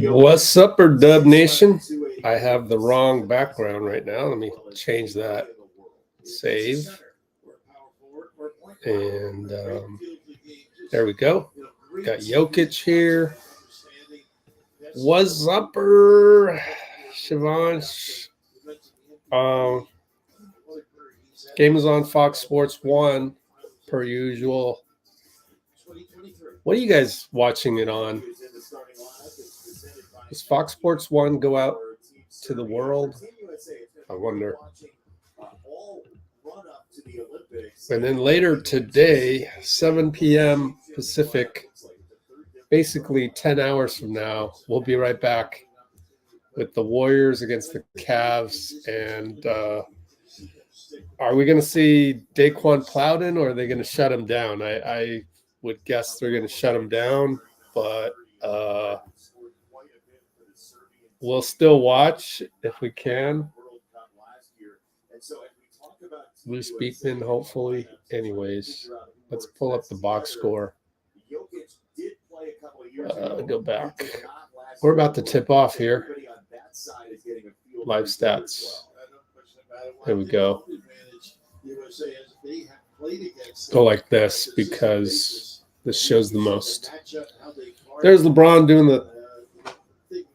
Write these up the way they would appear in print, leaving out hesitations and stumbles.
What's up, Dub Nation? I have the wrong background right now. Let me change that. Save. And there we go. Got Jokic here. What's upper? Shivansh. Game is on Fox Sports 1, per usual. What are you guys watching it on? Does Fox Sports 1 go out to the world? I wonder. And then later today, 7 p.m. Pacific, basically 10 hours from now, we'll be right back with the Warriors against the Cavs. And are we going to see Daquan Plowden, or are they going to shut him down? I would guess they're going to shut him down, but we'll still watch if we can. Loose Beekman, hopefully. Anyways, let's pull up the box score. Go back. We're about to tip off here. Live stats. There we go. Go like this because this shows the most. There's LeBron doing the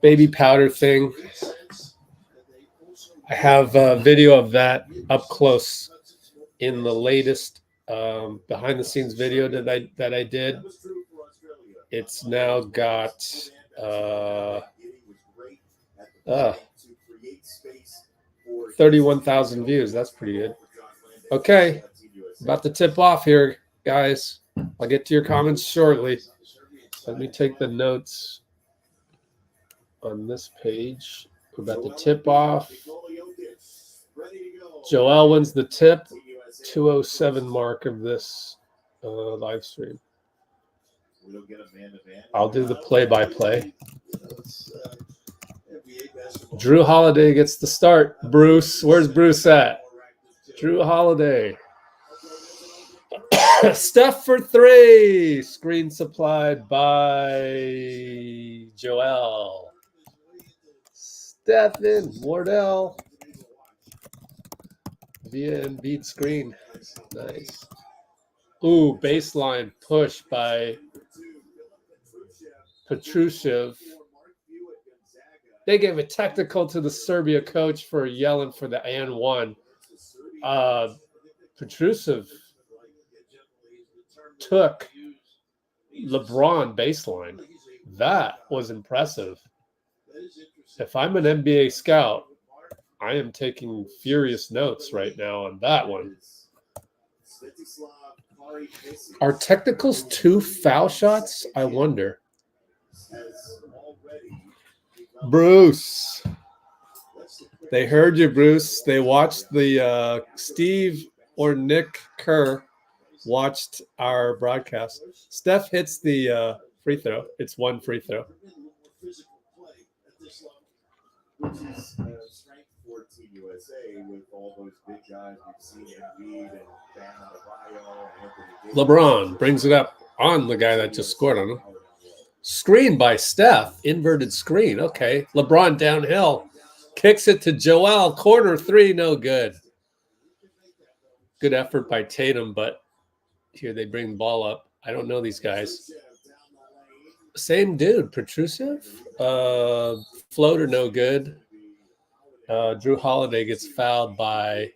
baby powder thing. I have a video of that up close in the latest behind the scenes video that I did. It's now got 31,000 views. That's pretty good. Okay, about to tip off here, guys. I'll get to your comments shortly. Let me take the notes on this page. We're about to tip off. Joel wins the tip. 2:07 mark of this live stream. I'll do the play-by-play. Jrue Holiday gets the start. Bruce, where's Bruce at? Jrue Holiday. Steph for 3. Screen supplied by Joel. Stephen Wardell. Via Embiid screen. Nice. Ooh, baseline push by Petrusev. They gave a technical to the Serbia coach for yelling for the and one. Petrusev took LeBron baseline. That was impressive. If I'm an NBA scout, I am taking furious notes right now on that one. Are technicals 2 foul shots? I wonder. Bruce. They heard you, Bruce. They watched the Steve or Nick Kerr watched our broadcast. Steph hits the free throw. It's 1 free throw. LeBron brings it up on the guy that just scored on him. Screen by Steph. Inverted screen. Okay. LeBron downhill. Kicks it to Joel. Corner 3. No good. Good effort by Tatum, but here they bring the ball up. I don't know these guys. Same dude. Petrusev. Floater no good. Jrue Holiday gets fouled by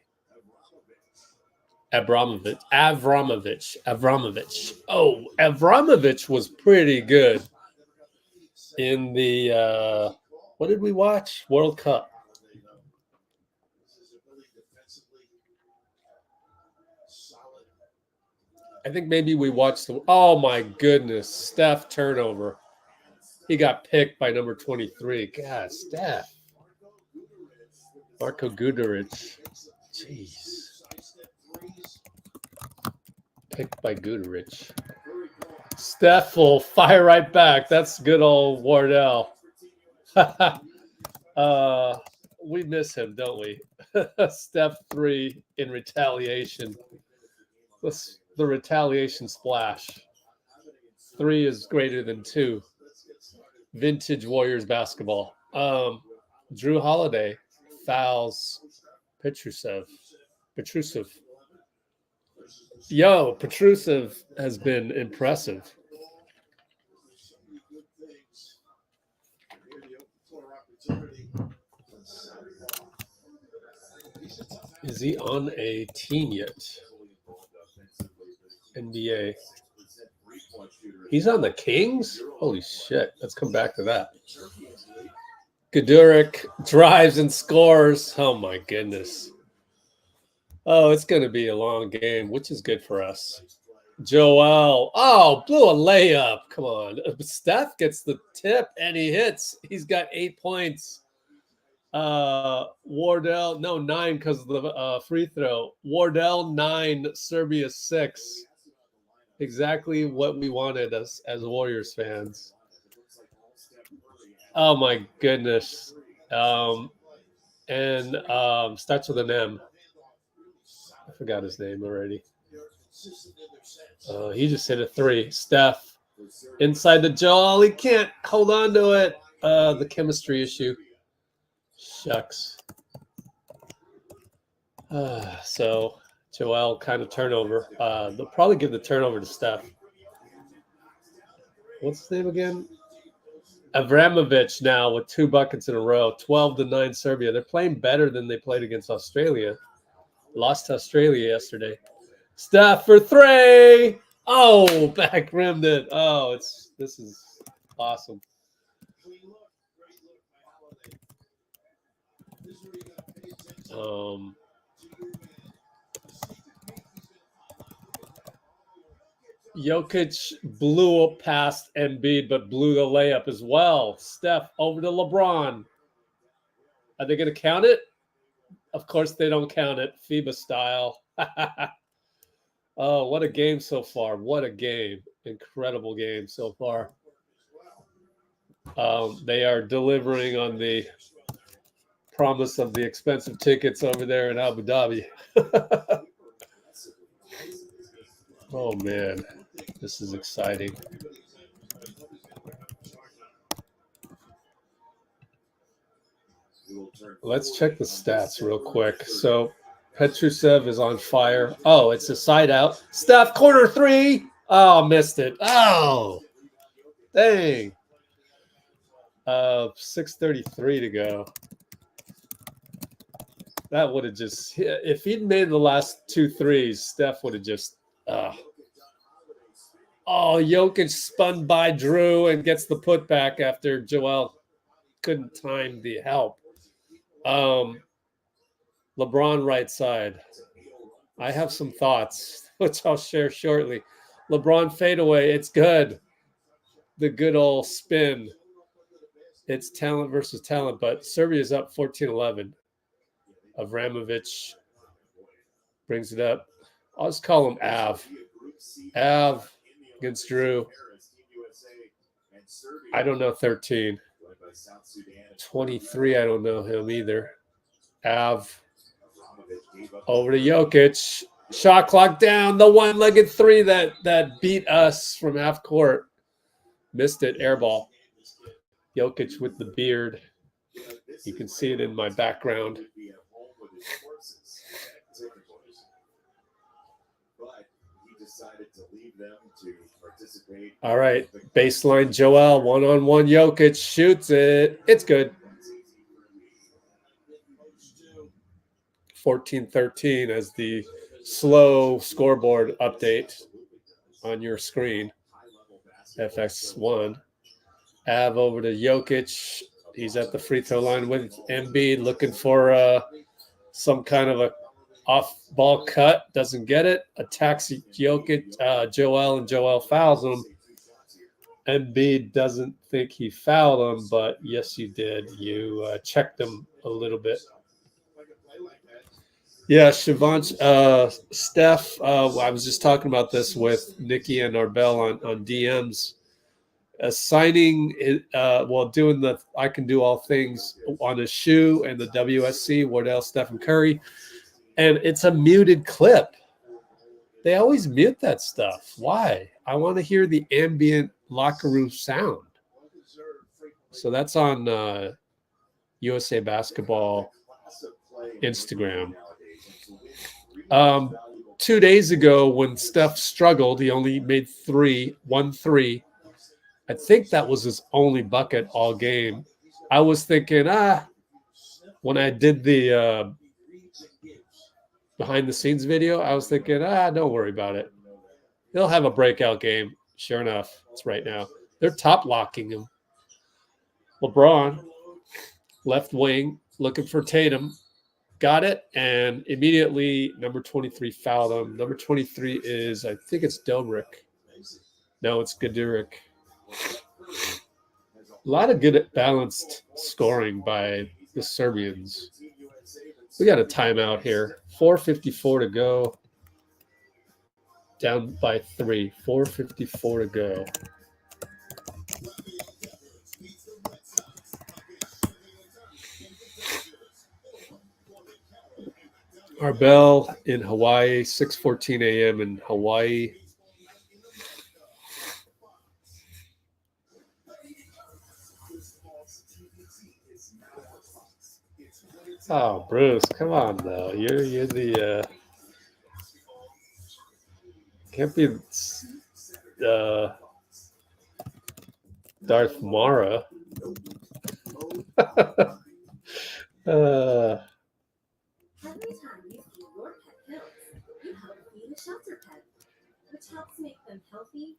Avramovic. Oh, Avramovic was pretty good in the what did we watch? World Cup. I think maybe we watched the. Oh my goodness, Steph turnover. He got picked by number 23. God, Steph. Marko Guduric. Jeez. Picked by Guduric. Steph will fire right back. That's good old Wardell. We miss him, don't we? Steph 3 in retaliation. The retaliation splash. 3 is greater than 2. Vintage Warriors basketball. Jrue Holiday fouls Petrusev. Yo, Petrusev has been impressive. Is he on a team yet? NBA. He's on the Kings? Holy shit. Let's come back to that. Guduric drives and scores. Oh, my goodness. Oh, it's going to be a long game, which is good for us. Joel. Oh, blew a layup. Come on. Steph gets the tip, and he hits. He's got 8 points. Wardell, no, 9 because of the free throw. Wardell, 9. Serbia, 6. Exactly what we wanted as Warriors fans. Oh, my goodness. Starts with an M. I forgot his name already. He just hit a 3. Steph inside the Joel. He can't hold on to it. The chemistry issue. Shucks. So Joel kind of turnover. They'll probably give the turnover to Steph. What's his name again? Avramovic now with 2 buckets in a row. 12-9 Serbia. They're playing better than they played against Australia. Lost to Australia yesterday. Steph for 3. Oh, back rimmed it. Oh, this is awesome. Jokic blew up past Embiid, but blew the layup as well. Steph over to LeBron. Are they going to count it? Of course they don't count it. FIBA style. Oh, what a game so far. What a game. Incredible game so far. They are delivering on the promise of the expensive tickets over there in Abu Dhabi. Oh, man. This is exciting. Let's check the stats real quick. So Petrusev is on fire. Oh, it's a side out. Steph, corner 3. Oh, missed it. Oh, dang. 6:33 to go. That would have just, if he'd made the last 2 threes, Steph would have just, Oh, Jokic spun by Jrue and gets the putback after Joel couldn't time the help. LeBron right side. I have some thoughts, which I'll share shortly. LeBron fadeaway. It's good. The good old spin. It's talent versus talent, but Serbia's up 14-11. Avramovic brings it up. I'll just call him Av. Av against Jrue. I don't know 13. 23, I don't know him either. Av over to Jokic. Shot clock down. The one-legged 3 that beat us from half court. Missed it. Air ball. Jokic with the beard. You can see it in my background. All right. Baseline Joel. One-on-one Jokic. Shoots it. It's good. 14-13 as the slow scoreboard update on your screen. FX1. Av over to Jokic. He's at the free throw line with Embiid looking for some kind of a off-ball cut. Doesn't get it. Attacks Jokic, Joel, and Joel fouls him. Embiid doesn't think he fouled him, but yes, you did. You checked him a little bit. Yeah, Shivansh, Steph, I was just talking about this with Nikki and Arbel on DMs. Signing, doing the I can do all things on his shoe and the WSC, Wardell, Stephen Curry. And it's a muted clip. They always mute that stuff. Why? I want to hear the ambient locker room sound. So that's on USA Basketball Instagram. 2 days ago when Steph struggled, he only made 1 3. I think that was his only bucket all game. I was thinking, when I did the behind the scenes video, I was thinking, don't worry about it. He'll have a breakout game. Sure enough, it's right now. They're top locking him. LeBron, left wing, looking for Tatum. Got it, and immediately number 23 fouled him. Number 23 is, I think it's Dobrik. No, it's Guduric. A lot of good balanced scoring by the Serbians. We got a timeout here. 4:54 to go. Down by 3. 4:54 to go. Our bell in Hawaii, 6:14 a.m. in Hawaii. Oh, Bruce, come on though. You're the can't be Darth Mara. Every time you feed your pet pills, you help feed a shelter pet, which helps make them healthy,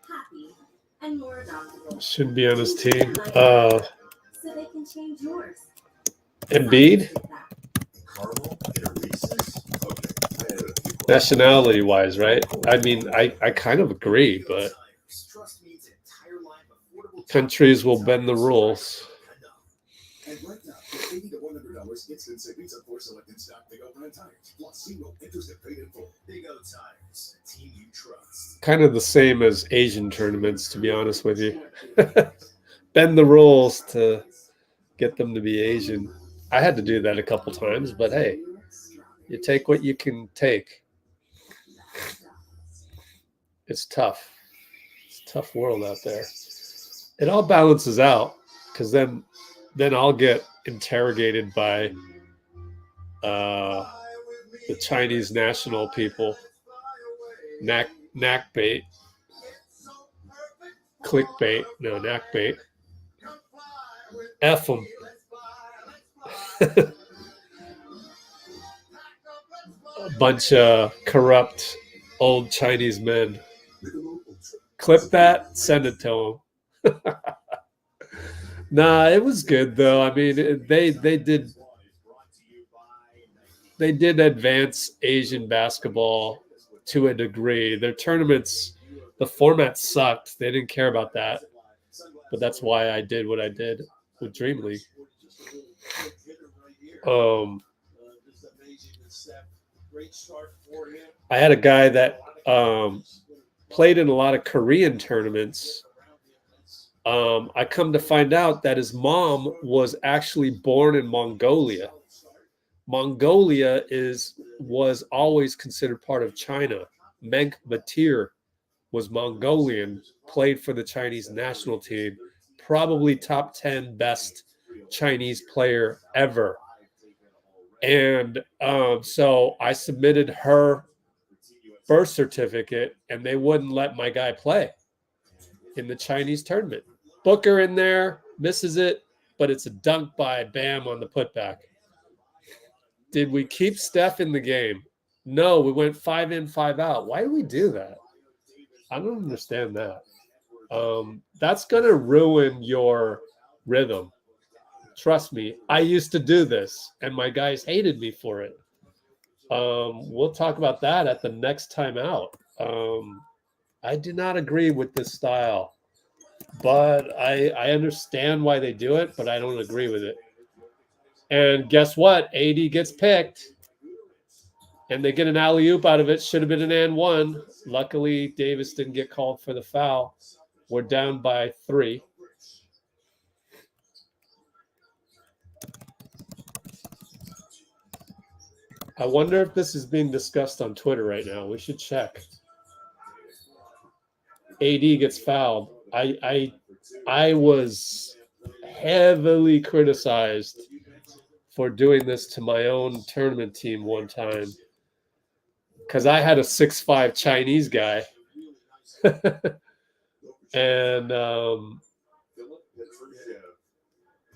happy, and more adoptable. Shouldn't be on his team. So they can change yours. Embiid? Nationality-wise, right? I mean, I kind of agree, but countries will bend the rules. And right now, for $80 to $100, instant savings on 4 selected stock Big O brand tires, plus 0 interest and paid in full. Big O tires, a team you trust. Kind of the same as Asian tournaments, to be honest with you. Bend the rules to get them to be Asian. I had to do that a couple times, but hey, you take what you can take. It's tough. It's a tough world out there. It all balances out, because then I'll get interrogated by the Chinese national people. Knack bait. Clickbait. No, knack bait. F them. A bunch of corrupt old Chinese men. Clip that, send it to them. Nah, it was good though. I mean, they did advance Asian basketball to a degree. Their tournaments, the format sucked. They didn't care about that. But that's why I did what I did with Dream League. I had a guy that played in a lot of Korean tournaments. I come to find out that his mom was actually born in Mongolia. Mongolia was always considered part of China. Menk Batir was Mongolian, played for the Chinese national team, probably top 10 best Chinese player ever. And so I submitted her birth certificate, and they wouldn't let my guy play in the Chinese tournament. Booker in there, misses it, but it's a dunk by Bam on the putback. Did we keep Steph in the game? No, we went 5 in, 5 out. Why do we do that? I don't understand that. That's going to ruin your rhythm. Trust me, I used to do this, and my guys hated me for it. We'll talk about that at the next time out. I do not agree with this style, but I understand why they do it, but I don't agree with it. And guess what? AD gets picked, and they get an alley-oop out of it. Should have been an and one. Luckily, Davis didn't get called for the foul. We're down by 3. I wonder if this is being discussed on Twitter right now. We should check. AD gets fouled. I was heavily criticized for doing this to my own tournament team one time because I had a 6'5" Chinese guy. And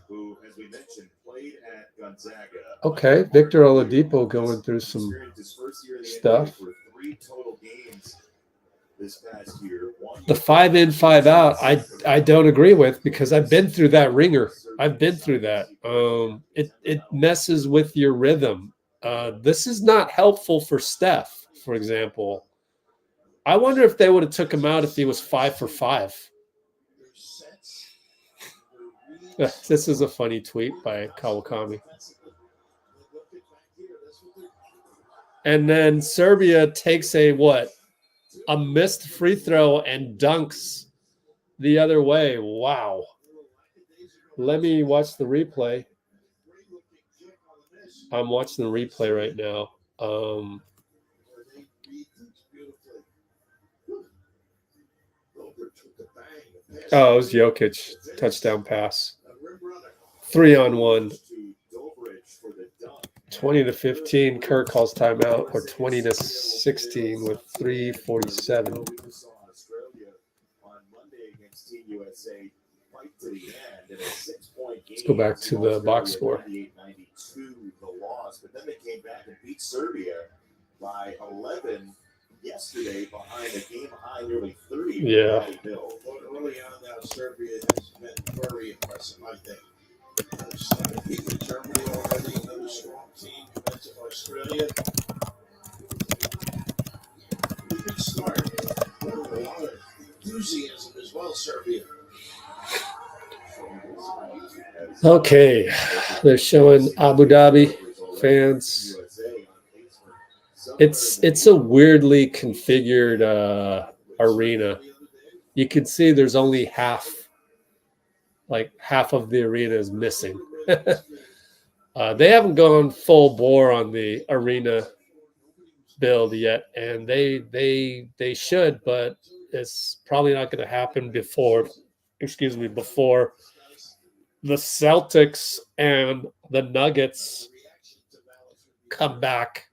who, as we mentioned, played at Gonzaga. Okay, Victor Oladipo going through some stuff. The 5 in, 5 out, I don't agree with because I've been through that ringer. I've been through that. It messes with your rhythm. This is not helpful for Steph, for example. I wonder if they would have took him out if he was 5 for 5. This is a funny tweet by Kawakami. And then Serbia takes a missed free throw and dunks the other way. Wow. Let me watch the replay. I'm watching the replay right now. Oh, it was Jokic. Touchdown pass. 3-on-1. 20-15. Kerr calls timeout, or 20-16 with 3:47. Let's go back to the box score. But then they came back and beat Serbia by 11 yesterday behind a game high nearly 30. Yeah. Early on now, Serbia has been very impressive, I think. Beating Germany already, another strong team compared to Australia. Good start. A lot of enthusiasm as well, Serbia. Okay, they're showing Abu Dhabi fans. It's a weirdly configured arena. You can see there's only half of the arena is missing. They haven't gone full bore on the arena build yet, and they should, but it's probably not going to happen before the Celtics and the Nuggets come back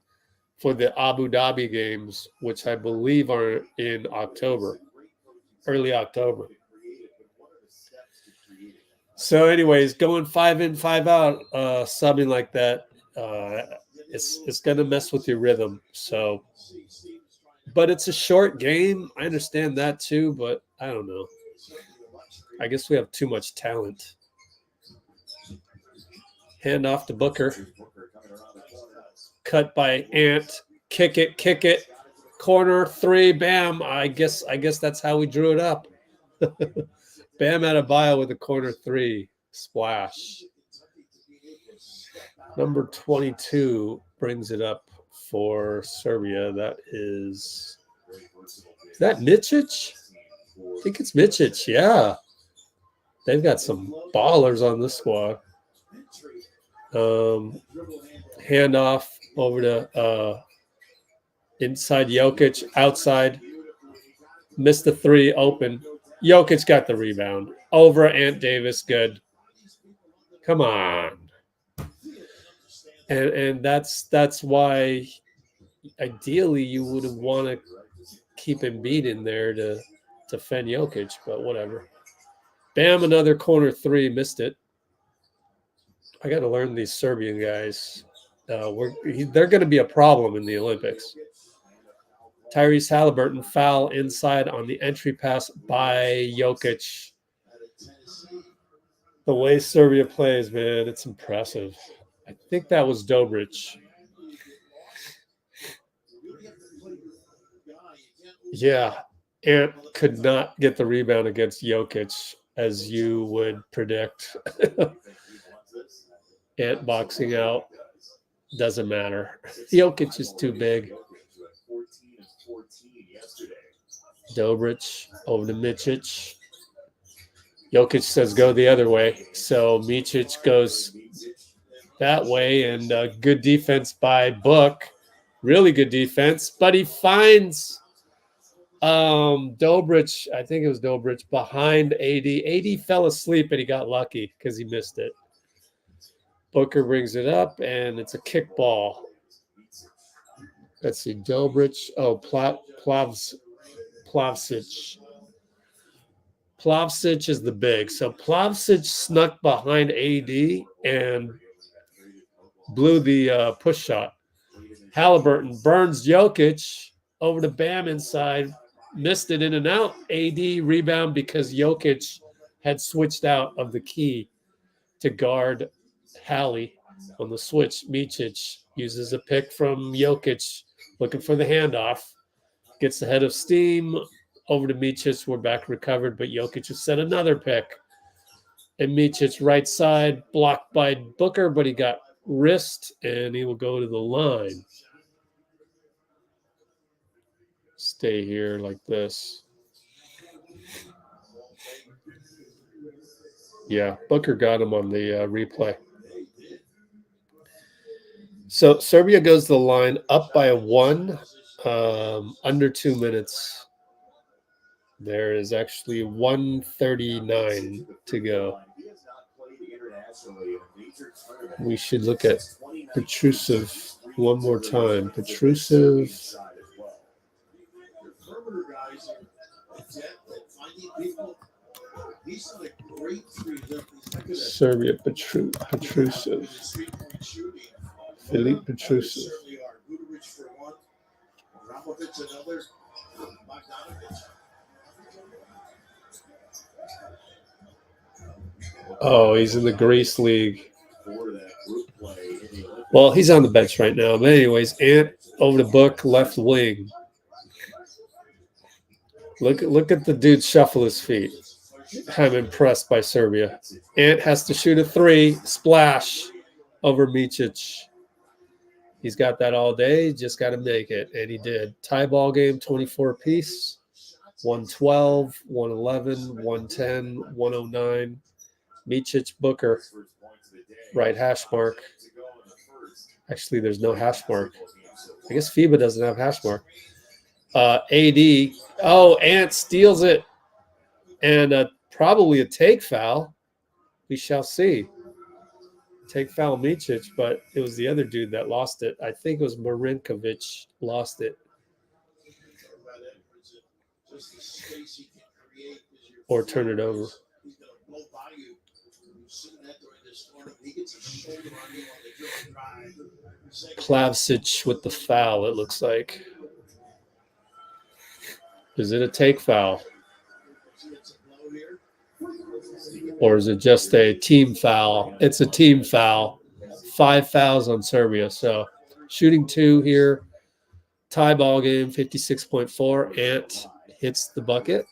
for the Abu Dhabi games, which I believe are in October, early October. So anyways, going 5 in, 5 out, something like that, it's going to mess with your rhythm. So, but it's a short game. I understand that too, but I don't know. I guess we have too much talent. Hand off to Booker. Cut by Ant. Kick it. Corner 3. Bam. I guess that's how we drew it up. Bam Adebayo with a corner 3. Splash. Number 22 brings it up for Serbia. That is that Micic? I think it's Micic. Yeah. They've got some ballers on this squad. Handoff over to inside Jokic, outside. Missed the 3, open. Jokic got the rebound. Over Ant Davis, good. Come on. And that's why ideally you would want to keep Embiid in there to defend Jokic, but whatever. Bam, another corner 3, missed it. I got to learn these Serbian guys. They're going to be a problem in the Olympics. Tyrese Halliburton foul inside on the entry pass by Jokic. The way Serbia plays, man, it's impressive. I think that was Dobrich. Yeah, Ant could not get the rebound against Jokic, as you would predict. Ant boxing out. Doesn't matter. Jokic is too big. Dobrich over to Micic. Jokic says go the other way. So Micic goes that way, and good defense by Book. Really good defense. But he finds Dobrich, I think it was Dobrich behind AD. AD fell asleep and he got lucky because he missed it. Booker brings it up and it's a kickball. Let's see, Dobrich. Oh, Plavsic. Plavsic is the big. So Plavsic snuck behind AD and blew the push shot. Halliburton burns Jokic over to Bam inside. Missed it in and out. AD rebound because Jokic had switched out of the key to guard Hallie on the switch. Micic uses a pick from Jokic, looking for the handoff. Gets the head of steam over to Micic. We're back recovered, but Jokic has set another pick. And Micic right side blocked by Booker, but he got wrist and he will go to the line. Stay here like this. Yeah, Booker got him on the replay. So Serbia goes to the line up by a 1, under 2 minutes. There is actually 1:39 to go. We should look at Petrusev one more time. Petrusev. Serbia Petrusev. Philippe Petrusev. Oh, he's in the Greece League. Well, he's on the bench right now. But anyways, Ant over to Book, left wing. Look at the dude shuffle his feet. I'm impressed by Serbia. Ant has to shoot a 3, splash over Micic. He's got that all day, just got to make it, and he did. Tie ball game, 24 apiece, 112, 111, 110, 109. Micic, Booker, right hash mark. Actually, there's no hash mark. I guess FIBA doesn't have hash mark. AD. Oh, Ant steals it. And probably a take foul. We shall see. Take foul Micic, but it was the other dude that lost it. I think it was Marinkovic lost it. Or turn it over. Plavsic with the foul, it looks like. Is it a take foul? Or is it just a team foul? It's a team foul. 5 fouls on Serbia. So shooting 2 here. Tie ball game, 56.4. Ant hits the bucket.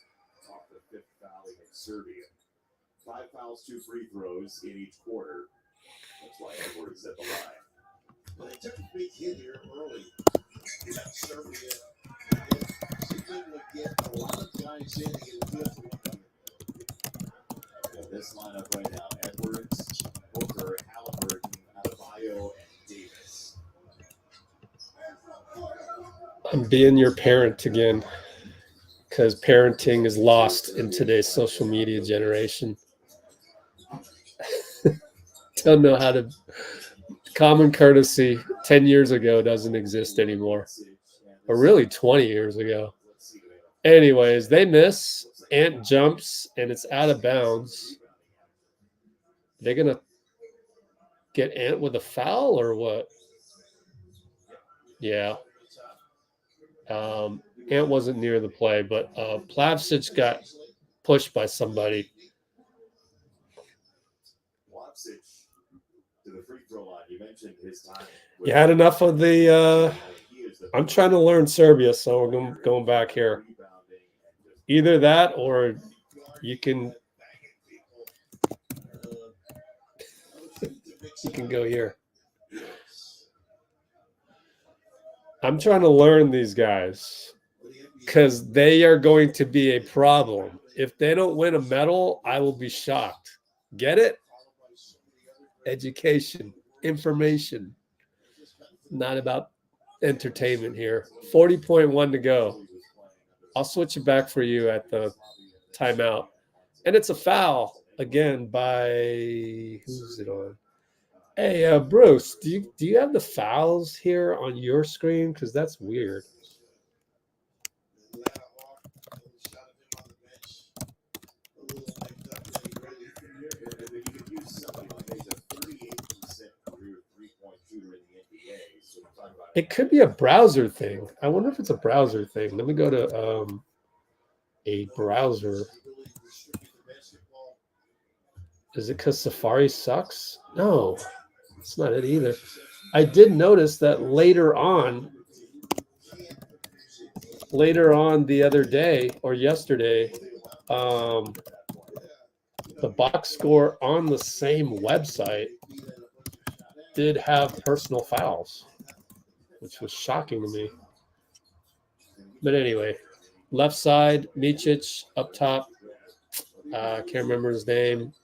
5 fouls, 2 free throws in each quarter. That's why Edwards at the line. But they took a big hit here early. Serbia seems able to get a lot of guys in and get a feel for one another. This lineup right now: Edwards, Booker, Halliburton, Adebayo, and Davis. I'm being your parent again, because parenting is lost in today's social media generation. Don't know how to. Common courtesy 10 years ago doesn't exist anymore, or really 20 years ago. Anyways, they miss. Ant jumps, and it's out of bounds. They're going to get Ant with a foul or what? Yeah. Ant wasn't near the play, but Plavsic got pushed by somebody. You had enough of the I'm trying to learn Serbia, so we're going back here. Either that or you can go here. I'm trying to learn these guys because they are going to be a problem. If they don't win a medal, I will be shocked. Get it? Education, information, not about entertainment here. 40.1 to go. I'll switch it back for you at the timeout. And it's a foul again by who's it on? Hey, Bruce, do you have the fouls here on your screen? Because that's weird. It could be a browser thing. I wonder if it's a browser thing. Let me go to a browser. Is it because Safari sucks? No, it's not it either. I did notice that later on the other day or yesterday, the box score on the same website did have personal fouls, which was shocking to me. But anyway, left side, Micic up top. Can't remember his name.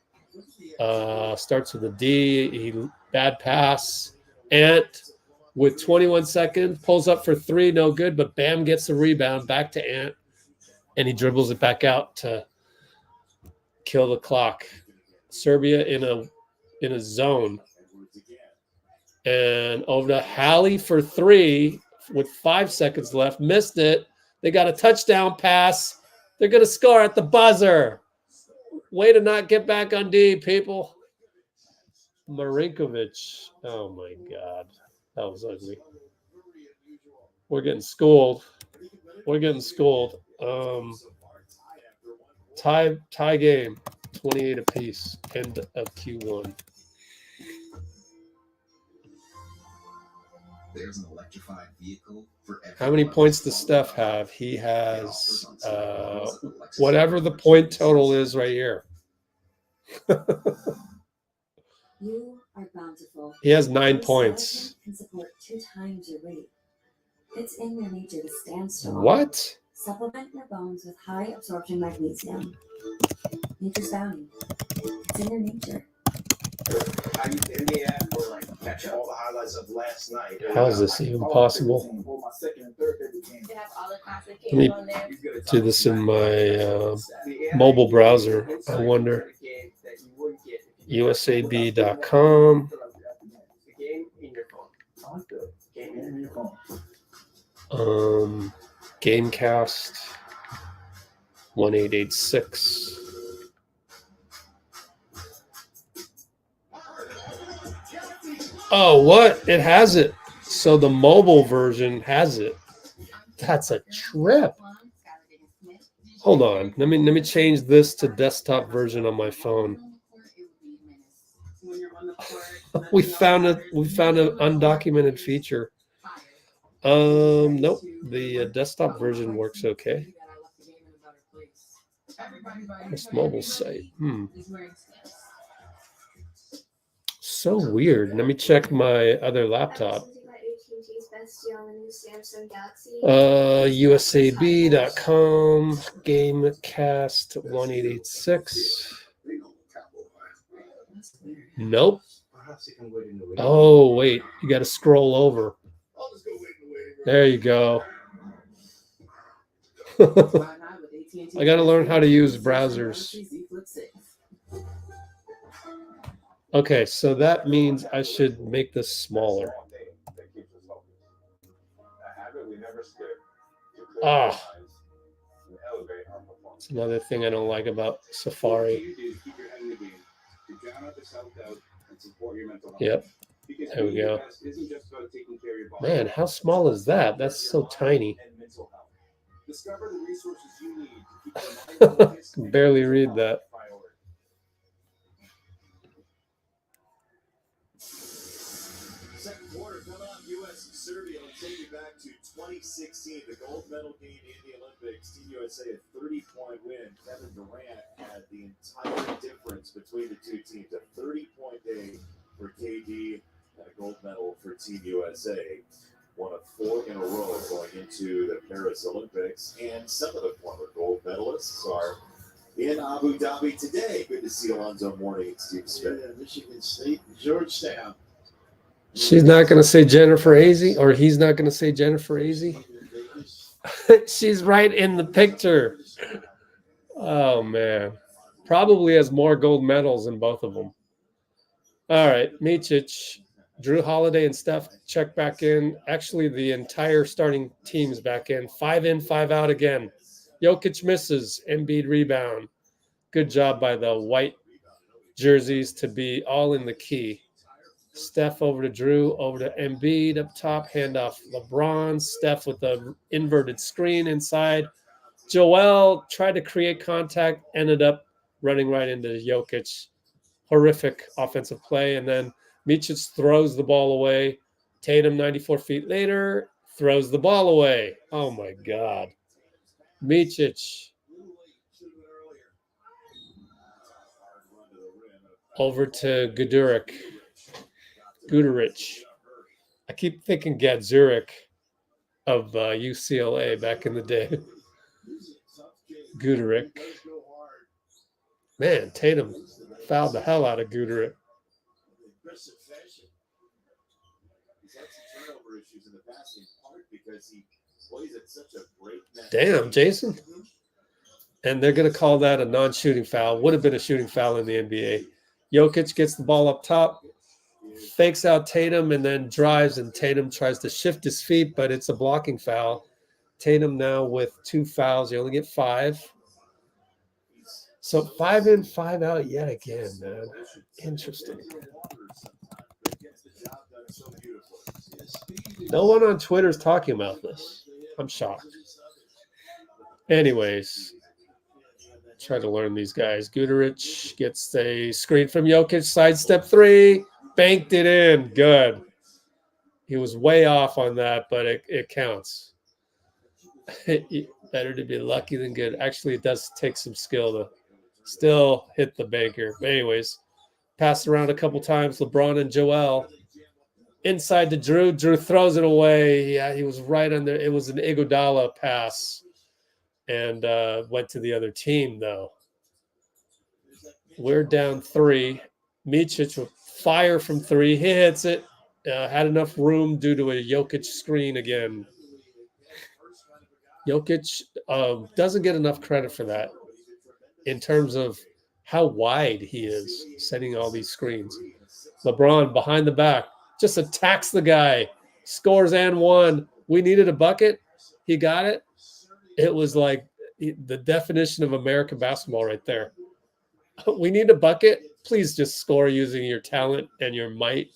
Starts with a D. Bad pass. Ant with 21 seconds pulls up for three, no good. But Bam gets the rebound back to Ant, and he dribbles it back out to kill the clock. Serbia in a zone, and over to Hallie for three with 5 seconds left. Missed it. They got a touchdown pass. They're gonna score at the buzzer. Way to not get back on D, people. Marinkovic. Oh, my God. That was ugly. We're getting schooled. Tie game. 28 apiece. End of Q1. There's an electrified vehicle for everyone. How many points does Steph have? He has whatever the point total is right here. You are bountiful. He has 9 Your points. skeleton can support 2 times your weight. It's in your nature to stand strong. What? Supplement your bones with high absorption magnesium. Nature's bounty. It's in your nature. I used the NBA app for like catch all the highlights of last night. How is this even possible? My second and third favorite games. They have all the classic Let me games on there. do this in my mobile browser. I wonder. USAB.com. The game in your phone. Game in your phone. Gamecast 1886. Oh, what? It has it. So the mobile version has it. That's a trip. Hold on. Let me change this to desktop version on my phone. we found an undocumented feature. Nope. The desktop version works okay. This mobile site. So weird. Let me check my other laptop. USAB.com, Gamecast 1886. Nope. Oh, wait. You got to scroll over. There you go. I got to learn how to use browsers. Okay, so that means I should make this smaller. It's another thing I don't like about Safari. Yep. There we go. Man, how small is that? That's so tiny. Can barely read that. Second quarter coming up, U.S. and Serbia will take you back to 2016, the gold medal game in the Olympics. Team USA a 30-point win. Kevin Durant had the entire difference between the two teams. A 30-point day for KD and a gold medal for Team USA. One of 4 in a row going into the Paris Olympics. And some of the former gold medalists are in Abu Dhabi today. Good to see Alonzo Mourning and Steve Smith. Yeah, Michigan State, Georgetown. She's not going to say Jennifer Azzi, or he's not going to say Jennifer Azzi. She's right in the picture. Oh, man. Probably has more gold medals than both of them. All right, Micic, Jrue Holiday, and Steph check back in. Actually, the entire starting team's back in. 5 in, 5 out again. Jokic misses. Embiid rebound. Good job by the white jerseys to be all in the key. Steph over to Jrue, over to Embiid up top, handoff LeBron. Steph with the inverted screen inside. Joel tried to create contact, ended up running right into Jokic. Horrific offensive play. And then Micic throws the ball away. Tatum, 94 feet later, throws the ball away. Oh, my God. Micic over to Guduric. I keep thinking Guduric of UCLA back in the day. Guduric. Man, Tatum fouled the hell out of Guduric. Damn, Jason. And they're going to call that a non-shooting foul. Would have been a shooting foul in the NBA. Jokic gets the ball up top, fakes out Tatum, and then drives, and Tatum tries to shift his feet, but it's a blocking foul. Tatum now with 2 fouls. You only get 5. So 5 in, 5 out yet again, man. Interesting. No one on Twitter is talking about this. I'm shocked. Anyways, try to learn these guys. Guduric gets a screen from Jokic. Sidestep 3. Banked it in. Good. He was way off on that, but it counts. Better to be lucky than good. Actually, it does take some skill to still hit the banker. But anyways, passed around a couple times. LeBron and Joel. Inside to Jrue. Jrue throws it away. Yeah, he was right on there. It was an Iguodala pass. And went to the other team, though. We're down 3. Micic with fire from 3. He hits it. Had enough room due to a Jokic screen again. Jokic doesn't get enough credit for that in terms of how wide he is setting all these screens. LeBron behind the back just attacks the guy. Scores and 1. We needed a bucket. He got it. It was like the definition of American basketball right there. We need a bucket. Please just score using your talent and your might.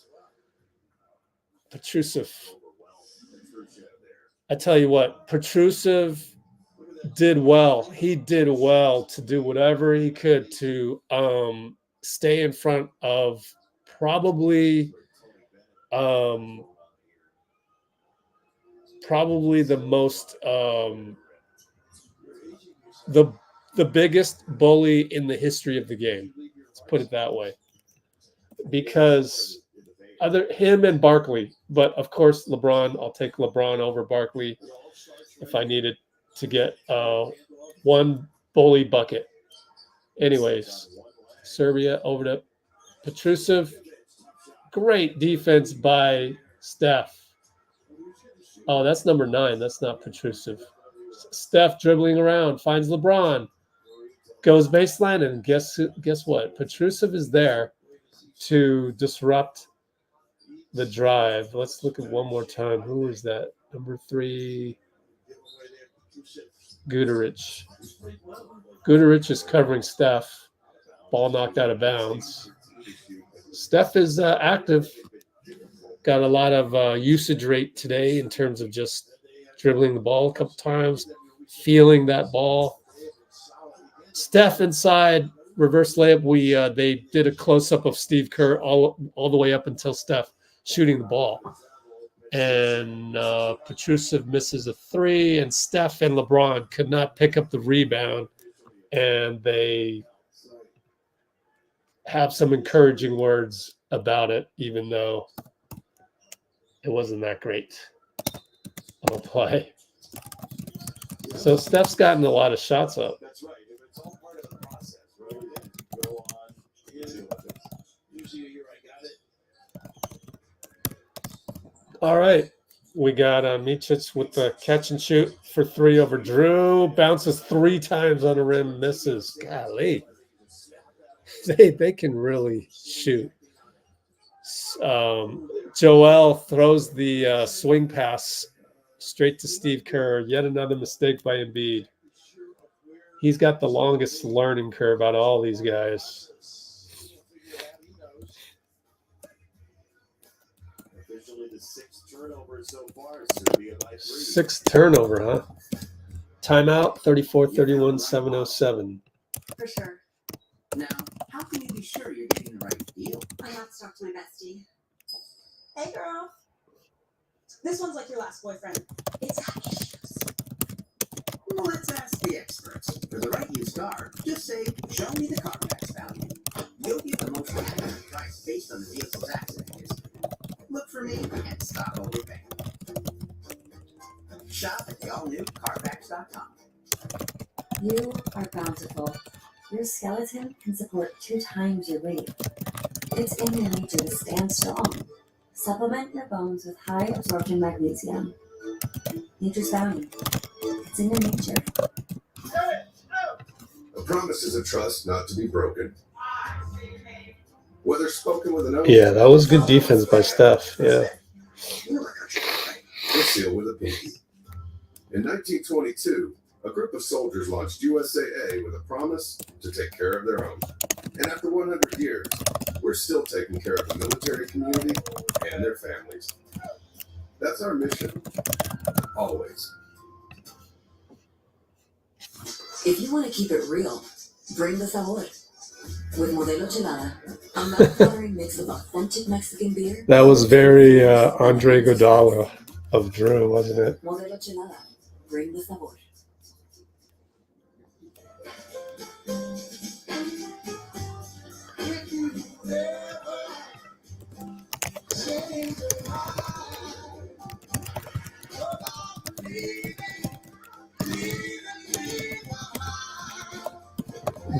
Petrusev. I tell you what, Petrusev did well. He did well to do whatever he could to stay in front of probably the most the biggest bully in the history of the game. Let's put it that way. Because him and Barkley, but of course LeBron, I'll take LeBron over Barkley if I needed to get one bully bucket. Anyways, Serbia over to Petrusev. Great defense by Steph. Oh, that's number 9. That's not Petrusev. Steph dribbling around, finds LeBron, goes baseline, and guess what? Petrusev is there to disrupt the drive. Let's look at one more time. Who is that? Number 3, Guduric. Guduric is covering Steph. Ball knocked out of bounds. Steph is active. Got a lot of usage rate today in terms of just dribbling the ball a couple times, feeling that ball. Steph inside, reverse layup. They did a close-up of Steve Kerr all the way up until Steph shooting the ball. And Petrusev misses a 3, and Steph and LeBron could not pick up the rebound. And they have some encouraging words about it, even though it wasn't that great of a play. So Steph's gotten a lot of shots up. That's right. If it's all part of the process, right? Then go on. Usually you're I got it. All right. We got Micic with the catch and shoot for 3 over Jrue. Bounces 3 times on the rim, misses. Golly. They can really shoot. Joel throws the swing pass straight to Steve Kerr. Yet another mistake by Embiid. He's got the longest learning curve out of all these guys. Officially the 6th turnover so far. Serbia by 3. 6th turnover, huh? Timeout, 34-31, 7:07. For sure. Now, how can you be sure you're getting the right deal? I have to talk to my bestie. Hey, girl. This one's like your last boyfriend. It's got issues. Well, let's ask the experts. For the right used car, just say, show me the Carfax value. You'll get the most accurate price based on the vehicle's accident history. Look for me and stop overpaying. Shop at the all-new Carfax.com. You are bountiful. Your skeleton can support 2 times your weight. It's in your nature to stand strong. Supplement your bones with high absorption magnesium. Nature's bounty. It's in your nature. A promise is a trust not to be broken. Whether spoken with an oath. Yeah, that was good defense by Steph. Yeah. Or sealed with a pinky. In 1922, a group of soldiers launched USAA with a promise to take care of their own. And after 100 years, we're still taking care of the military community and their families. That's our mission. Always. If you want to keep it real, bring the sabor. With Modelo Chelada, a mouth-watering mix of authentic Mexican beer. That was very Andre Iguodala of Jrue, wasn't it? Modelo Chelada, bring the sabor.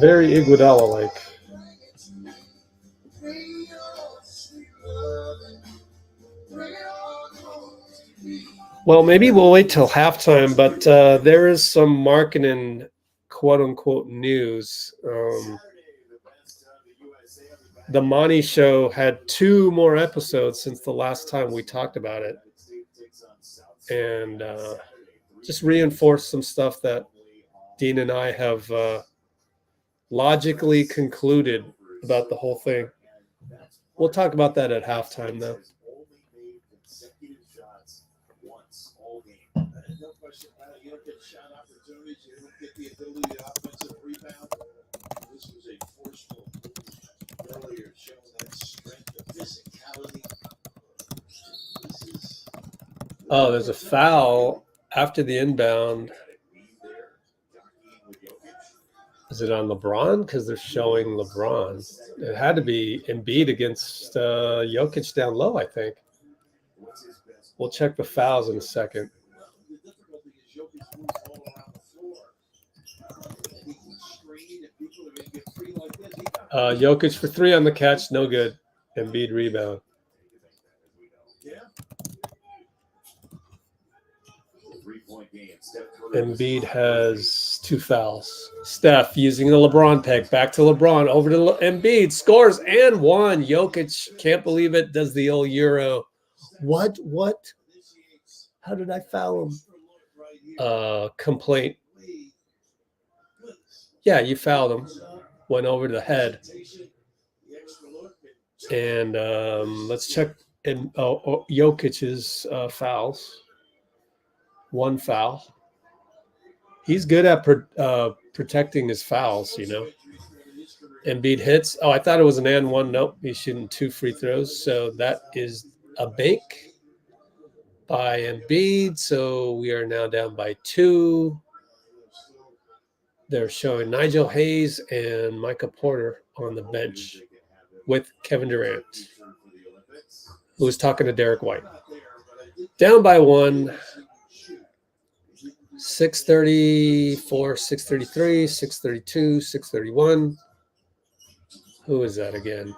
Very Iguodala-like. Well, maybe we'll wait till halftime, but there is some Markkanen quote-unquote news. The Monty Show had 2 more episodes since the last time we talked about it. And just reinforce some stuff that Dean and I have logically concluded about the whole thing. We'll talk about that at halftime, though. No question about it. You don't get shot opportunities. You don't get the ability to offensive rebound. This was a forceful move earlier, showing that strength of physicality. Oh, there's a foul after the inbound. Is it on LeBron? Because they're showing LeBron. It had to be Embiid against Jokic down low, I think. We'll check the fouls in a second. Jokic for 3 on the catch, no good. Embiid rebound. Embiid has 2 fouls. Steph using the LeBron peg. Back to LeBron. Over to Embiid. Scores and 1. Jokic, can't believe it, does the old Euro. What? How did I foul him? Complaint. Yeah, you fouled him. Went over the head. And let's check Jokic's fouls. 1 foul. He's good at protecting his fouls, you know. Embiid hits. Oh, I thought it was an and 1. Nope, he's shooting 2 free throws. So that is a bank by Embiid. So we are now down by 2. They're showing Nigel Hayes and Micah Porter on the bench with Kevin Durant, who was talking to Derek White. Down by 1. 634, 633, 632, 631. Who is that again?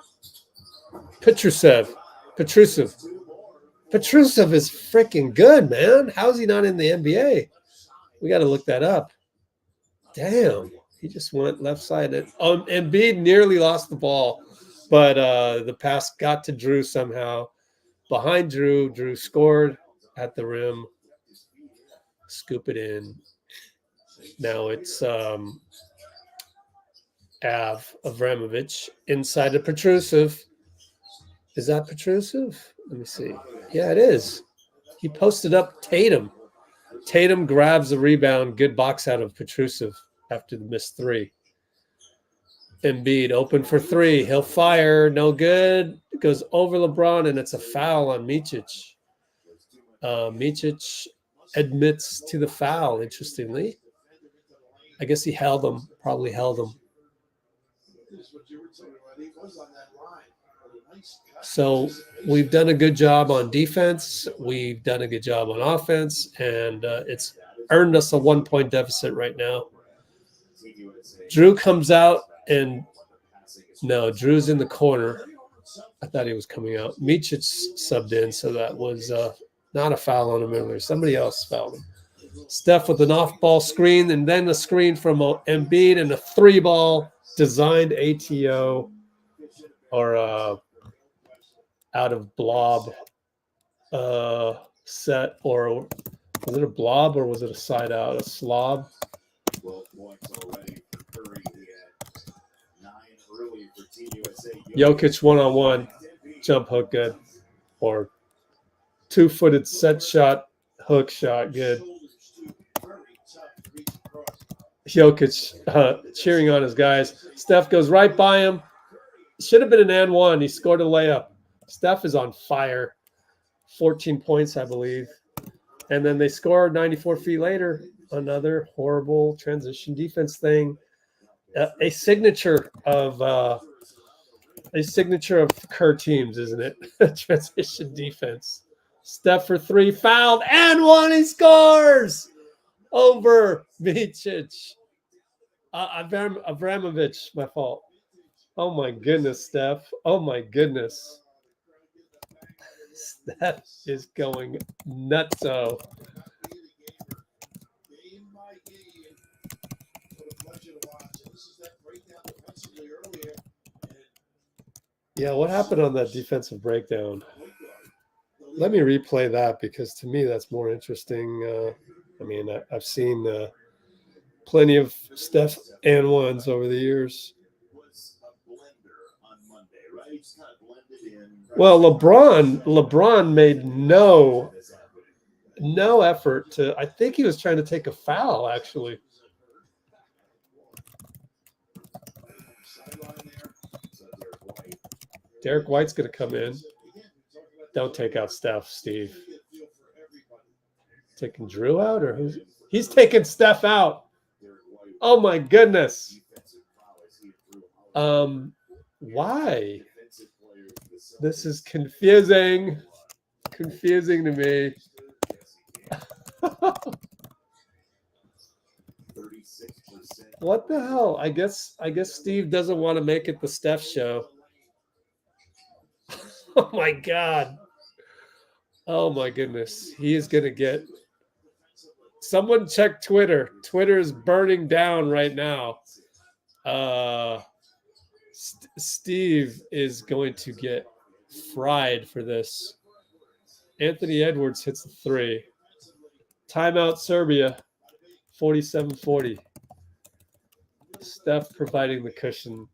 Petrusev. Petrusev is freaking good, man. How is he not in the NBA? We got to look that up. Damn, he just went left side. Embiid nearly lost the ball, but the pass got to Jrue somehow. Behind Jrue scored at the rim. Scoop it in. Now it's Avramovich inside of Petrusev. Is that Petrusev? Let me see. Yeah, it is. He posted up Tatum. Tatum grabs the rebound. Good box out of Petrusev after the missed three. Embiid open for three. He'll fire. No good. It goes over LeBron, and it's a foul on Micic. Micic admits to the foul, interestingly. I guess he held him. Probably held him. So we've done a good job on defense. We've done a good job on offense, and it's earned us a 1-point deficit right now. Jrue comes out, and no, Drew's in the corner. I thought he was coming out. Micic subbed in, so that was not a foul on him earlier. Somebody else fouled him. Steph with an off-ball screen, and then a screen from Embiid and a 3-ball designed ATO or out of blob set, or was it a blob or was it a side out, a slob? 12 points already for Curry. He had 9 early for Team USA. Jokic one-on-one, jump hook good, or 2-footed set shot, hook shot good. Jokic cheering on his guys. Steph goes right by him. Should have been an and one. He scored a layup. Steph is on fire. 14 points, I believe. And then they score 94 feet later. Another horrible transition defense thing. A signature of Kerr teams, isn't it? Transition defense. Steph for 3, fouled, and one. He scores over Micic. Avramovich, my fault. Oh my goodness, Steph. Oh my goodness. Steph is going nutso. Yeah, what happened on that defensive breakdown? Let me replay that, because to me that's more interesting. I mean, I've seen plenty of Steph and ones over the years. Well, LeBron made no effort to. I think he was trying to take a foul, actually. Derek White's going to come in. Don't take out Steph, Steve. Taking Jrue out, or who's? He's taking Steph out. Oh my goodness. Why? This is confusing. Confusing to me. What the hell? I guess Steve doesn't want to make it the Steph show. Oh my God. Oh my goodness. He is going to get. Someone check Twitter. Twitter is burning down right now. Steve is going to get fried for this. Anthony Edwards hits the 3. Timeout Serbia, 47-40. Steph providing the cushion.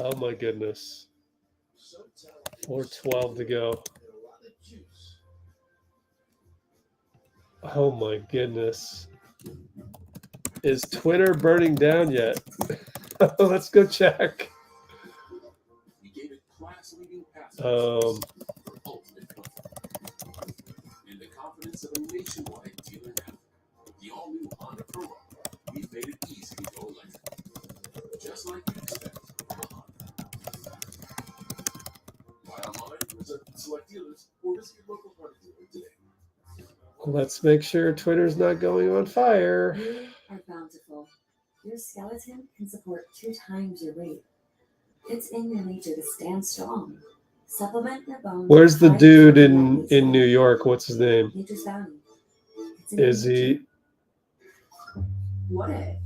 Oh my goodness. 4:12 to go. Oh my goodness. Is Twitter burning down yet? Let's go check. In the confidence of a nationwide dealer network, the all-new Honda Pro, we've made it easy to go electric, just like you expect from a Honda. Buy online, visit select dealers, or visit your local Honda dealer today. Let's make sure Twitter's not going on fire. You are bountiful. Your skeleton can support 2 times your weight. It's in your nature to stand strong. Supplement your bones. Where's the with dude high-absorbing in New York? What's his name? Nature's value. It's in Is nature. he What if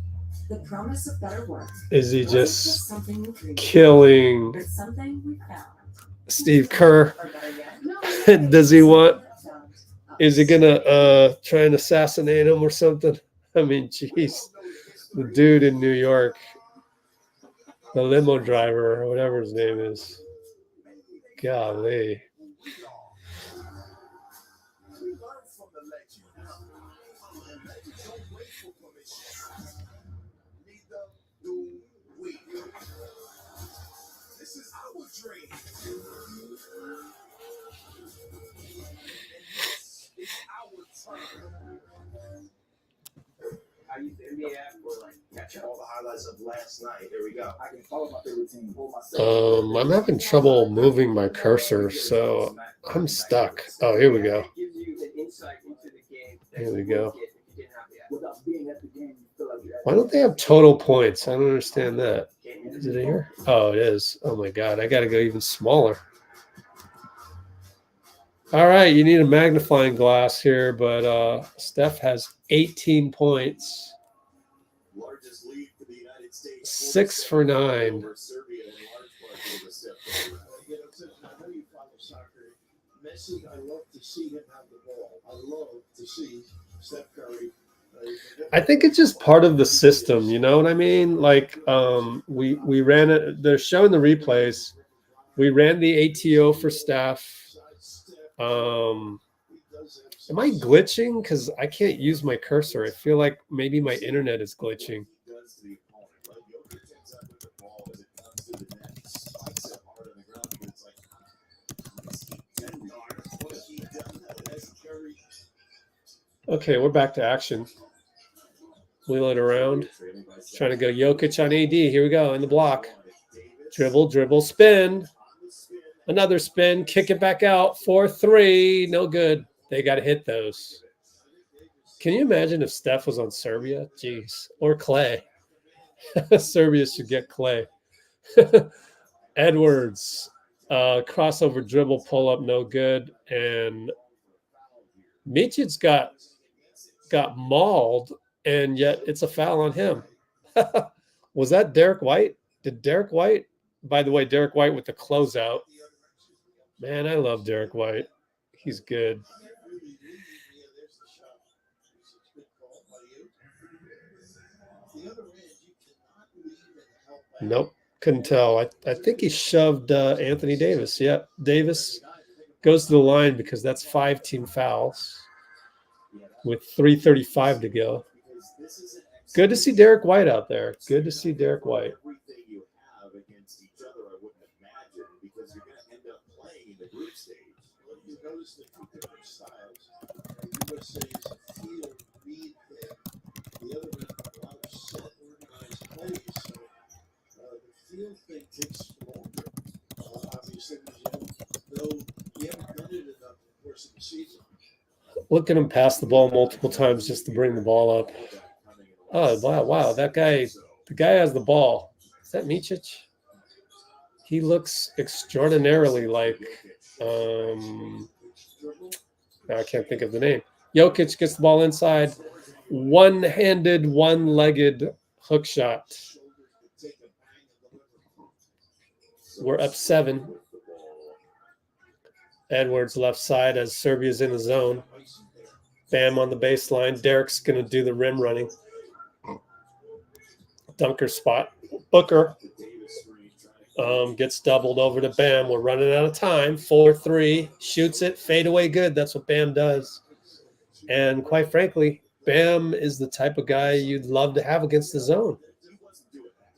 the promise of better work is he wasn't just something we dreamed, killing but something we found? Steve Kerr? Or better yet, Does he want? found Is he us. gonna try and assassinate him or something? I mean, jeez, the dude in New York, the limo driver or whatever his name is. Golly. We learn from the legend. And legends don't wait for permission. Neither do we. This is our dream. And this is our turn. I use the NBA app for like catch all the highlights of last night. Here we go. I can follow my favorite team. Pull myself. I'm having trouble moving my cursor, so I'm stuck. Oh, here we go. It gives you an insight into the game that Here we you go. wouldn't get if you didn't have the app. Without being at the game, you feel like you're at Why don't they have total points? I don't understand that. Is it here? Oh, it is. Oh my God, I got to go even smaller. All right, you need a magnifying glass here, but Steph has 18 points, Largest lead for the United States. 6 for 9. Over Serbia in large part because of Steph Curry. You know, since I know you follow soccer, Messi, I love to see him have the ball. I love to see Steph Curry. I think it's just part of the system, you know what I mean? Like we ran it. They're showing the replays. We ran the ATO for Steph. Am I glitching? Because I can't use my cursor. I feel like maybe my internet is glitching. Does to the opponent, right? Jokic ends up with the ball as it comes to the net, spikes it hard on the ground, but it's like, has he done that? What has he done that? Has Curry Okay, we're back to action. Wheel it around. Trying to go Jokic on AD. Here we go in the block. Dribble, dribble, spin. Another spin. Kick it back out. 4-3. No good. They got to hit those. Can you imagine if Steph was on Serbia? Jeez. Or Clay. Serbia should get Clay. Edwards. Crossover dribble, pull up, no good. And Micic got mauled, and yet it's a foul on him. Was that Derek White? Did Derek White? By the way, Derek White with the closeout. Man, I love Derek White. He's good. Nope, couldn't tell. I think he shoved Anthony Davis. Yep, Davis goes to the line because that's 5 team fouls with 3:35 to go. Good to see Derek White out there. Good to see Derek White. everything you have against each other, I wouldn't imagine, because you're going to end up playing in the group stage. Well, you notice the two different styles. USA is a field read thing. The other one, a lot of set organized plays. So the field thing takes longer. Obviously, because you haven't done it enough in the course of the season. Look at him pass the ball multiple times just to bring the ball up. Oh, wow. That guy, the guy has the ball. Is that Micic? He looks extraordinarily like, I can't think of the name. Jokic gets the ball inside. One-handed, one-legged hook shot. We're up 7. Edwards left side as Serbia's in the zone. Bam on the baseline. Derek's going to do the rim running. Dunker spot. Booker gets doubled over to Bam. We're running out of time. 4-3. Shoots it. Fade away good. That's what Bam does. And quite frankly, Bam is the type of guy you'd love to have against the zone.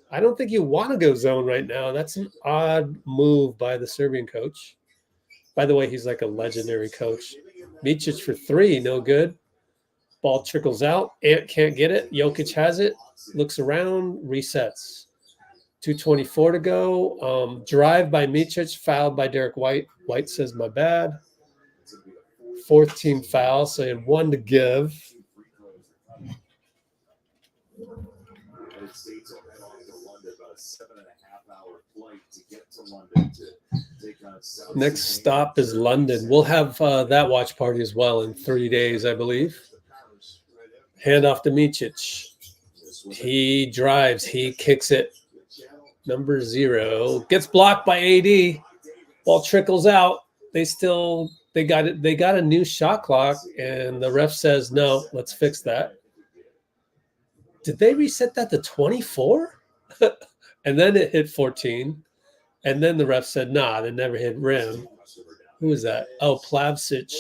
I don't think you want to go zone right now. That's an odd move by the Serbian coach. By the way, he's like a legendary coach. Micic for 3, no good. Ball trickles out. Ant can't get it. Jokic has it. Looks around, resets. 2:24 to go. Drive by Micic, fouled by Derek White. White says, my bad. 4th team foul, so he had 1 to give. United States will head off to London, about a 7.5-hour flight to get to London to take on Next stop is London. We'll have that watch party as well in 3 days, I believe. Hand off to Micic. He drives. He kicks it. Number 0 gets blocked by AD. Ball trickles out. They got it. They got a new shot clock, and the ref says no. Let's fix that. Did they reset that to 24? And then it hit 14. And then the ref said, nah, they never hit rim. Who is that? Oh, Plavsic.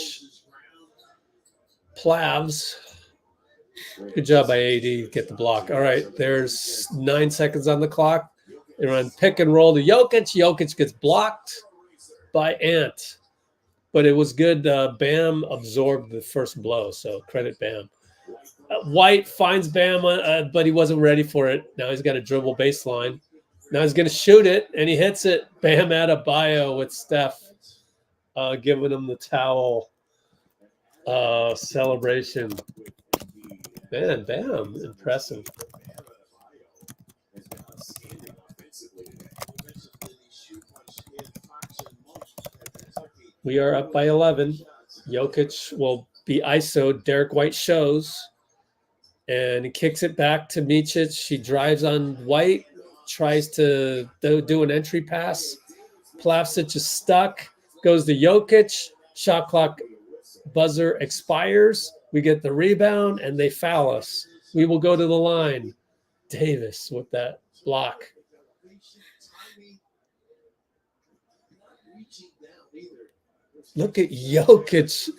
Plavs. Good job by AD. Get the block. All right, there's 9 seconds on the clock. They run pick and roll to Jokic. Jokic gets blocked by Ant. But it was good. Bam absorbed the first blow, so credit Bam. White finds Bam, but he wasn't ready for it. Now he's got a dribble baseline. Now he's going to shoot it, and he hits it. Bam Adebayo with Steph giving him the towel celebration. Man, Bam, impressive. We are up by 11. Jokic will be ISO'd. Derek White shows. And he kicks it back to Micic. He drives on White. Tries to do an entry pass. Plavsic is stuck. Goes to Jokic. Shot clock buzzer expires. We get the rebound, and they foul us. We will go to the line. Davis with that block. Look at Jokic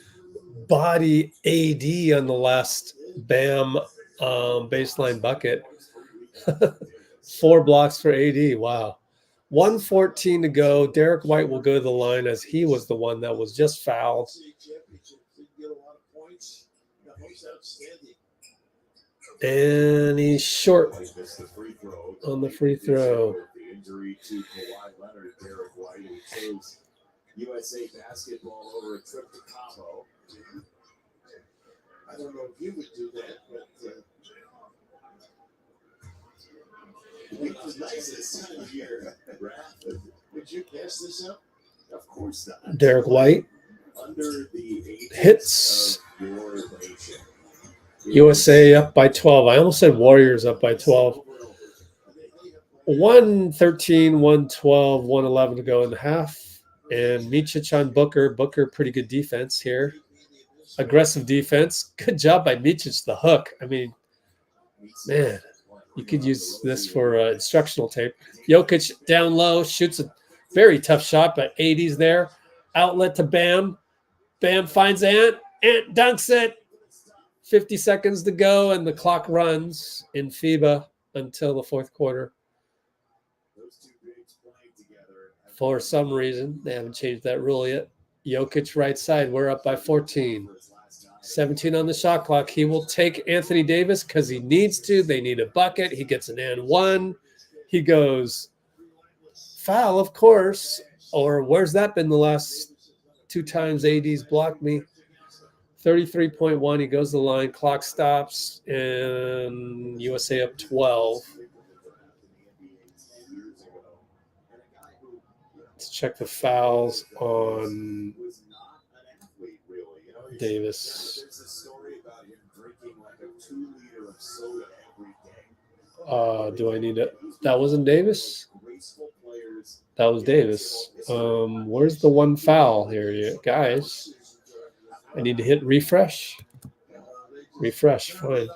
body AD on the last Bam baseline bucket. 4 blocks for AD. Wow. 1:14 to go. Derek White will go to the line as he was the one that was just fouled. And he's short on the free throw. USA basketball over a trip to Cabo. I don't know if you would do that, but it was nice this time of year. Would you pass this up? Of course not. Derek White Under the hits. of your nation. USA up by 12. I almost said Warriors up by 12. 113, 112, 111 to go in the half. And Micic on Booker. Booker, pretty good defense here. Aggressive defense. Good job by Micic, the hook. I mean, man, you could use this for instructional tape. Jokic down low, shoots a very tough shot, but AD's there. Outlet to Bam. Bam finds Ant. Ant dunks it. 50 seconds to go, and the clock runs in FIBA until the fourth quarter. For some reason, they haven't changed that rule yet. Jokic right side. We're up by 14. 17 on the shot clock. He will take Anthony Davis because he needs to. They need a bucket. He gets an and one. He goes, foul, of course. Or where's that been the last 2 times AD's blocked me? 33.1. He goes to the line. Clock stops. And USA up 12. Let's check the fouls on Davis. Do I need it? That wasn't Davis? That was Davis. Where's the one foul here, guys? I need to hit refresh. Refresh, fine.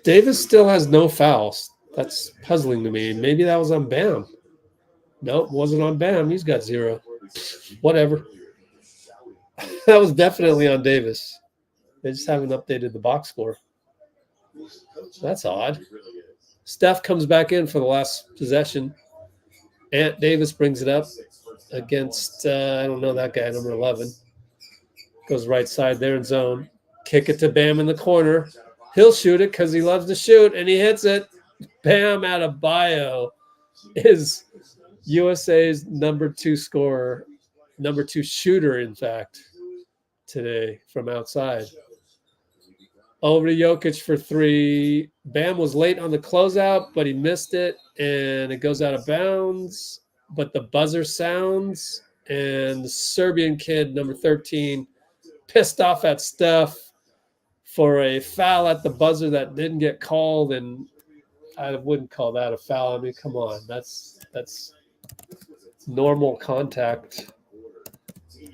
Davis still has no fouls. That's puzzling to me. Maybe that was on Bam. Nope, wasn't on Bam. He's got 0. Whatever. That was definitely on Davis. They just haven't updated the box score. That's odd. Steph comes back in for the last possession. Ant Davis brings it up against, I don't know that guy, number 11. Goes right side there in zone. Kick it to Bam in the corner. He'll shoot it because he loves to shoot, and he hits it. Bam Adebayo is USA's number 2 scorer, number 2 shooter, in fact, today from outside. Over to Jokic for three. Bam was late on the closeout, but he missed it, and it goes out of bounds. But the buzzer sounds, and the Serbian kid, number 13, pissed off at Steph for a foul at the buzzer that didn't get called, and I wouldn't call that a foul. I mean, come on, that's normal contact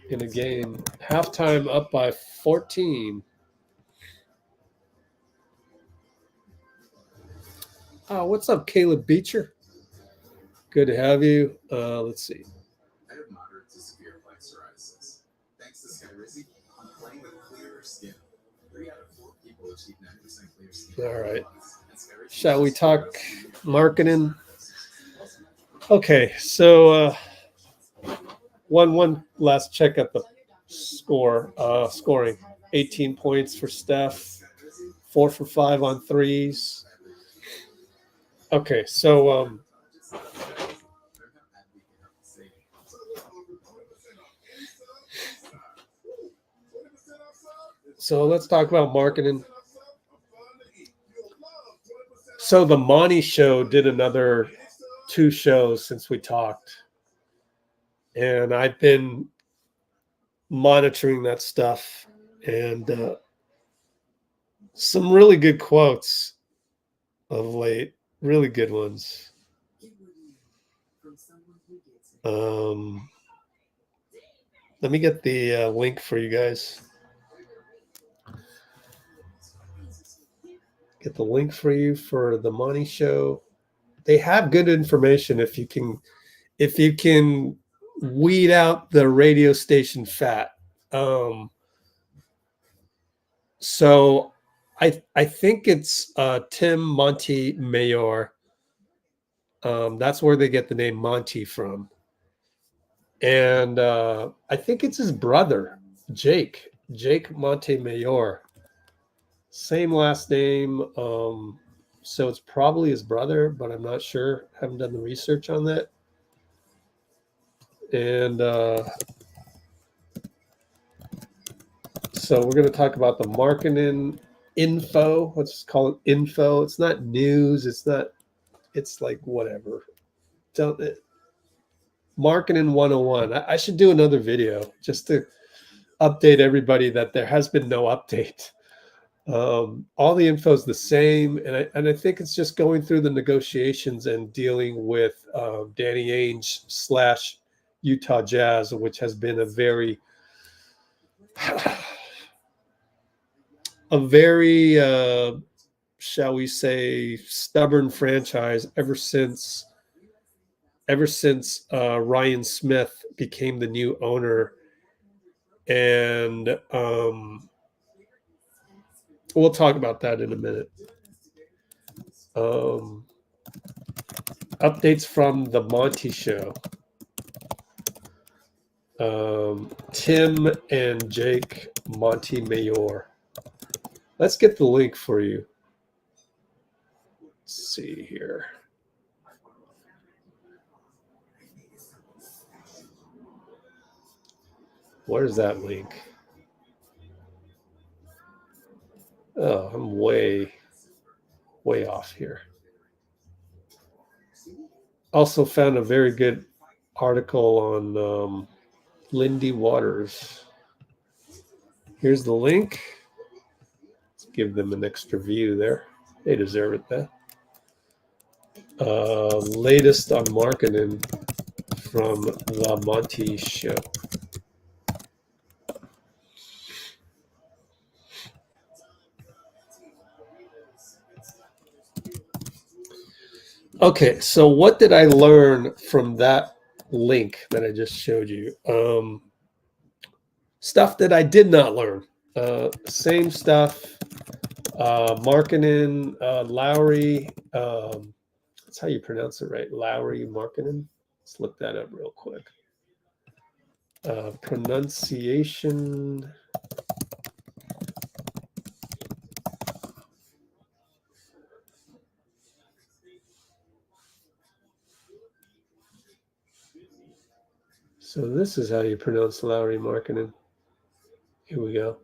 in a game. Halftime up by 14. Oh, what's up, Caleb Beecher? Good to have you. Let's see. I have moderate to severe plaque psoriasis. Thanks to Skyrizi, I'm playing with clearer skin. 3 out of 4 people achieve 9% clear skin. All right. Shall we talk Markkanen? Okay, so one last check at the scoring. 18 points for Steph, 4 for 5 on threes. Okay, so let's talk about Markkanen. So the Monty Show did another 2 shows since we talked, and I've been monitoring that stuff, and some really good quotes of late, really good ones. Let me get the link for you guys. Get the link for you for the Monty Show. They have good information if you can weed out the radio station fat. So I think it's Tim Montemayor. That's where they get the name Monty from. And I think it's his brother, Jake Montemayor. Same last name. So it's probably his brother, but I'm not sure. Haven't done the research on that. And so we're going to talk about the Markkanen info. Let's call it info. It's not news. It's like whatever. Markkanen 101. I should do another video just to update everybody that there has been no update. All the info is the same, and I think it's just going through the negotiations and dealing with Danny Ainge / Utah Jazz, which has been a very shall we say, stubborn franchise ever since Ryan Smith became the new owner. And we'll talk about that in a minute. Updates from the Monty Show. Tim and Jake Montemayor. Let's get the link for you. Let's see here. Where's that link? Oh, I'm way off here. Also found a very good article on Lindy Waters. Here's the link. Let's give them an extra view there. They deserve it, though. Latest on Markkanen from the Monty Show. Okay, so what did I learn from that link that I just showed you? Stuff that I did not learn. Same stuff. Markkanen, Lauri. That's how you pronounce it, right? Lauri Markkanen. Let's look that up real quick. Pronunciation. So this is how you pronounce Lauri Markkanen. Here we go.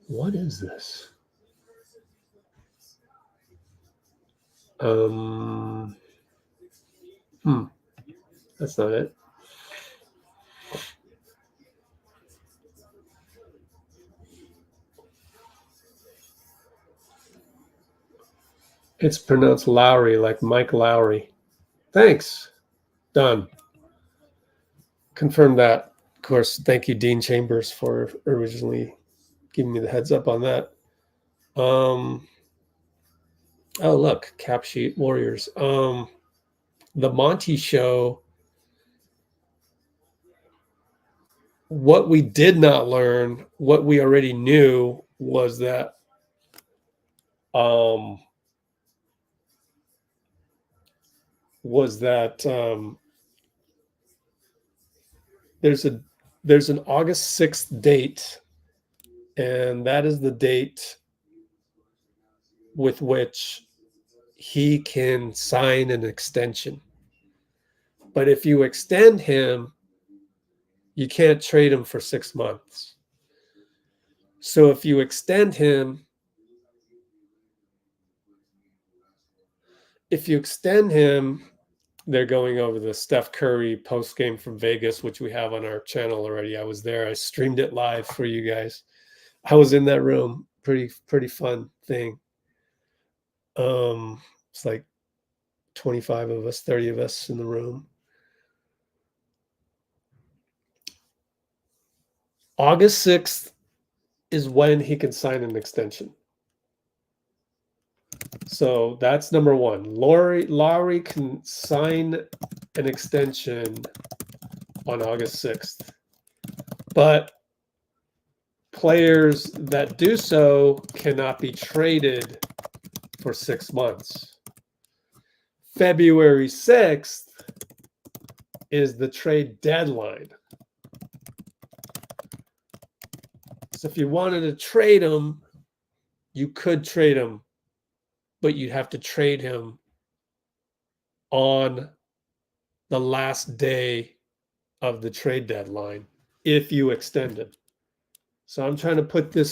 What is this? That's not it. It's pronounced Lowry, like Mike Lowry. Thanks. Done. Confirm that. Of course, thank you, Dean Chambers, for originally giving me the heads up on that. Oh, look, cap sheet Warriors. The Monty Show. What we did not learn, what we already knew, was that there's an August 6th date, and that is the date with which he can sign an extension. But if you extend him, you can't trade him for 6 months. So if you extend him, they're going over the Steph Curry post game from Vegas, which we have on our channel already. I was there. I streamed it live for you guys. I was in that room. Pretty fun thing. It's like 25 of us, 30 of us in the room. August 6th is when he can sign an extension. So that's number one. Lauri can sign an extension on August 6th. But players that do so cannot be traded for 6 months. February 6th is the trade deadline. So if you wanted to trade him, you could trade him, but you'd have to trade him on the last day of the trade deadline if you extend it. So I'm trying to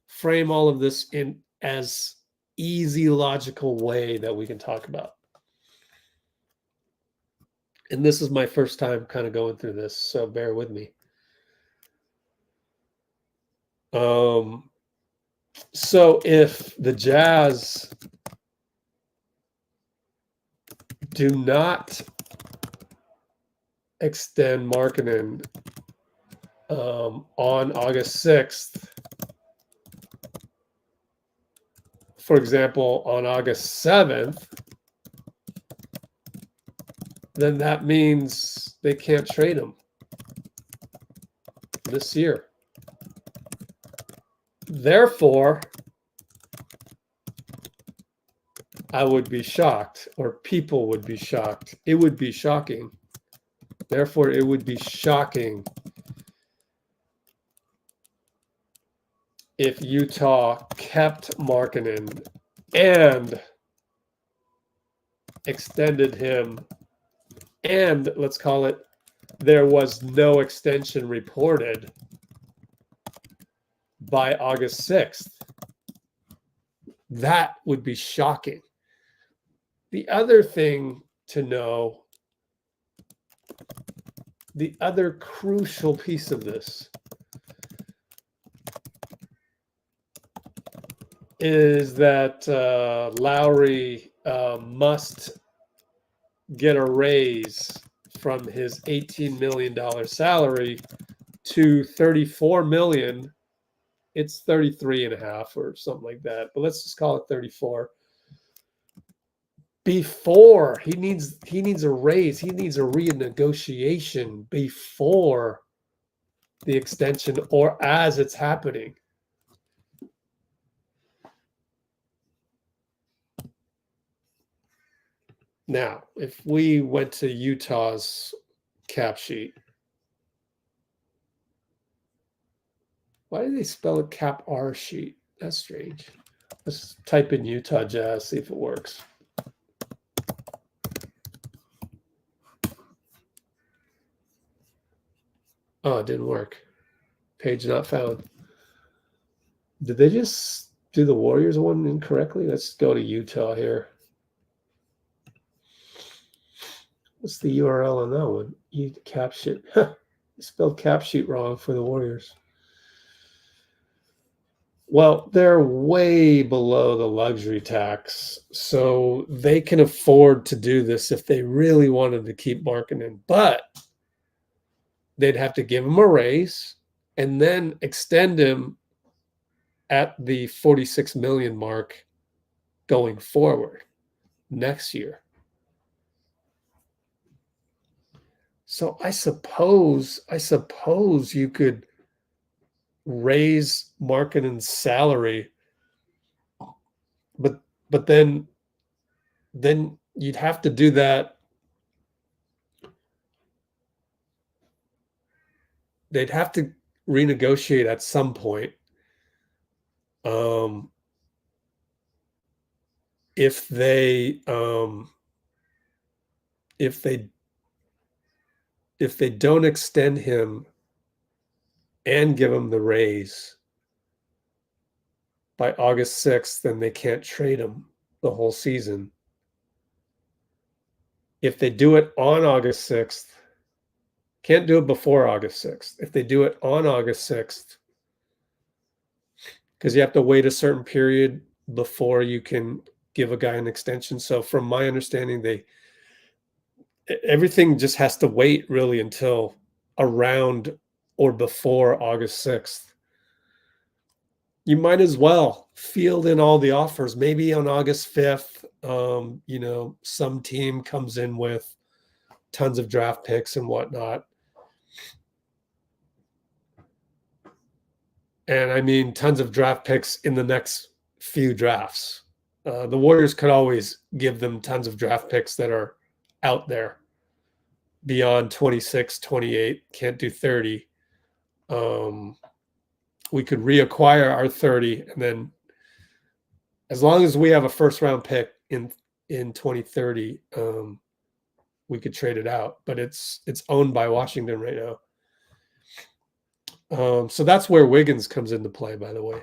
frame all of this in as easy, logical way that we can talk about. And this is my first time kind of going through this, so bear with me. So if the Jazz do not extend Markkanen on August 6th, for example, on August 7th, then that means they can't trade him this year. Therefore, I would be shocked, or people would be shocked. It would be shocking. Therefore, it would be shocking if Utah kept Markkanen and extended him, and let's call it, there was no extension reported by August 6th. That would be shocking. The other thing to know, the other crucial piece of this is that Lauri must get a raise from his $18 million salary to $34 million. It's 33.5 or something like that, but let's just call it 34. Before he needs a raise, he needs a renegotiation before the extension or as it's happening. Now, if we went to Utah's cap sheet, why do they spell it cap R sheet? That's strange. Let's type in Utah Jazz, see if it works. Oh, it didn't work. Page not found. Did they just do the Warriors one incorrectly? Let's go to Utah here. What's the URL on that one? Cap sheet. You spelled cap sheet wrong for the Warriors. Well, they're way below the luxury tax, so they can afford to do this if they really wanted to keep Markkanen. But they'd have to give him a raise and then extend him at the 46 million mark going forward next year. So I suppose you could raise Markkanen's salary, but then you'd have to do that. They'd have to renegotiate at some point. If they don't extend him and give him the raise by August 6th, then they can't trade him the whole season. If they do it on August 6th, can't do it before August 6th. If they do it on August 6th, because you have to wait a certain period before you can give a guy an extension. So from my understanding, everything just has to wait really until around or before August 6th. You might as well field in all the offers. Maybe on August 5th, some team comes in with tons of draft picks and whatnot. And I mean, tons of draft picks in the next few drafts. The Warriors could always give them tons of draft picks that are out there beyond 26, 28, can't do 30. We could reacquire our 30, and then as long as we have a first round pick in 2030, we could trade it out. But it's owned by Washington right now. So that's where Wiggins comes into play, by the way.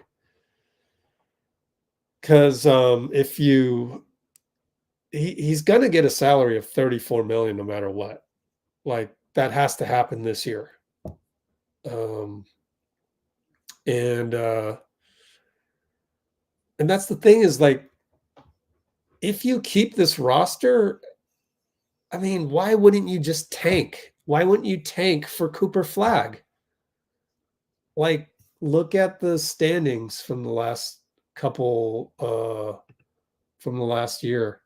Because he's going to get a salary of $34 million no matter what. Like, that has to happen this year. And that's the thing is, like, if you keep this roster, I mean, why wouldn't you just tank? Why wouldn't you tank for Cooper Flagg? Like, look at the standings from the last couple, from the last year.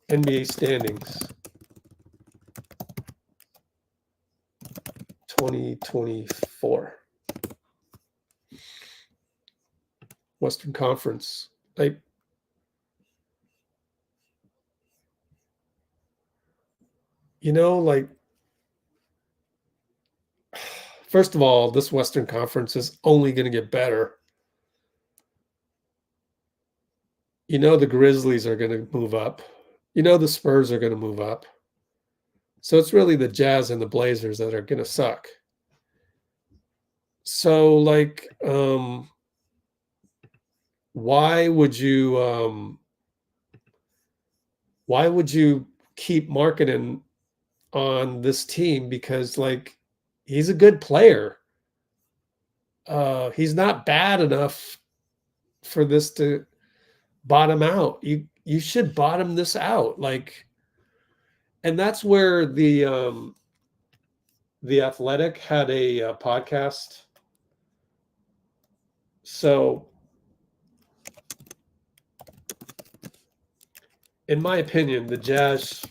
NBA standings. 2024. Western Conference. Like, first of all, this Western Conference is only going to get better. The Grizzlies are going to move up. The Spurs are going to move up. So it's really the Jazz and the Blazers that are going to suck. So, like, why would you keep Markkanen on this team? Because, like, he's a good player. He's not bad enough for this to bottom out. You should bottom this out. Like, and that's where the Athletic had a podcast. So, in my opinion, the Jazz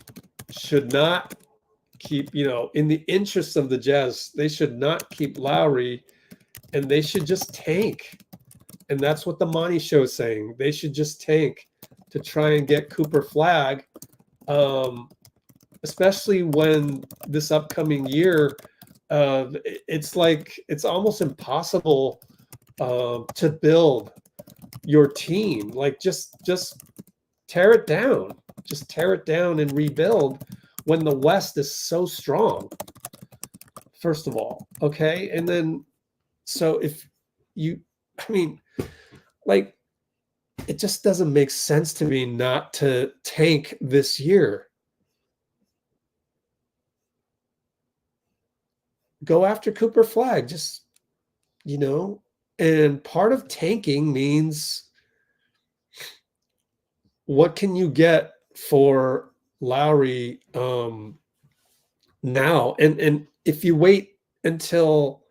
should not keep, in the interest of the Jazz, they should not keep Lauri, and they should just tank. And that's what the Monty Show is saying. They should just tank to try and get Cooper Flagg, especially when this upcoming year, it's almost impossible to build your team. Like, just tear it down. Just tear it down and rebuild when the West is so strong, first of all. Okay. And then So if you, I mean, like, it just doesn't make sense to me not to tank this year. Go after Cooper Flagg, just, and part of tanking means what can you get for Lauri now? And if you wait until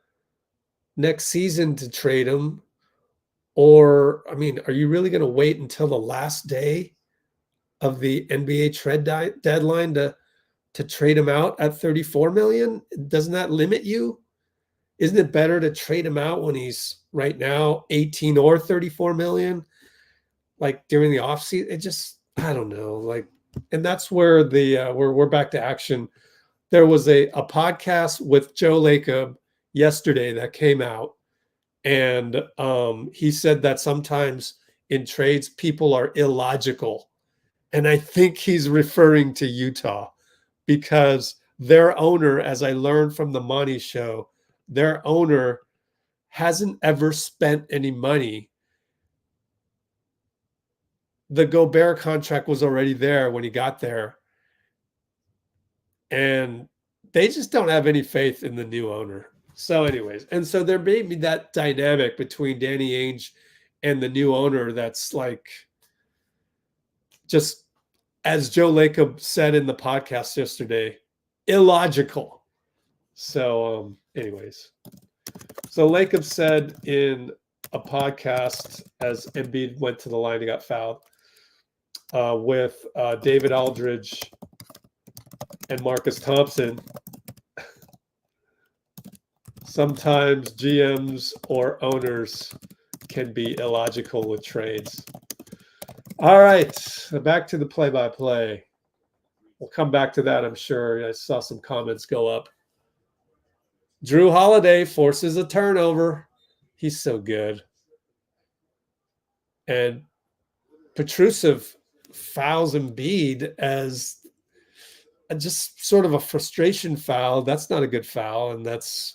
next season to trade him, or, I mean, are you really going to wait until the last day of the NBA trade deadline to trade him out at $34 million? Doesn't that limit you? Isn't it better to trade him out when he's right now 18 or 34 million? Like during the offseason? It just, I don't know. Like, and that's where we're back to action. There was a podcast with Joe Lacob yesterday that came out, and he said that sometimes in trades people are illogical, and I think he's referring to Utah, because their owner, as I learned from the Monty Show, their owner hasn't ever spent any money. The Gobert contract was already there when he got there, and they just don't have any faith in the new owner. So anyways, and so there may be that dynamic between Danny Ainge and the new owner that's like, just as Joe Lacob said in the podcast yesterday, illogical. So anyways, so Lacob said in a podcast as Embiid went to the line, he got fouled with David Aldridge and Marcus Thompson. Sometimes GMs or owners can be illogical with trades. All right, back to the play-by-play. We'll come back to that, I'm sure. I saw some comments go up. Jrue Holiday forces a turnover. He's so good. And Petrusev fouls Embiid as just sort of a frustration foul. That's not a good foul, and that's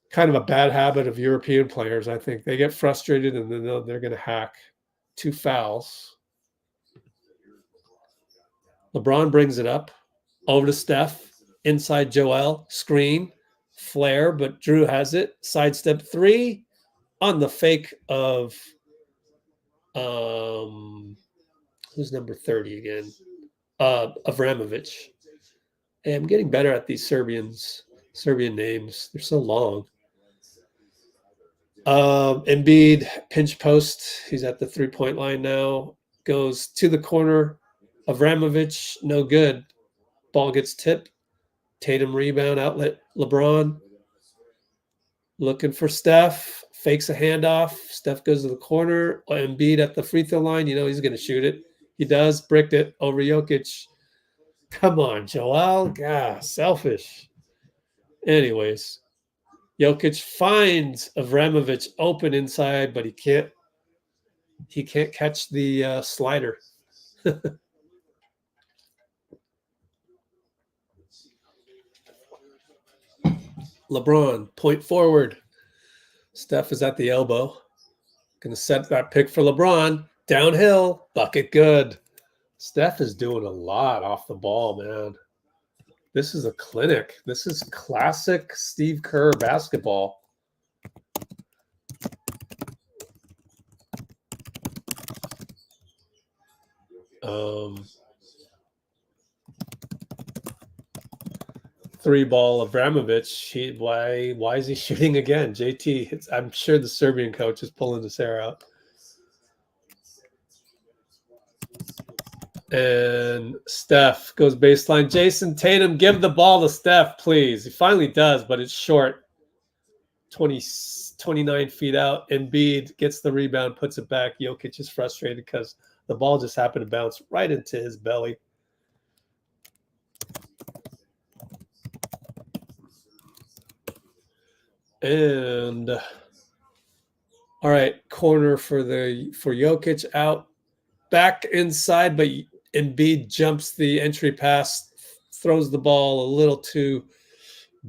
kind of a bad habit of European players. I think they get frustrated and then they're going to hack 2 fouls. LeBron brings it up over to Steph, inside Joel, screen, flare, but Jrue has it. Sidestep 3 on the fake of who's number 30 again? Avramovic. Hey, I'm getting better at these Serbian names. They're so long. Embiid, pinch post. He's at the 3-point line now. Goes to the corner. Avramovic, no good. Ball gets tipped. Tatum rebound, outlet LeBron. Looking for Steph. Fakes a handoff. Steph goes to the corner. Embiid at the free throw line. He's going to shoot it. He does. Bricked it over Jokic. Come on, Joel. God, selfish. Anyways, Jokic finds Avramovic open inside, but he can't catch the slider. LeBron, point forward. Steph is at the elbow. Going to set that pick for LeBron. Downhill, bucket good. Steph is doing a lot off the ball, man. This is a clinic. This is classic Steve Kerr basketball. Three ball Avramovic. Why is he shooting again? JT, I'm sure the Serbian coach is pulling his hair out. And Steph goes baseline. Jason Tatum, give the ball to Steph, please. He finally does, but it's short. 29 feet out. Embiid gets the rebound, puts it back. Jokic is frustrated because the ball just happened to bounce right into his belly. And all right, corner for Jokic out. Back inside, but Embiid jumps the entry pass, throws the ball a little too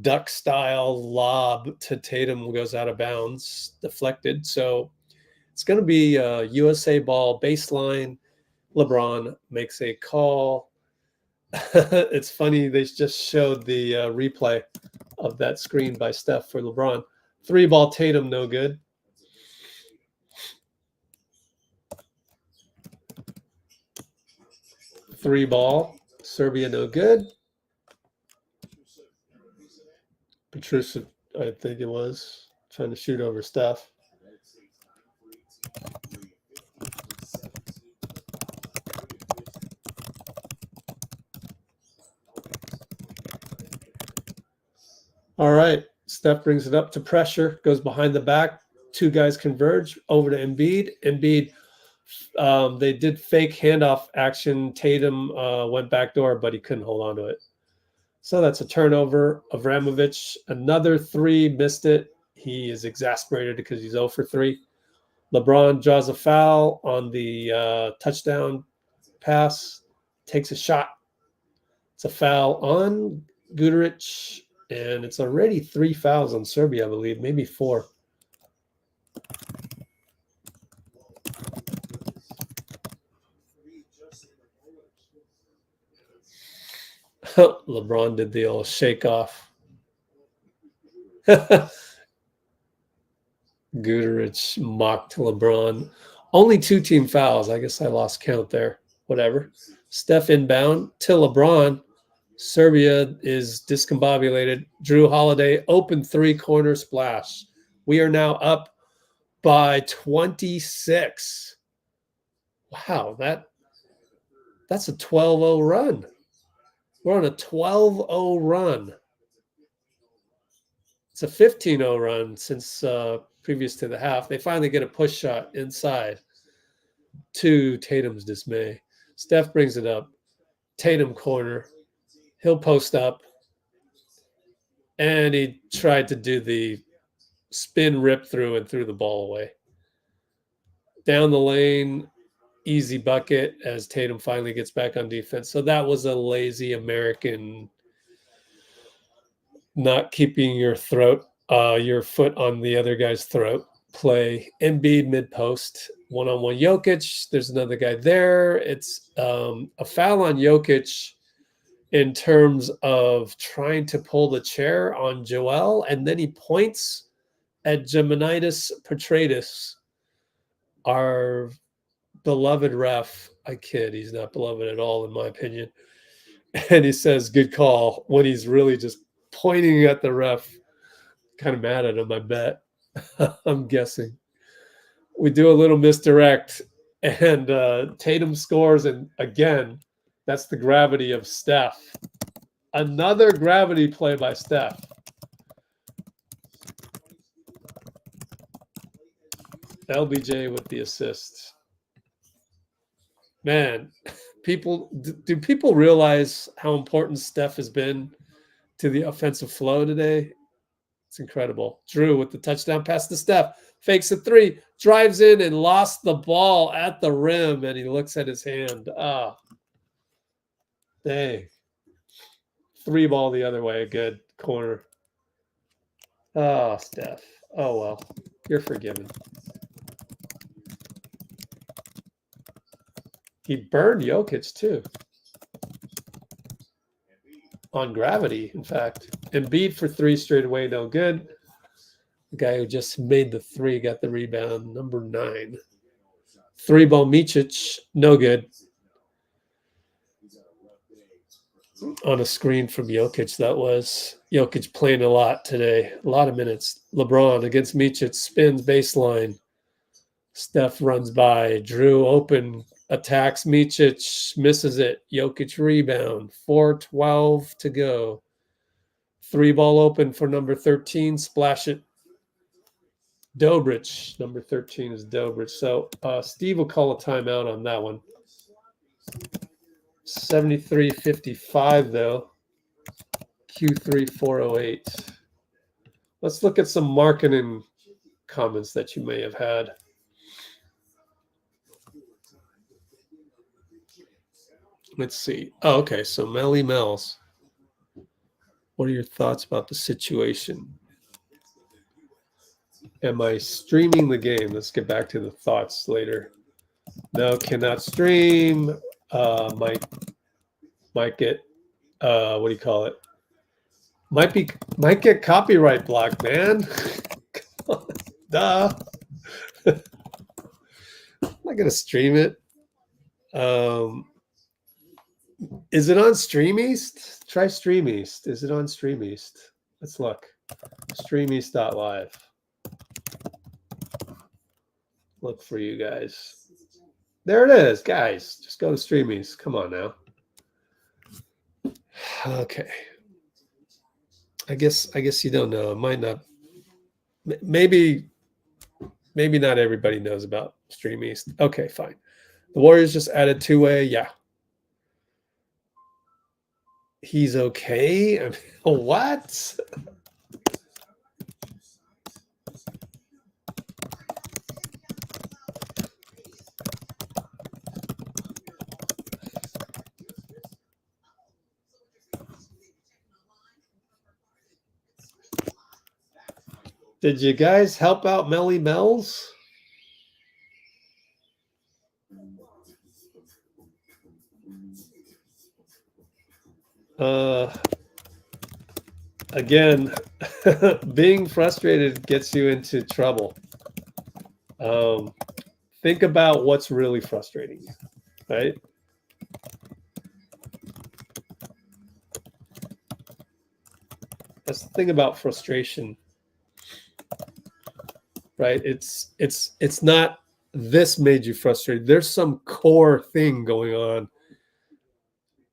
duck style lob to Tatum goes out of bounds, deflected. So it's going to be a USA ball baseline. LeBron makes a call. It's funny, they just showed the replay of that screen by Steph for LeBron. 3-ball Tatum, no good. Three ball, Serbia, no good. Petrusev, I think it was, trying to shoot over Steph. All right, Steph brings it up to pressure, goes behind the back. Two guys converge over to Embiid. Embiid, they did fake handoff action. Tatum went backdoor, but he couldn't hold on to it. So that's a turnover. Avramovich, another three, missed it. He is exasperated because he's 0 for 3. LeBron draws a foul on the touchdown pass, takes a shot. It's a foul on Guduric, and it's already 3 fouls on Serbia, I believe, maybe 4. LeBron did the old shake off. Guduric mocked LeBron. Only 2 team fouls. I guess I lost count there. Whatever. Steph inbound to LeBron. Serbia is discombobulated. Jrue Holiday, open 3-corner splash. We are now up by 26. Wow, that's a 12-0 run. We're on a 12-0 run. It's a 15-0 run since previous to the half. They finally get a push shot inside to Tatum's dismay. Steph brings it up. Tatum corner. He'll post up. And he tried to do the spin rip through and threw the ball away. Down the lane, easy bucket as Tatum finally gets back on defense. So that was a lazy American not keeping your foot on the other guy's throat play. Embiid mid-post, one-on-one Jokic. There's another guy there. It's a foul on Jokic in terms of trying to pull the chair on Joel, and then he points at Geminitis Petratus, our beloved ref. I kid, he's not beloved at all in my opinion. And he says, good call, when he's really just pointing at the ref. Kind of mad at him, I bet. I'm guessing. We do a little misdirect, and Tatum scores, and again, that's the gravity of Steph. Another gravity play by Steph. LBJ with the assist. Man, do people realize how important Steph has been to the offensive flow today? It's incredible. Jrue with the touchdown pass to Steph. Fakes a 3. Drives in and lost the ball at the rim, and he looks at his hand. Ah, dang. 3-ball the other way. Good corner. Oh, Steph. Oh, well. You're forgiven. He burned Jokic, too. On gravity, in fact. Embiid for 3 straight away, no good. The guy who just made the 3 got the rebound, number 9. 3-ball Micic, no good. On a screen from Jokic, that was. Jokic playing a lot today, a lot of minutes. LeBron against Micic, spins baseline. Steph runs by. Jrue open, attacks Micic, misses it. Jokic rebound, 4:12 to go. 3-ball open for number 13, splash it. Dobrich, number 13 is Dobrich. So Steve will call a timeout on that one. 73-55 though. Q3 408. Let's look at some Markkanen comments that you may have had. Let's see. Oh, okay. So Melly Mel's. What are your thoughts about the situation? Am I streaming the game? Let's get back to the thoughts later. No, cannot stream. Might get what do you call it? Might get copyright blocked, man. Duh. I'm not gonna stream it. Is it on Stream East? Try Stream East. Is it on Stream East? Let's look. StreamEast.live. Look for you guys. There it is, guys. Just go to Stream East. Come on now. Okay. I guess you don't know. It might not. Maybe not everybody knows about Stream East. Okay, fine. The Warriors just added two-way. Yeah. He's okay. I mean, what? Did you guys help out Melly Mel's? Again, being frustrated gets you into trouble. Think about what's really frustrating you, right? That's the thing about frustration, right? It's not this made you frustrated. There's some core thing going on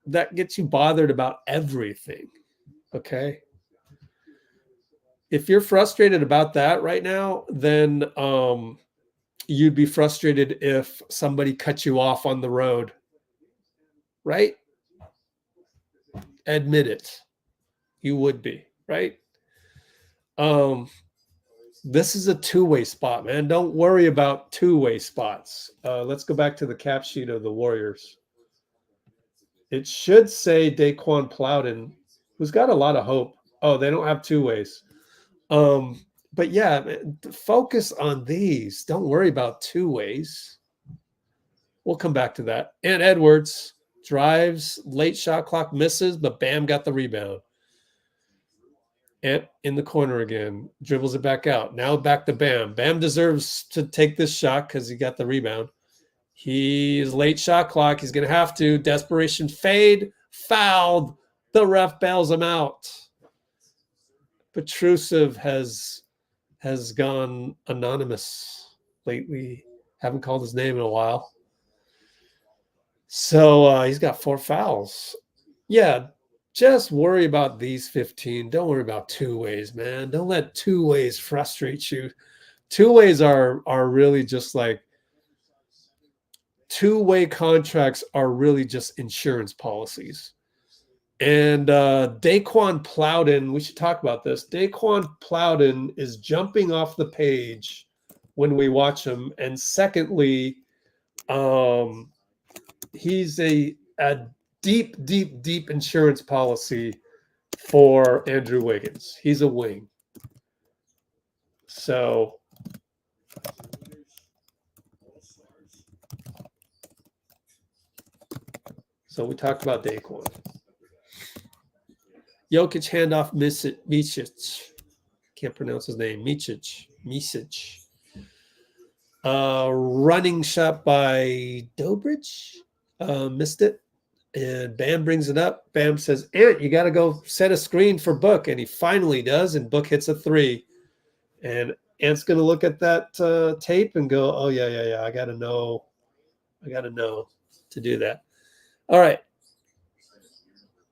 that gets you bothered about everything, okay? If you're frustrated about that right now, then you'd be frustrated if somebody cut you off on the road, right? Admit it. You would be, right? This is a two-way spot, man. Don't worry about two-way spots. Let's go back to the cap sheet of the Warriors. It should say Daquan Plowden, who's got a lot of hope. Oh, they don't have two ways. But yeah, focus on these. Don't worry about two ways. We'll come back to that. And Edwards drives, late shot clock misses, but Bam got the rebound. And in the corner again, dribbles it back out. Now back to Bam. Bam deserves to take this shot because he got the rebound. He's late shot clock. He's going to have to. Desperation fade. Fouled. The ref bails him out. Petrusev has gone anonymous lately. Haven't called his name in a while. So he's got 4 fouls. Yeah, just worry about these 15. Don't worry about two ways, man. Don't let two ways frustrate you. Two ways are really just like two-way contracts are really just insurance policies. And Daquan Plowden, we should talk about this. Daquan Plowden is jumping off the page when we watch him. And secondly, he's a deep insurance policy for Andrew Wiggins. He's a wing. So we talked about Daquan. Jokic handoff Micic. Can't pronounce his name. Micic. Running shot by Dobrich. Missed it. And Bam brings it up. Bam says, Ant, you got to go set a screen for Book. And he finally does. And Book hits a 3. And Ant's going to look at that tape and go, oh, yeah. I got to know to do that. All right.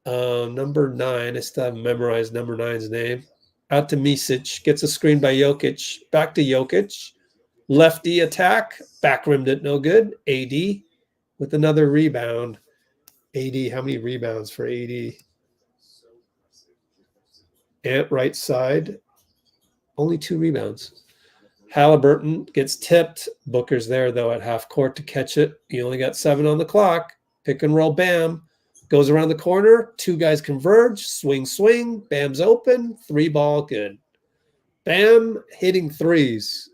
Number 9. I still haven't memorized number 9's name. Out to Micic. Gets a screen by Jokic. Back to Jokic. Lefty attack. Back rimmed it. No good. AD with another rebound. AD. How many rebounds for AD? Ant right side. Only 2 rebounds. Halliburton gets tipped. Booker's there, though, at half court to catch it. He only got 7 on the clock. Pick and roll, Bam. Goes around the corner. 2 guys converge. Swing, swing. Bam's open. 3 ball, good. Bam hitting threes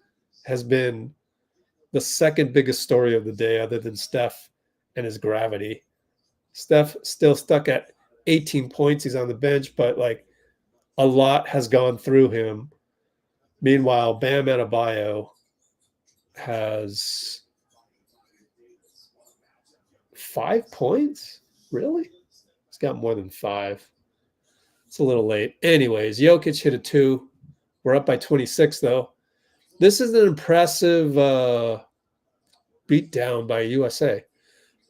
has been the second biggest story of the day other than Steph and his gravity. Steph still stuck at 18 points. He's on the bench, but like a lot has gone through him. Meanwhile, Bam Adebayo has 5 points? Really? He's got more than 5. It's a little late. Anyways, Jokic hit a 2. We're up by 26, though. This is an impressive beat down by USA.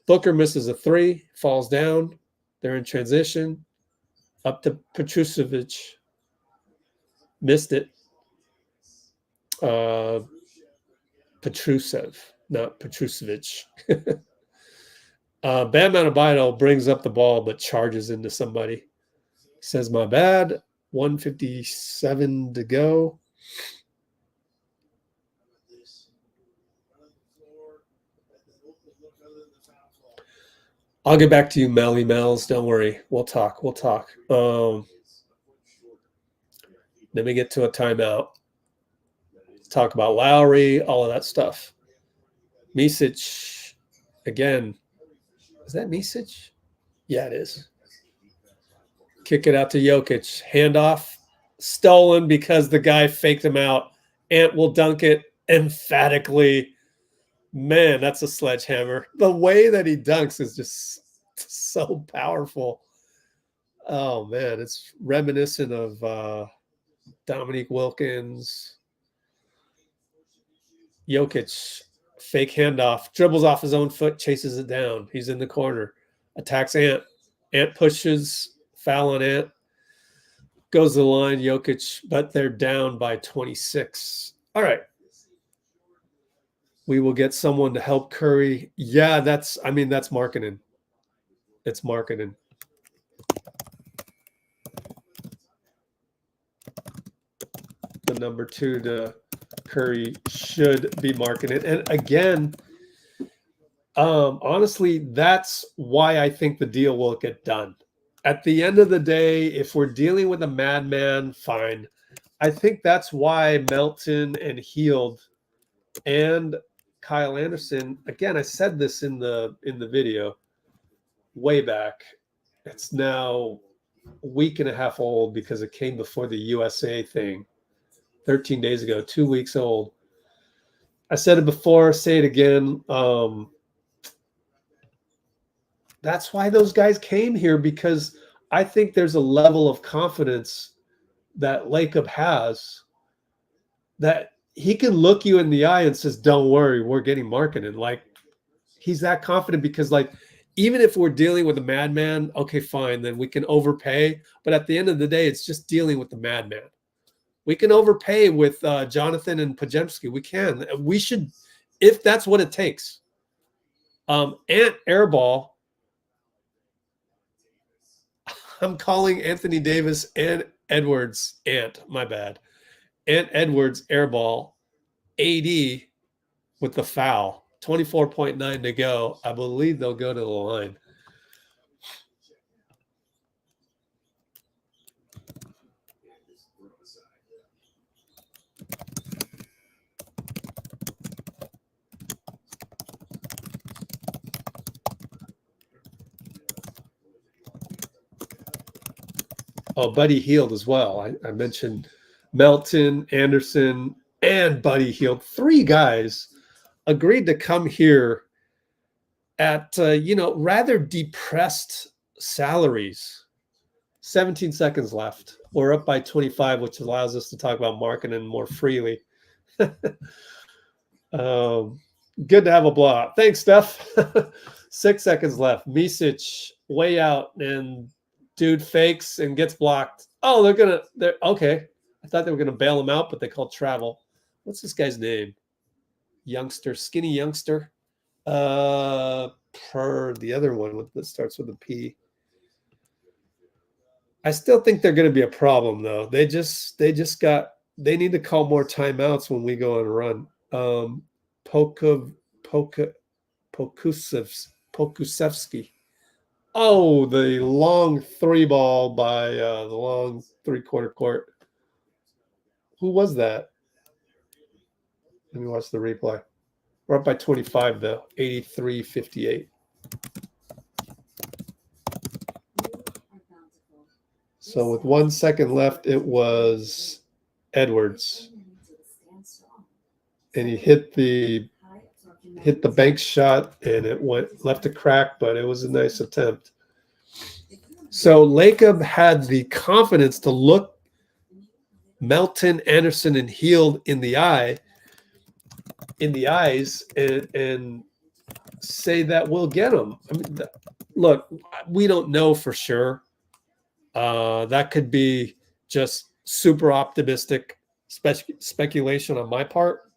Booker misses a 3, falls down. They're in transition. Up to Petrusev. Missed it. Petrusev, not Petrusev. Bam Adebayo brings up the ball but charges into somebody. Says, my bad. 1:57 to go. I'll get back to you, Melly Mel's. Don't worry. We'll talk. Let me get to a timeout. Talk about Lauri, all of that stuff. Micic, again. Is that Micic? Yeah, it is. Kick it out to Jokic. Handoff. Stolen because the guy faked him out. Ant will dunk it emphatically. Man, that's a sledgehammer. The way that he dunks is just so powerful. Oh, man. It's reminiscent of Dominique Wilkins. Jokic, fake handoff, dribbles off his own foot, chases it down. He's in the corner, attacks Ant. Ant pushes, foul on Ant. Goes to the line, Jokic, but they're down by 26. All right. We will get someone to help Curry. Yeah, that's Markkanen. It's Markkanen. The number 2 to Curry should be Markkanen. And again, honestly, that's why I think the deal will get done. At the end of the day, if we're dealing with a madman, fine. I think that's why Melton and Hield and Kyle Anderson, again, I said this in the video way back. It's now a week and a half old because it came before the USA thing 13 days ago, 2 weeks old. I said it before, say it again. That's why those guys came here, because I think there's a level of confidence that layup has that he can look you in the eye and says, don't worry, we're getting Markkanen. Like, he's that confident because, like, even if we're dealing with a madman, okay, fine, then we can overpay. But at the end of the day, it's just dealing with the madman. We can overpay with Jonathan and Pajemski. We can. We should, if that's what it takes. Ant airball. I'm calling Anthony Davis and Edwards Ant. My bad. Ant Edwards airball. AD with the foul. 24.9 to go. I believe they'll go to the line. Oh, Buddy Hield as well. I mentioned Melton, Anderson, and Buddy Hield. 3 guys agreed to come here at, rather depressed salaries. 17 seconds left. We're up by 25, which allows us to talk about Markkanen more freely. Good to have a blowout. Thanks, Steph. 6 seconds left. Micic way out, and dude fakes and gets blocked. Oh, they're okay. I thought they were gonna bail him out, but they called travel. What's this guy's name? Youngster, skinny youngster. Per the other one that starts with a P. I still think they're going to be a problem, though. They need to call more timeouts when we go on a run. Pokusevsky. Oh, the long 3-ball by the long 3/4 court. Who was that? Let me watch the replay. We're up by 25, though. 83-58. So with 1 second left, it was Edwards. And he hit the bank shot, and it left a crack, but it was a nice attempt. So Lacob had the confidence to look Melton Anderson and Hield in the eyes and say that we'll get him. I mean, look, we don't know for sure. That could be just super optimistic speculation on my part.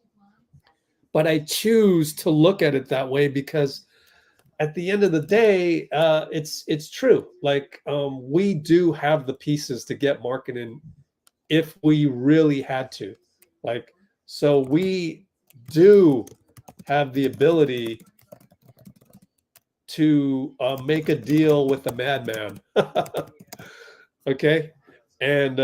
But I choose to look at it that way because at the end of the day, it's true. Like we do have the pieces to get Markkanen if we really had to. Like, so we do have the ability to make a deal with the madman. Okay. And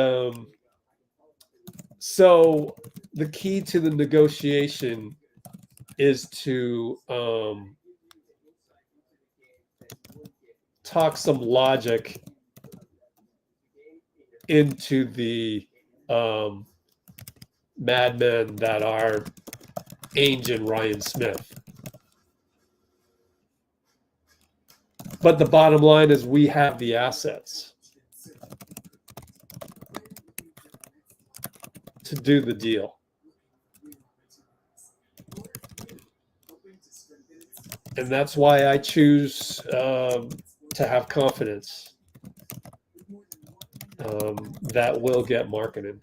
so the key to the negotiation is to talk some logic into the madmen that are Ainge and Ryan Smith. But the bottom line is we have the assets to do the deal. And that's why I choose to have confidence that we'll get Markkanen.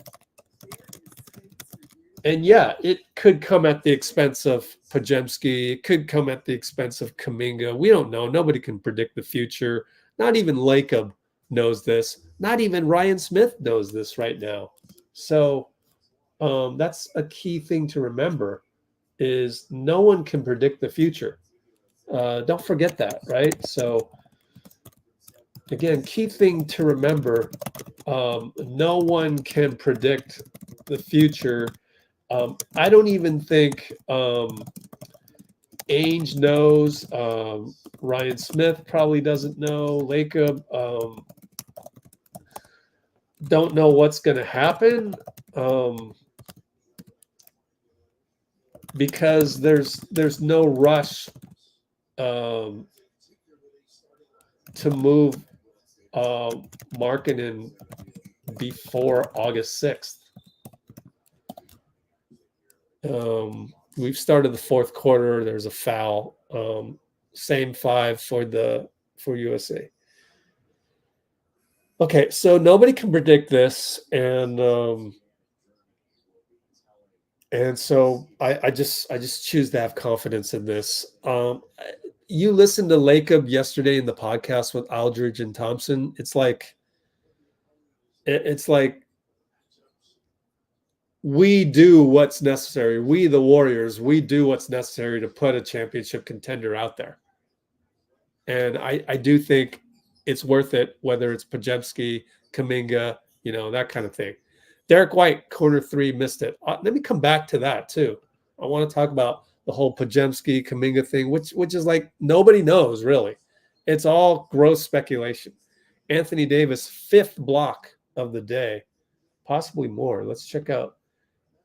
And yeah, it could come at the expense of Podziemski. It could come at the expense of Kuminga. We don't know. Nobody can predict the future. Not even Lacob knows this. Not even Ryan Smith knows this right now. So that's a key thing to remember is no one can predict the future. Don't forget that, right? So again, key thing to remember, no one can predict the future. I don't even think Ainge knows. Ryan Smith probably doesn't know. Lacob don't know what's going to happen because there's no rush to move Markkanen before August 6th. We've started the fourth quarter. There's a foul. Same 5 for USA. Okay, so nobody can predict this, and so I just choose to have confidence in this. You listened to Lacob yesterday in the podcast with Aldridge and Thompson. It's like we do what's necessary. We, the Warriors, we do what's necessary to put a championship contender out there. And I do think it's worth it, whether it's Podziemski, Kuminga, that kind of thing. Derek White, corner 3, missed it. Let me come back to that too. I want to talk about the whole Podziemski, Kuminga thing, which is like nobody knows really. It's all gross speculation. Anthony Davis, 5th block of the day, possibly more. Let's check out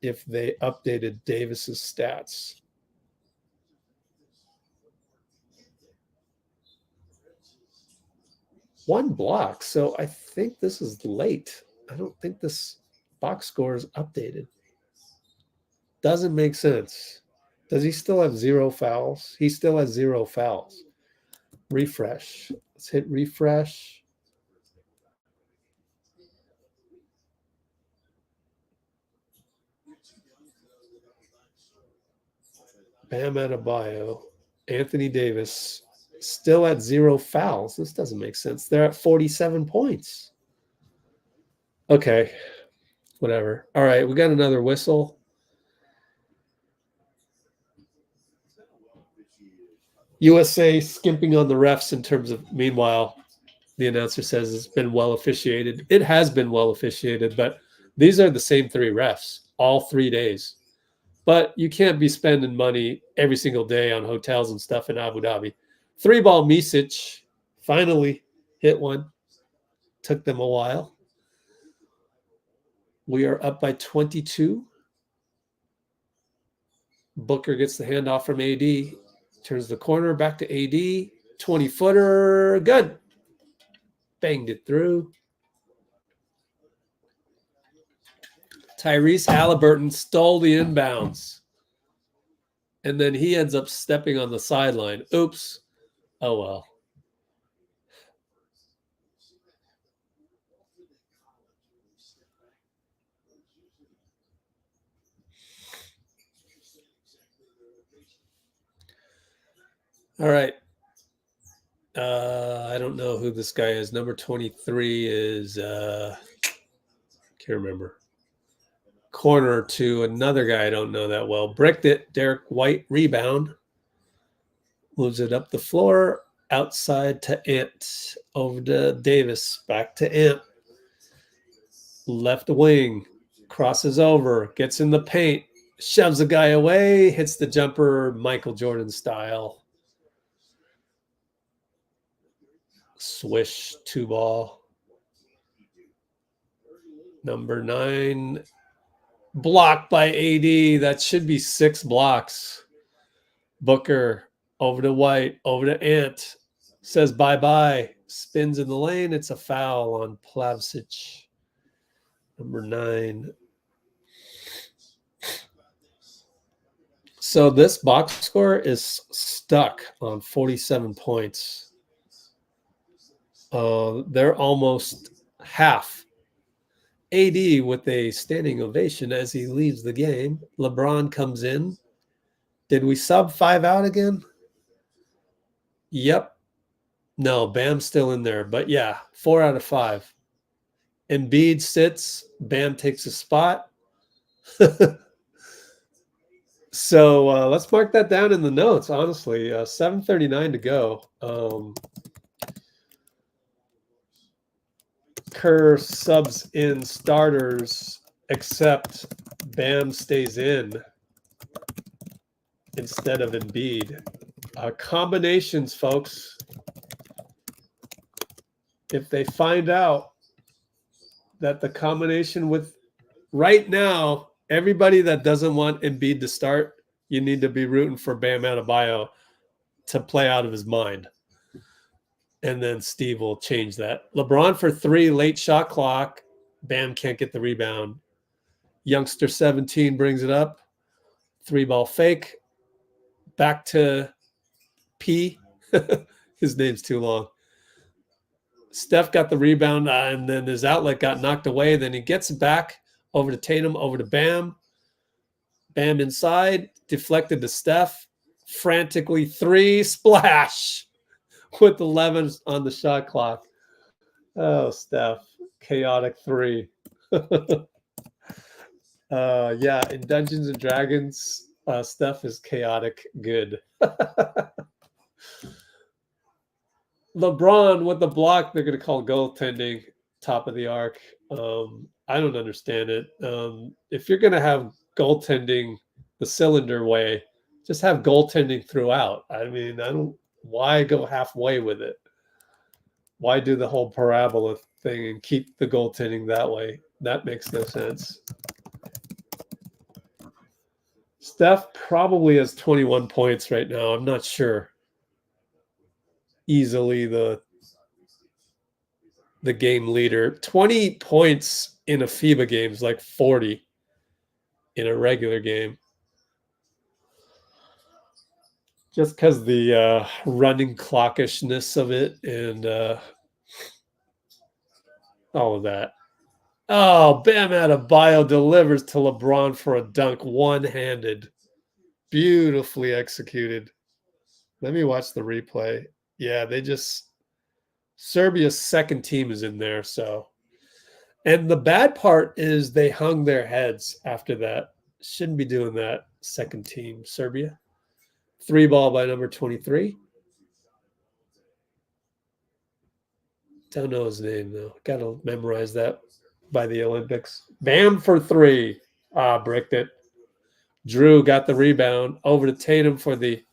if they updated Davis's stats. One block. So I think this is late. I don't think this box score is updated. Doesn't make sense. Does he still have 0 fouls? He still has 0 fouls. Refresh. Let's hit refresh. Bam Adebayo, Anthony Davis, still at 0 fouls. This doesn't make sense. They're at 47 points. Okay, whatever. All right, we got another whistle. USA skimping on the refs in terms of, meanwhile, the announcer says it's been well officiated. It has been well officiated, but these are the same 3 refs all 3 days. But you can't be spending money every single day on hotels and stuff in Abu Dhabi. 3-ball Micic finally hit one. Took them a while. We are up by 22. Booker gets the handoff from AD. Turns the corner back to AD. 20-footer. Good. Banged it through. Tyrese Halliburton stole the inbounds. And then he ends up stepping on the sideline. Oops. Oh, well. All right. I don't know who this guy is. Number 23 is, can't remember. Corner to another guy I don't know that well. Bricked it. Derek White rebound. Moves it up the floor. Outside to Ant. Over to Davis. Back to Ant. Left wing. Crosses over. Gets in the paint. Shoves a guy away. Hits the jumper Michael Jordan style. Swish 2-ball. Number 9. Blocked by AD. That should be 6 blocks. Booker over to White. Over to Ant. Says bye-bye. Spins in the lane. It's a foul on Plavsic. Number 9. So this box score is stuck on 47 points. They're almost half. AD with a standing ovation as he leaves the game. LeBron comes in. Did we sub 5 out again? Yep. No, Bam's still in there. But yeah, 4 out of 5. Embiid sits. Bam takes a spot. So let's mark that down in the notes, honestly. 7:39 to go. Kerr subs in starters, except Bam stays in instead of Embiid. Combinations, folks. If they find out that the combination with right now, everybody that doesn't want Embiid to start, you need to be rooting for Bam Adebayo to play out of his mind. And then Steve will change that. LeBron for 3, late shot clock. Bam can't get the rebound. Youngster 17 brings it up. 3-ball fake. Back to P. His name's too long. Steph got the rebound, and then his outlet got knocked away. Then he gets it back over to Tatum, over to Bam. Bam inside. Deflected to Steph. Frantically 3. Splash. With 11 on the shot clock. Oh, Steph. Chaotic 3. Yeah, in Dungeons and Dragons, Steph is chaotic good. LeBron with the block, they're going to call goaltending, top of the arc. I don't understand it. If you're going to have goaltending the cylinder way, just have goaltending throughout. I mean, why go halfway with it? Why do the whole parabola thing and keep the goaltending that way? That makes no sense. Steph probably has 21 points right now. I'm not sure. Easily the game leader. 20 points in a FIBA game is like 40 in a regular game. Just because the running clockishness of it and all of that. Oh, Bam Adebayo delivers to LeBron for a dunk, one-handed. Beautifully executed. Let me watch the replay. Yeah, Serbia's second team is in there, so. And the bad part is they hung their heads after that. Shouldn't be doing that, second team, Serbia. 3-ball by number 23. Don't know his name, though. Got to memorize that by the Olympics. Bam for 3. Bricked it. Jrue got the rebound. Over to Tatum for the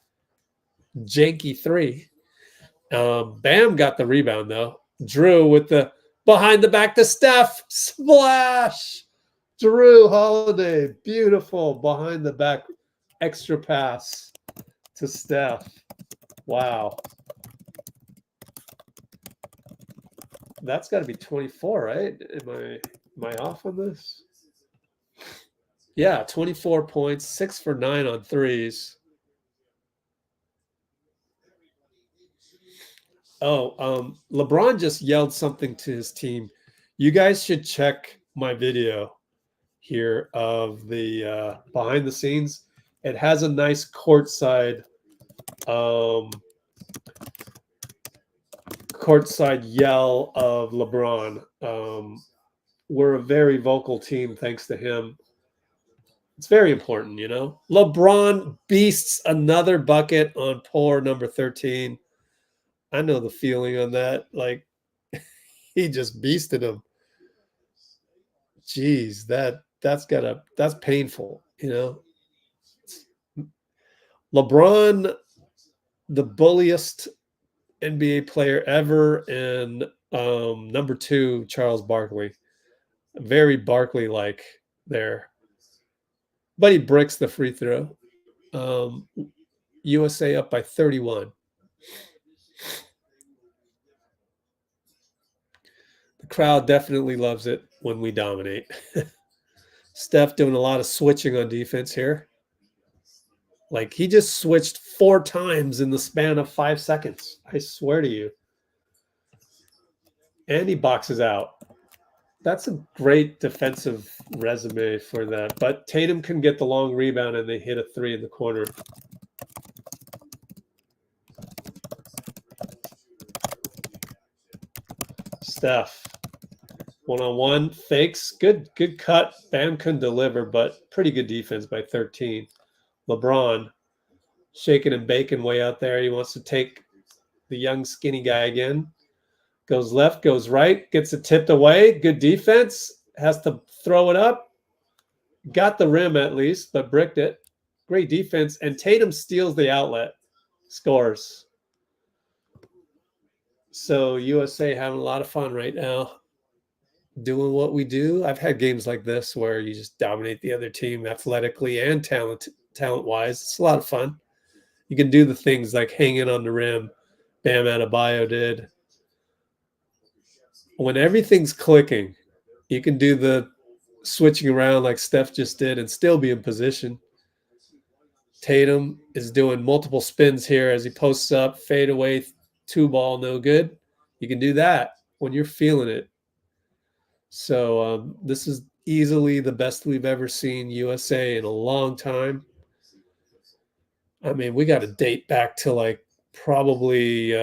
janky 3. Bam got the rebound, though. Jrue with the behind the back to Steph. Splash! Jrue Holiday. Beautiful. Behind the back extra pass to Steph. Wow. That's got to be 24, right? Am I off on this? Yeah, 24 points, 6 for 9 on threes. Oh, LeBron just yelled something to his team. You guys should check my video here of the behind the scenes. It has a nice courtside yell of LeBron. We're a very vocal team thanks to him. It's very important, you know. LeBron beasts another bucket on poor number 13. I know the feeling on that. Like, he just beasted him. Jeez, that's painful, you know. LeBron, the bulliest NBA player ever, and number 2, Charles Barkley. Very Barkley-like there. But he bricks the free throw. USA up by 31. The crowd definitely loves it when we dominate. Steph doing a lot of switching on defense here. Like, he just switched 4 times in the span of 5 seconds. I swear to you. And he boxes out. That's a great defensive resume for that. But Tatum can get the long rebound, and they hit a 3 in the corner. Steph. One-on-one. Fakes. Good cut. Bam couldn't deliver, but pretty good defense by 13. LeBron shaking and baking way out there. He wants to take the young skinny guy again. Goes left, goes right, gets it tipped away. Good defense. Has to throw it up. Got the rim at least, but bricked it. Great defense. And Tatum steals the outlet. Scores. So USA having a lot of fun right now. Doing what we do. I've had games like this where you just dominate the other team athletically and talent-wise. It's a lot of fun. You can do the things like hanging on the rim. Bam Adebayo did. When everything's clicking, you can do the switching around like Steph just did and still be in position. Tatum is doing multiple spins here as he posts up, fade away, 2 ball, no good. You can do that when you're feeling it. So this is easily the best we've ever seen USA in a long time. I mean, we got to date back to like probably,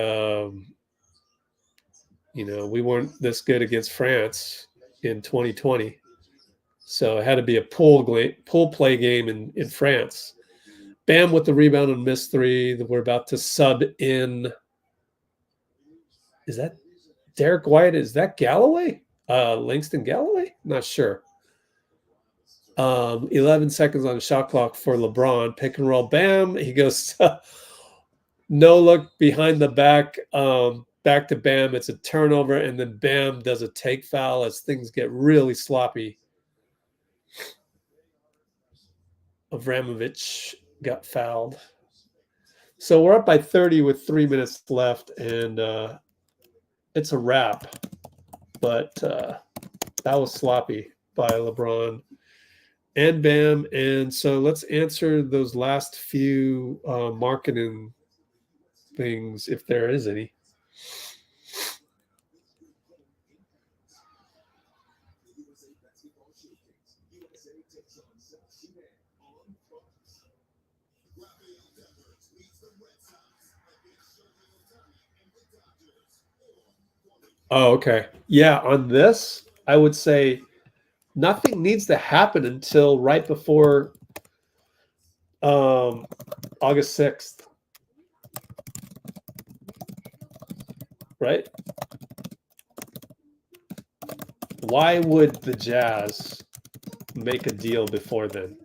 we weren't this good against France in 2020. So it had to be a pool play game in France. Bam with the rebound and missed 3. We're about to sub in. Is that Derek White? Is that Galloway? Langston Galloway? Not sure. 11 seconds on the shot clock for LeBron. Pick and roll. Bam. He goes no look behind the back. Back to Bam. It's a turnover, and then Bam does a take foul as things get really sloppy. Avramovic got fouled. So we're up by 30 with 3 minutes left, and it's a wrap. But that was sloppy by LeBron and Bam. And so let's answer those last few Markkanen things, if there is any. Oh, okay. Yeah, on this, I would say nothing needs to happen until right before August 6th. Right? Why would the Jazz make a deal before then?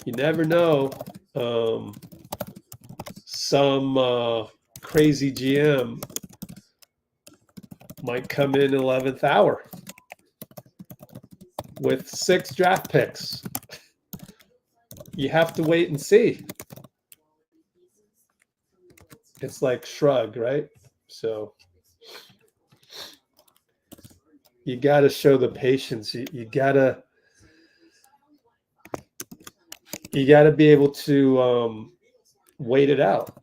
You never know. Some crazy GM might come in 11th hour with 6 draft picks. You have to wait and see. It's like shrug, right? So you got to show the patience. You got to be able to wait it out.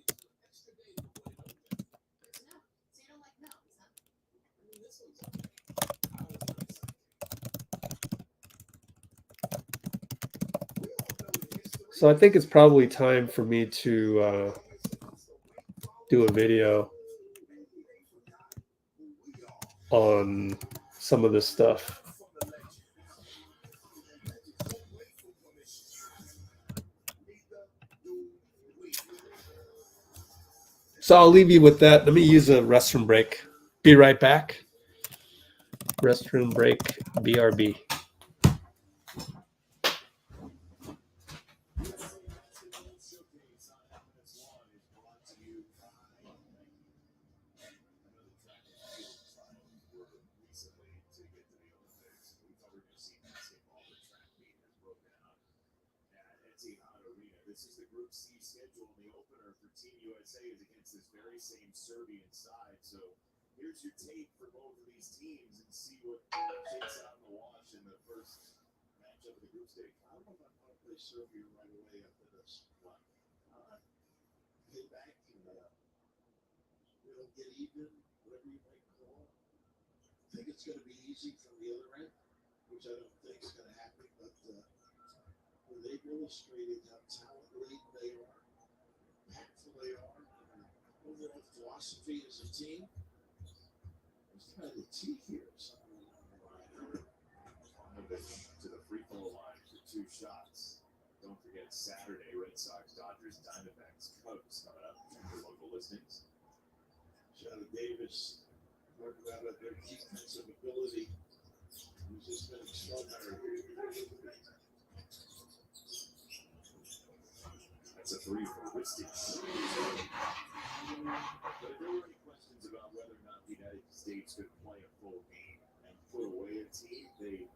So I think it's probably time for me to do a video on some of this stuff. So I'll leave you with that. Let me use a restroom break. Be right back. Restroom break, BRB. This is the Group C schedule, and the opener for Team USA is against this very same Serbian side. So here's your tape for both of these teams and see what shakes out in the wash in the first matchup of the group stage. I don't know if I want to play Serbia right away after this. Pay back and we don't get even, whatever you might call it. I think it's going to be easy from the other end, which I don't think is going to happen, but they've illustrated how talented they are, impactful they are, and overall philosophy as a team. Let's try the T here. To the free throw line for 2 shots. Don't forget Saturday, Red Sox, Dodgers, Diamondbacks, Cubs coming up. Check your local listings. Shadow Davis, talk about their defensive ability. He's just been extraordinary. That's a 3 for Wisty. But if there were any questions about whether or not the United States could play a full game and put away a team, they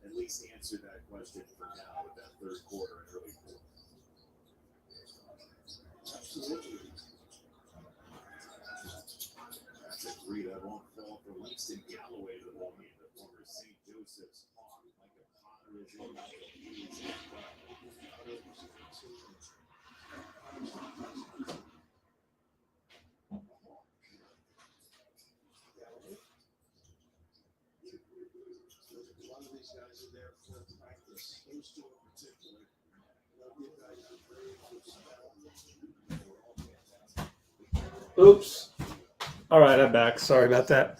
at least answered that question for now with that third quarter and early fourth. Absolutely. That's a 3 that won't fall for Langston Galloway, the former St. Joseph's Hawk. Micah Potter is in. He is in. A lot of these guys are there for practice. Those two in particular. Oops. All right, I'm back. Sorry about that.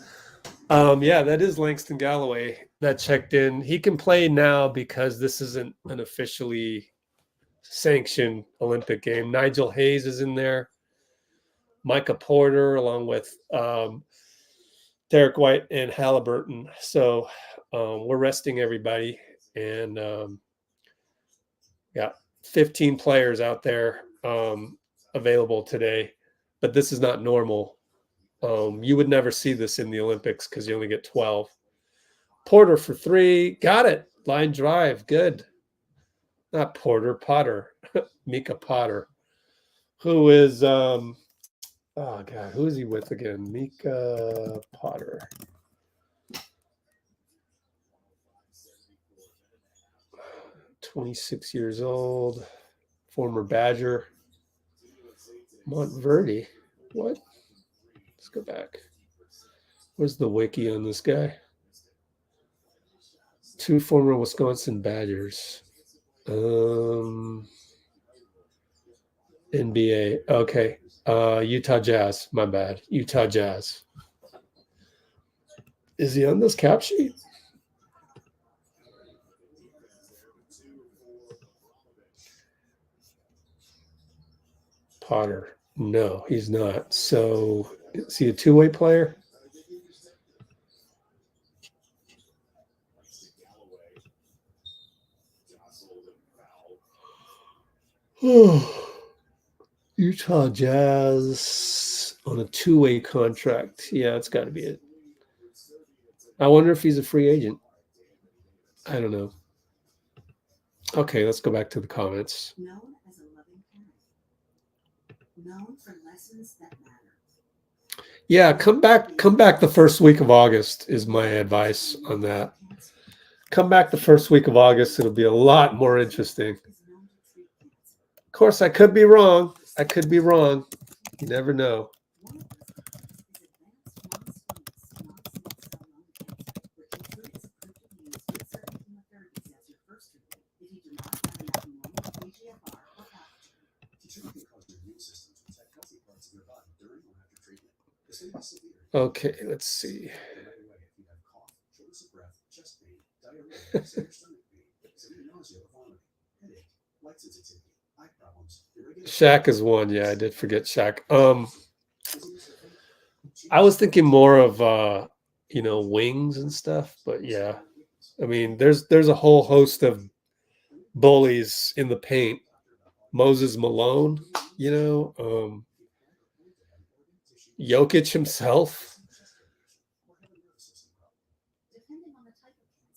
Yeah, that is Langston Galloway that checked in. He can play now because this isn't an officially sanctioned Olympic game. Nigel Hayes is in there. Micah Porter, along with Derek White and Halliburton. So we're resting everybody. And got 15 players out there available today. But this is not normal. You would never see this in the Olympics because you only get 12. Porter for 3. Got it. Line drive. Good. Not Porter, Potter. Mika Potter. Who is, oh, God, who is he with again? Mika Potter. "26 years old. Former Badger. Montverde. What? Let's go back. Where's the wiki on this guy? 2 former Wisconsin Badgers. NBA. Okay. Utah Jazz. My bad. Utah Jazz. Is he on this cap sheet? Potter. No, he's not. So is he a two-way player? Utah Jazz on a 2-way contract. Yeah, it's got to be it. I wonder if he's a free agent. I don't know. Okay, let's go back to the comments. Known as a loving parent. Known for lessons that matter. Yeah, come back the first week of August is my advice on that. Come back the first week of August. It'll be a lot more interesting. Of course, I could be wrong. I could be wrong. You never know. Okay, let's see. Shaq is one. Yeah, I did forget Shaq. I was thinking more of wings and stuff, but yeah. I mean, there's a whole host of bullies in the paint. Moses Malone, Jokic himself.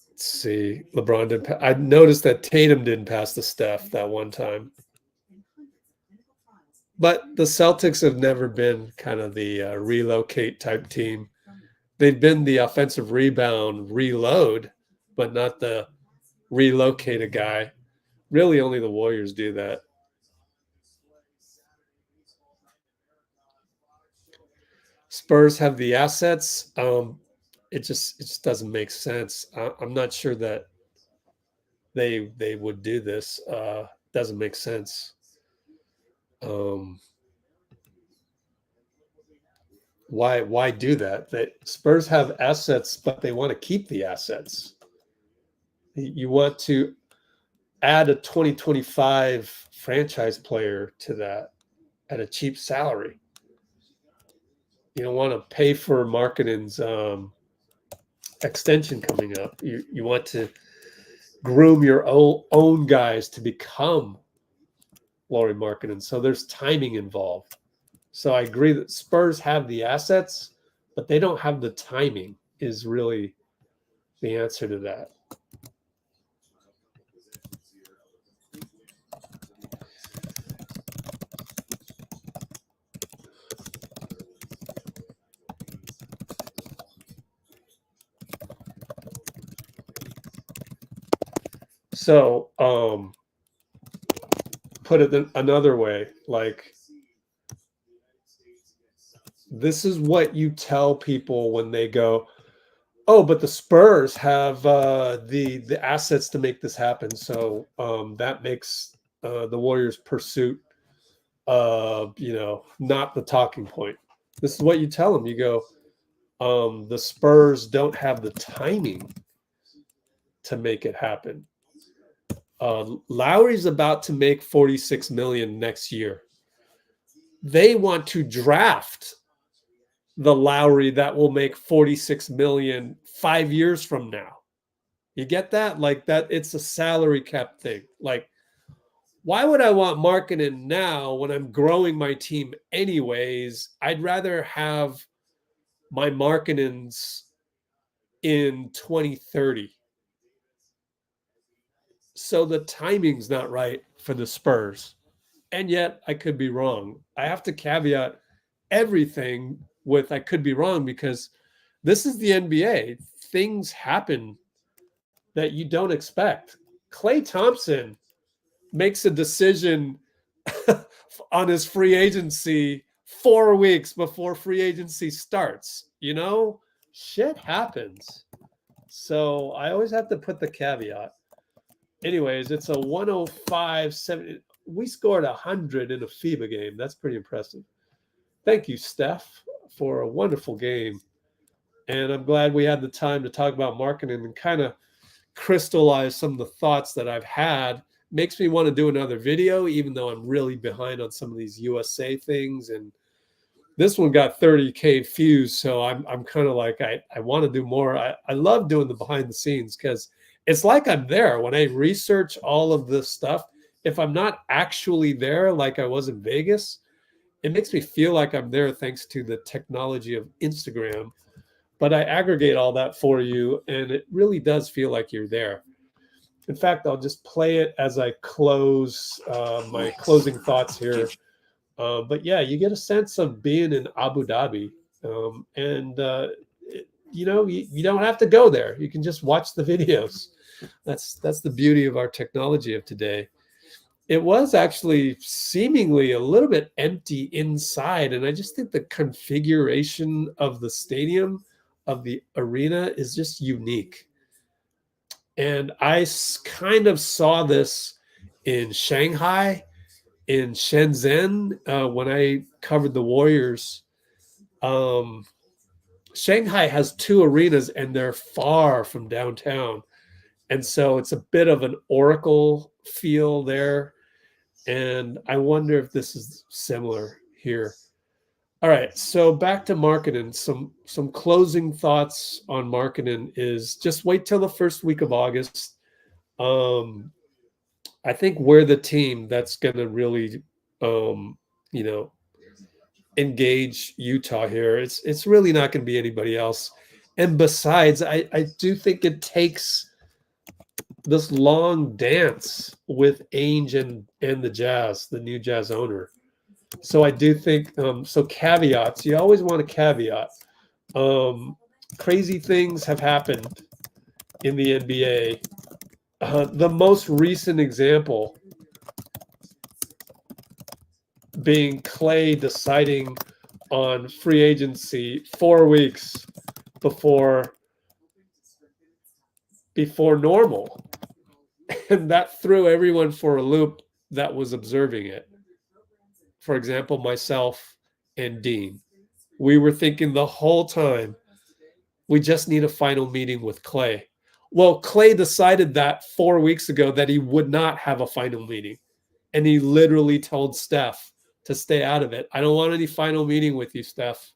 Let's see. LeBron didn't. I noticed that Tatum didn't pass to Steph that one time. But the Celtics have never been kind of the relocate type team. They've been the offensive rebound reload, but not the relocate a guy. Really, only the Warriors do that. Spurs have the assets. It just doesn't make sense. I'm not sure that they would do this. Doesn't make sense. Why do that? That Spurs have assets, but they want to keep the assets. You want to add a 2025 franchise player to that at a cheap salary. You don't want to pay for Markkanen's extension coming up. You want to groom your own guys to become Lauri Markkanen. So there's timing involved. So I agree that Spurs have the assets, but they don't have the timing is really the answer to that. So, put it another way, like, this is what you tell people when they go, oh, but the Spurs have the assets to make this happen. So that makes the Warriors' pursuit, not the talking point. This is what you tell them. You go, the Spurs don't have the timing to make it happen. Lowry's about to make $46 million next year. They want to draft the Lowry that will make $46 million 5 years from now. You get that? Like that, it's a salary cap thing. Like, why would I want Markkanen now when I'm growing my team anyways? I'd rather have my Markkanens in 2030. So the timing's not right for the Spurs. And yet I could be wrong. I have to caveat everything with I could be wrong because this is the NBA. Things happen that you don't expect. Klay Thompson makes a decision on his free agency 4 weeks before free agency starts. Shit happens. So I always have to put the caveat. Anyways, it's a 105-70. We scored 100 in a FIBA game. That's pretty impressive. Thank you, Steph, for a wonderful game. And I'm glad we had the time to talk about Markkanen and kind of crystallize some of the thoughts that I've had. Makes me want to do another video, even though I'm really behind on some of these USA things. And this one got 30K views, so I'm kind of like, I want to do more. I love doing the behind the scenes because it's like I'm there. When I research all of this stuff, if I'm not actually there like I was in Vegas, it makes me feel like I'm there thanks to the technology of Instagram. But I aggregate all that for you, and it really does feel like you're there. In fact, I'll just play it as I close my closing thoughts here. But yeah, you get a sense of being in Abu Dhabi. You don't have to go there. You can just watch the videos. That's the beauty of our technology of today. It was actually seemingly a little bit empty inside, and I just think the configuration of the stadium, of the arena, is just unique. And I kind of saw this in Shanghai, in Shenzhen, when I covered the Warriors. Shanghai has 2 arenas, and they're far from downtown. And so it's a bit of an Oracle feel there. And I wonder if this is similar here. All right, so back to Markkanen. Some closing thoughts on Markkanen is just wait till the first week of August. I think we're the team that's going to really, engage Utah here. It's really not going to be anybody else. And besides, I do think it takes this long dance with Ainge and the Jazz, the new Jazz owner. So I do think, so caveats, you always want a caveat. Crazy things have happened in the NBA. The most recent example being Clay deciding on free agency 4 weeks before normal. And that threw everyone for a loop that was observing it. For example, myself and Dean. We were thinking the whole time, we just need a final meeting with Clay. Well, Clay decided that 4 weeks ago that he would not have a final meeting. And he literally told Steph to stay out of it. I don't want any final meeting with you, Steph.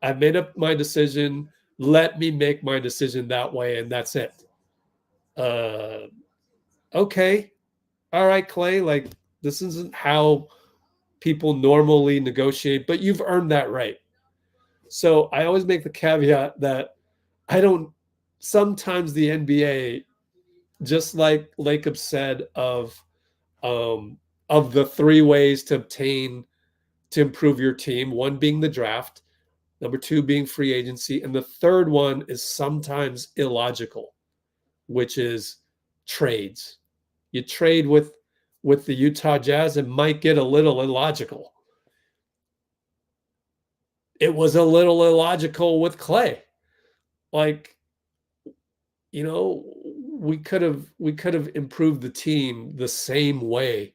I've made up my decision. Let me make my decision that way, and that's it. Okay. All right, Clay, like this isn't how people normally negotiate, but you've earned that right. So I always make the caveat that sometimes the NBA, just like Lacob said of the 3 ways to improve your team, 1 being the draft, number 2 being free agency, and the third one is sometimes illogical, which is trades. You trade with the Utah Jazz, it might get a little illogical. It was a little illogical with Clay. Like, we could have improved the team the same way.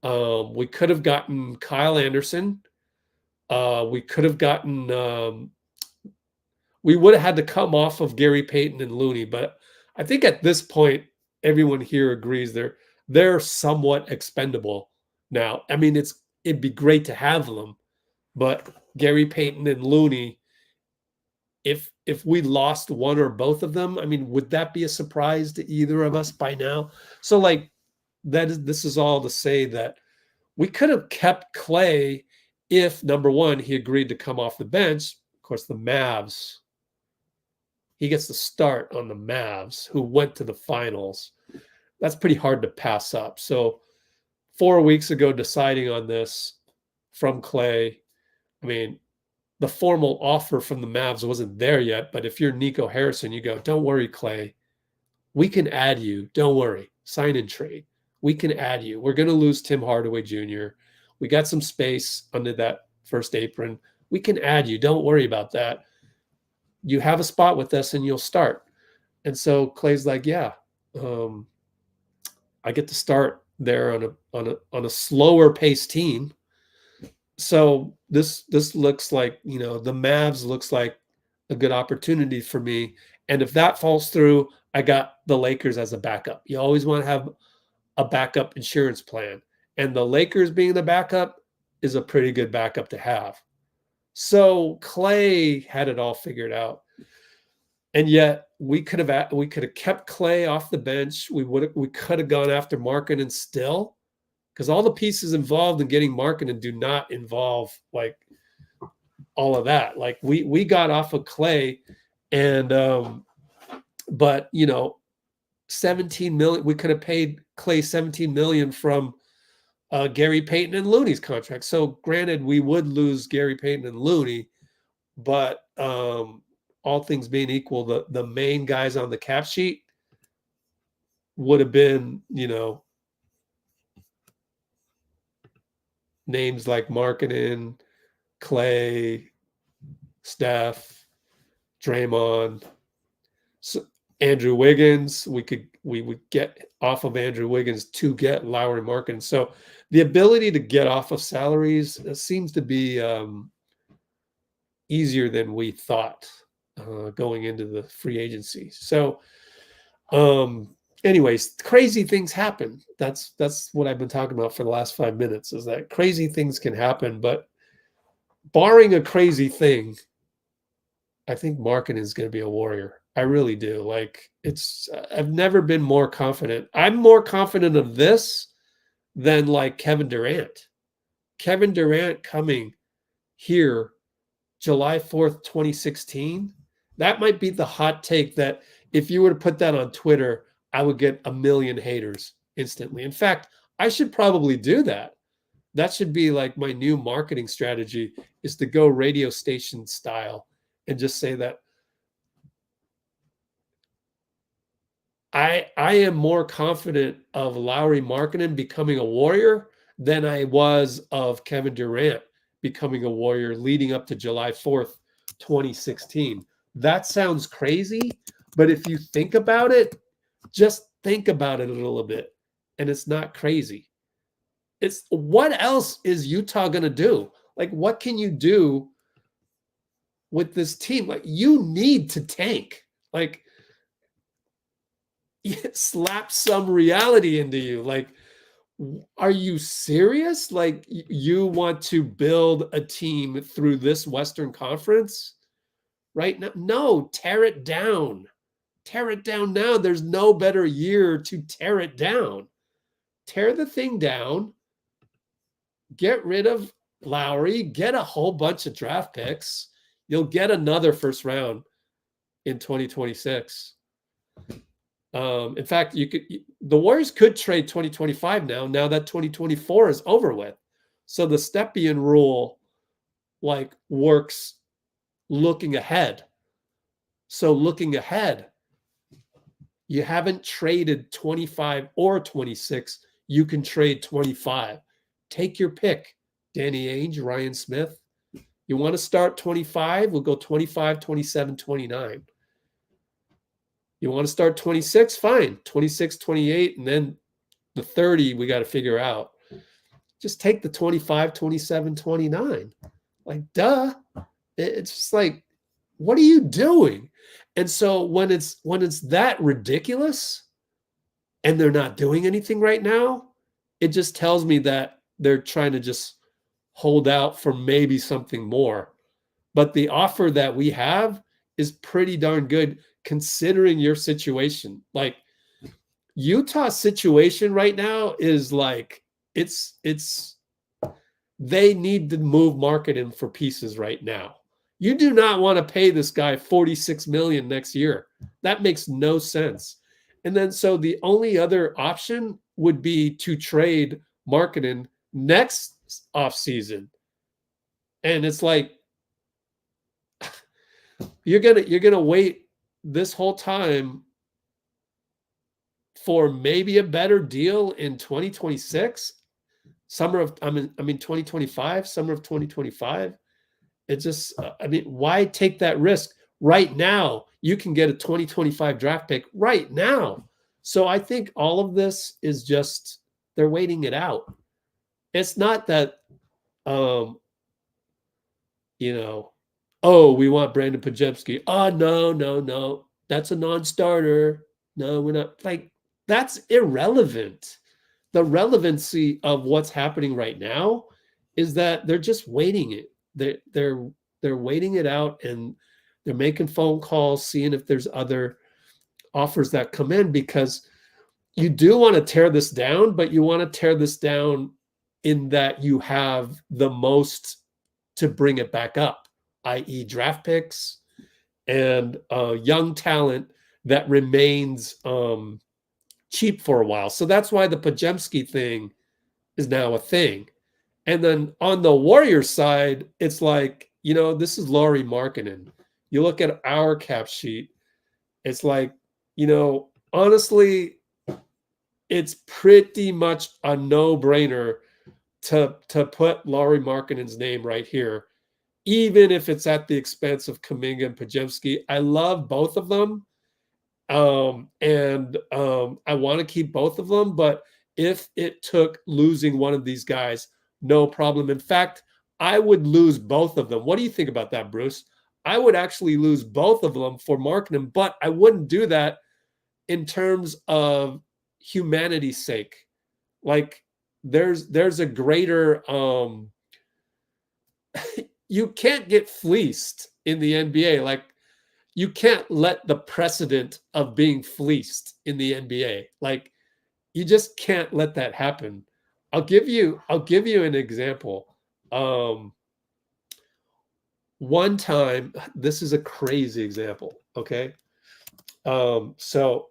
We could have gotten Kyle Anderson. We could have gotten we would have had to come off of Gary Payton and Looney, but I think at this point everyone here agrees they're somewhat expendable now. I mean, it'd be great to have them, but Gary Payton and Looney, if we lost one or both of them, I mean, would that be a surprise to either of us by now? So like this is all to say that we could have kept Clay if, number 1, he agreed to come off the bench. Of course, the Mavs, he gets the start on the Mavs, who went to the finals. That's pretty hard to pass up. So 4 weeks ago, deciding on this from Clay, I mean, the formal offer from the Mavs wasn't there yet, but if you're Nico Harrison, you go, don't worry, Clay. We can add you. Don't worry. Sign and trade. We can add you. We're going to lose Tim Hardaway Jr. We got some space under that first apron. We can add you. Don't worry about that. You have a spot with us and you'll start. And so Clay's like, yeah, I get to start there on a slower paced team. So this looks like, the Mavs looks like a good opportunity for me. And if that falls through, I got the Lakers as a backup. You always want to have a backup insurance plan. And the Lakers being the backup is a pretty good backup to have. So Clay had it all figured out. And yet we could have kept Clay off the bench. We could have gone after Markkanen still, because all the pieces involved in getting Markkanen do not involve like all of that. Like we got off of Clay, and but 17 million. We could have paid Clay 17 million from Gary Payton and Looney's contract. So granted, we would lose Gary Payton and Looney, but all things being equal, the main guys on the cap sheet would have been, names like Markkanen, Clay, Steph, Draymond, Andrew Wiggins. We would get off of Andrew Wiggins to get Lauri Markkanen. So the ability to get off of salaries seems to be easier than we thought going into the free agency. So anyways, crazy things happen. That's what I've been talking about for the last 5 minutes, is that crazy things can happen. But barring a crazy thing, I think Markkanen is going to be a Warrior. I really do. Like, I've never been more confident. I'm more confident of this than like Kevin Durant. Kevin Durant coming here July 4th, 2016. That might be the hot take that if you were to put that on Twitter, I would get a million haters instantly. In fact, I should probably do that. That should be like my new marketing strategy, is to go radio station style and just say that I am more confident of Lauri Markkanen becoming a Warrior than I was of Kevin Durant becoming a Warrior leading up to July 4th, 2016. That sounds crazy, but if you think about it, just think about it a little bit, and it's not crazy. It's what else is Utah going to do? Like, what can you do with this team? Like, you need to tank. Like, slap some reality into you. Like, are you serious? Like, you want to build a team through this Western Conference right now? No, tear it down. Tear it down now. There's no better year to tear it down. Tear the thing down. Get rid of Lauri. Get a whole bunch of draft picks. You'll get another first round in 2026. In fact, the Warriors could trade 2025 now that 2024 is over with. So the Stepien rule like works looking ahead. So looking ahead, you haven't traded 25 or 26. You can trade 25. Take your pick. Danny Ainge, Ryan Smith. You want to start 25? We'll go 25, 27, 29. You want to start 26? Fine. 26, 28, and then the 30 we got to figure out. Just take the 25, 27, 29. Like, duh. It's just like, what are you doing? And so when it's that ridiculous and they're not doing anything right now, it just tells me that they're trying to just hold out for maybe something more. But the offer that we have is pretty darn good considering your situation. Like, Utah's situation right now is like, they need to move Markkanen for pieces right now. You do not want to pay this guy $46 million next year. That makes no sense. And then so the only other option would be to trade Markkanen next offseason. And it's like, you're gonna wait this whole time for maybe a better deal in 2026, 2025, summer of 2025. It just, why take that risk right now? You can get a 2025 draft pick right now. So I think all of this is just, they're waiting it out. It's not that, we want Brandon Podziemski. Oh, no. That's a non-starter. No, we're not. Like, that's irrelevant. The relevancy of what's happening right now is that they're just waiting it. They're waiting it out, and they're making phone calls, seeing if there's other offers that come in, because you do want to tear this down, but you want to tear this down in that you have the most to bring it back up, i.e. draft picks and young talent that remains cheap for a while. So that's why the Podziemski thing is now a thing. And then on the Warriors side, it's like, you know, this is Lauri Markkanen. You look at our cap sheet, it's like, you know, honestly, it's pretty much a no-brainer to put Lauri Markkanen's name right here, even if it's at the expense of Kuminga and Podziemski. I love both of them, and I want to keep both of them, but if it took losing one of these guys, no problem. In fact, I would lose both of them. What do you think about that, Bruce? I would actually lose both of them for Markkanen, but I wouldn't do that in terms of humanity's sake. Like, there's a greater you can't get fleeced in the NBA. Like, you can't let the precedent of being fleeced in the NBA. Like, you just can't let that happen. I'll give you an example. One time, this is a crazy example, okay? So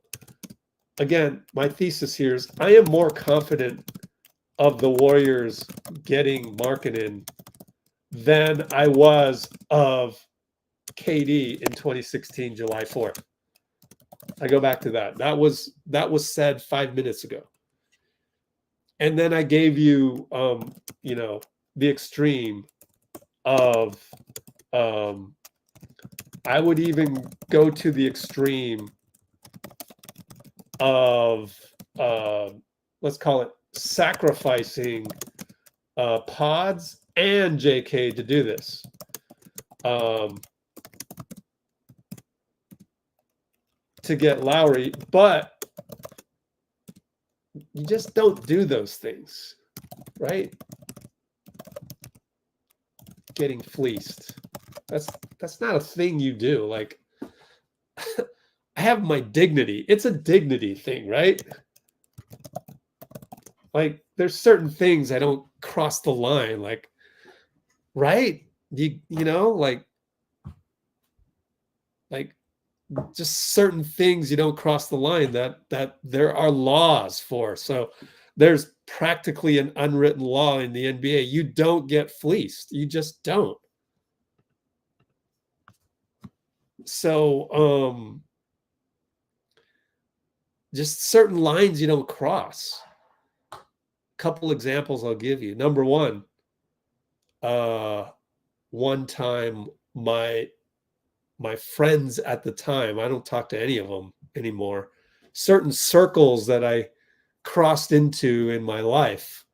again, my thesis here is I am more confident of the Warriors getting Markkanen than I was of KD in 2016, July 4th. I go back to that. That was said 5 minutes ago. And then I gave you, you know, the extreme of, I would even go to the extreme of, let's call it sacrificing Podz and JK to do this. To get Lauri, but you just don't do those things, right? Getting fleeced. That's not a thing you do. Like, I have my dignity. It's a dignity thing, right? Like, there's certain things I don't cross the line, like, right? You know, like just certain things you don't cross the line that there are laws for. So there's practically an unwritten law in the NBA. You don't get fleeced. You just don't. So just certain lines you don't cross. A couple examples I'll give you. Number one, one time my friends at the time, I don't talk to any of them anymore, certain circles that I crossed into in my life,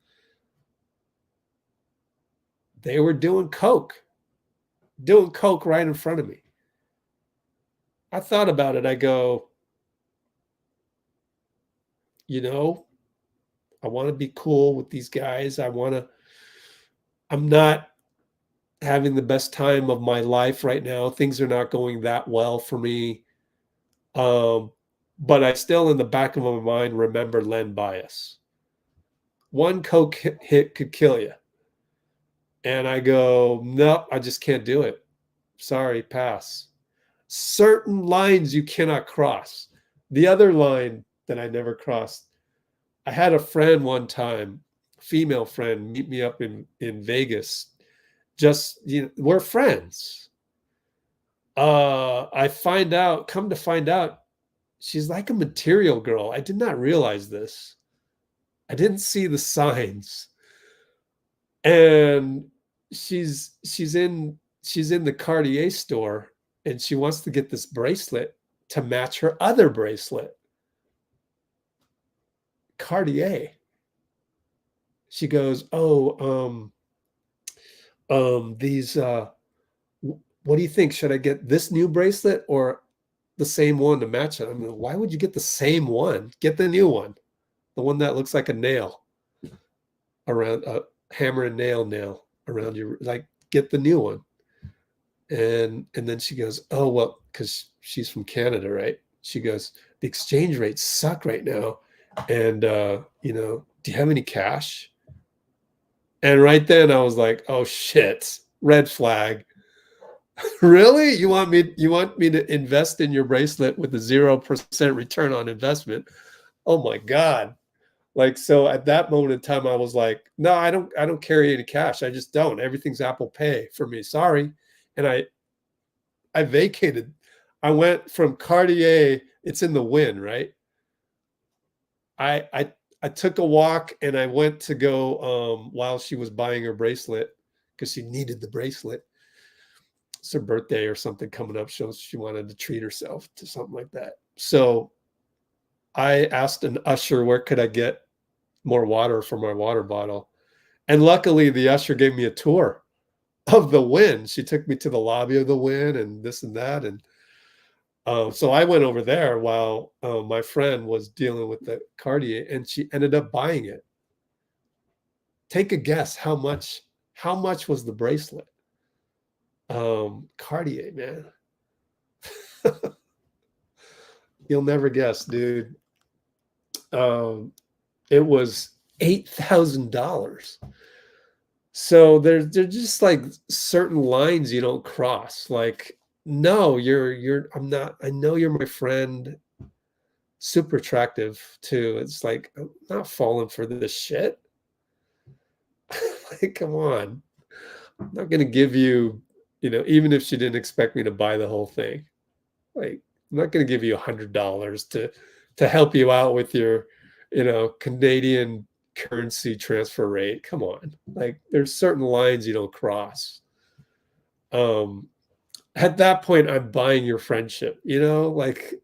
they were doing coke right in front of me. I thought about it. I go, you know, I want to be cool with these guys. I'm not having the best time of my life right now. Things are not going that well for me. But I still, in the back of my mind, remember Len Bias. One coke hit could kill you. And I go, no, I just can't do it. Sorry, pass. Certain lines you cannot cross. The other line that I never crossed, I had a friend one time, female friend, meet me up in Vegas. Just, you know, we're friends. Come to find out, she's like a material girl. I did not realize this. I didn't see the signs. And she's in the Cartier store, and she wants to get this bracelet to match her other bracelet. Cartier. She goes, oh, these, what do you think? Should I get this new bracelet or the same one to match it? I mean, why would you get the same one? Get the new one, the one that looks like a nail around a hammer and nail around your, like, get the new one. And then she goes, oh, well, because she's from Canada, right? She goes, the exchange rates suck right now. And, you know, do you have any cash? And right then I was like, oh shit, red flag. Really? You want me to invest in your bracelet with a 0% return on investment? Oh my God. Like, so at that moment in time, I was like, no, I don't carry any cash. I just don't. Everything's Apple Pay for me. Sorry. And I vacated. I went from Cartier, it's in the Wynn, right? I took a walk and I went to go while she was buying her bracelet because she needed the bracelet. It's her birthday or something coming up. So she wanted to treat herself to something like that. So I asked an usher, where could I get more water for my water bottle? And luckily the usher gave me a tour of the Wynn. She took me to the lobby of the Wynn and this and that. And so I went over there while my friend was dealing with the Cartier, and she ended up buying it. Take a guess how much was the bracelet? Cartier, man. You'll never guess, dude. It was $8,000. So there's just like certain lines you don't cross. Like, no, I'm not, I know you're my friend, super attractive too. It's like, I'm not falling for this shit. Like, come on. I'm not going to give you, you know, even if she didn't expect me to buy the whole thing, like, I'm not going to give you $100 to help you out with your, you know, Canadian currency transfer rate. Come on. Like, there's certain lines you don't cross. At that point, I'm buying your friendship, you know, like,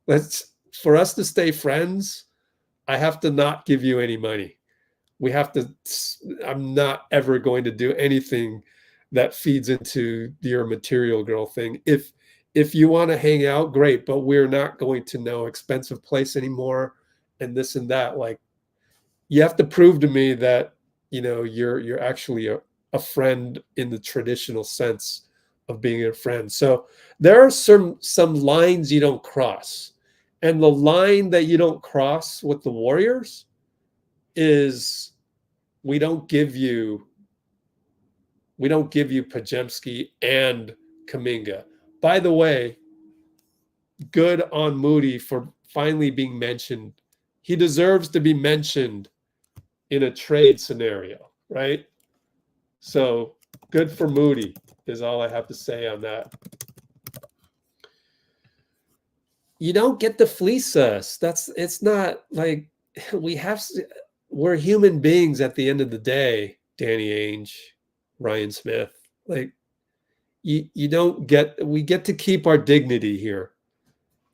for us to stay friends, I have to not give you any money. I'm not ever going to do anything that feeds into your material girl thing. If you want to hang out, great, but we're not going to no expensive place anymore and this and that. Like, you have to prove to me that, you know, you're actually a friend in the traditional sense of being a friend. So there are some lines you don't cross. And the line that you don't cross with the Warriors is we don't give you Podziemski and Kuminga. By the way, good on Moody for finally being mentioned. He deserves to be mentioned in a trade scenario, right? So good for Moody is all I have to say on that. You don't get to fleece us. It's not like we're human beings at the end of the day, Danny Ainge, Ryan Smith. Like, we get to keep our dignity here.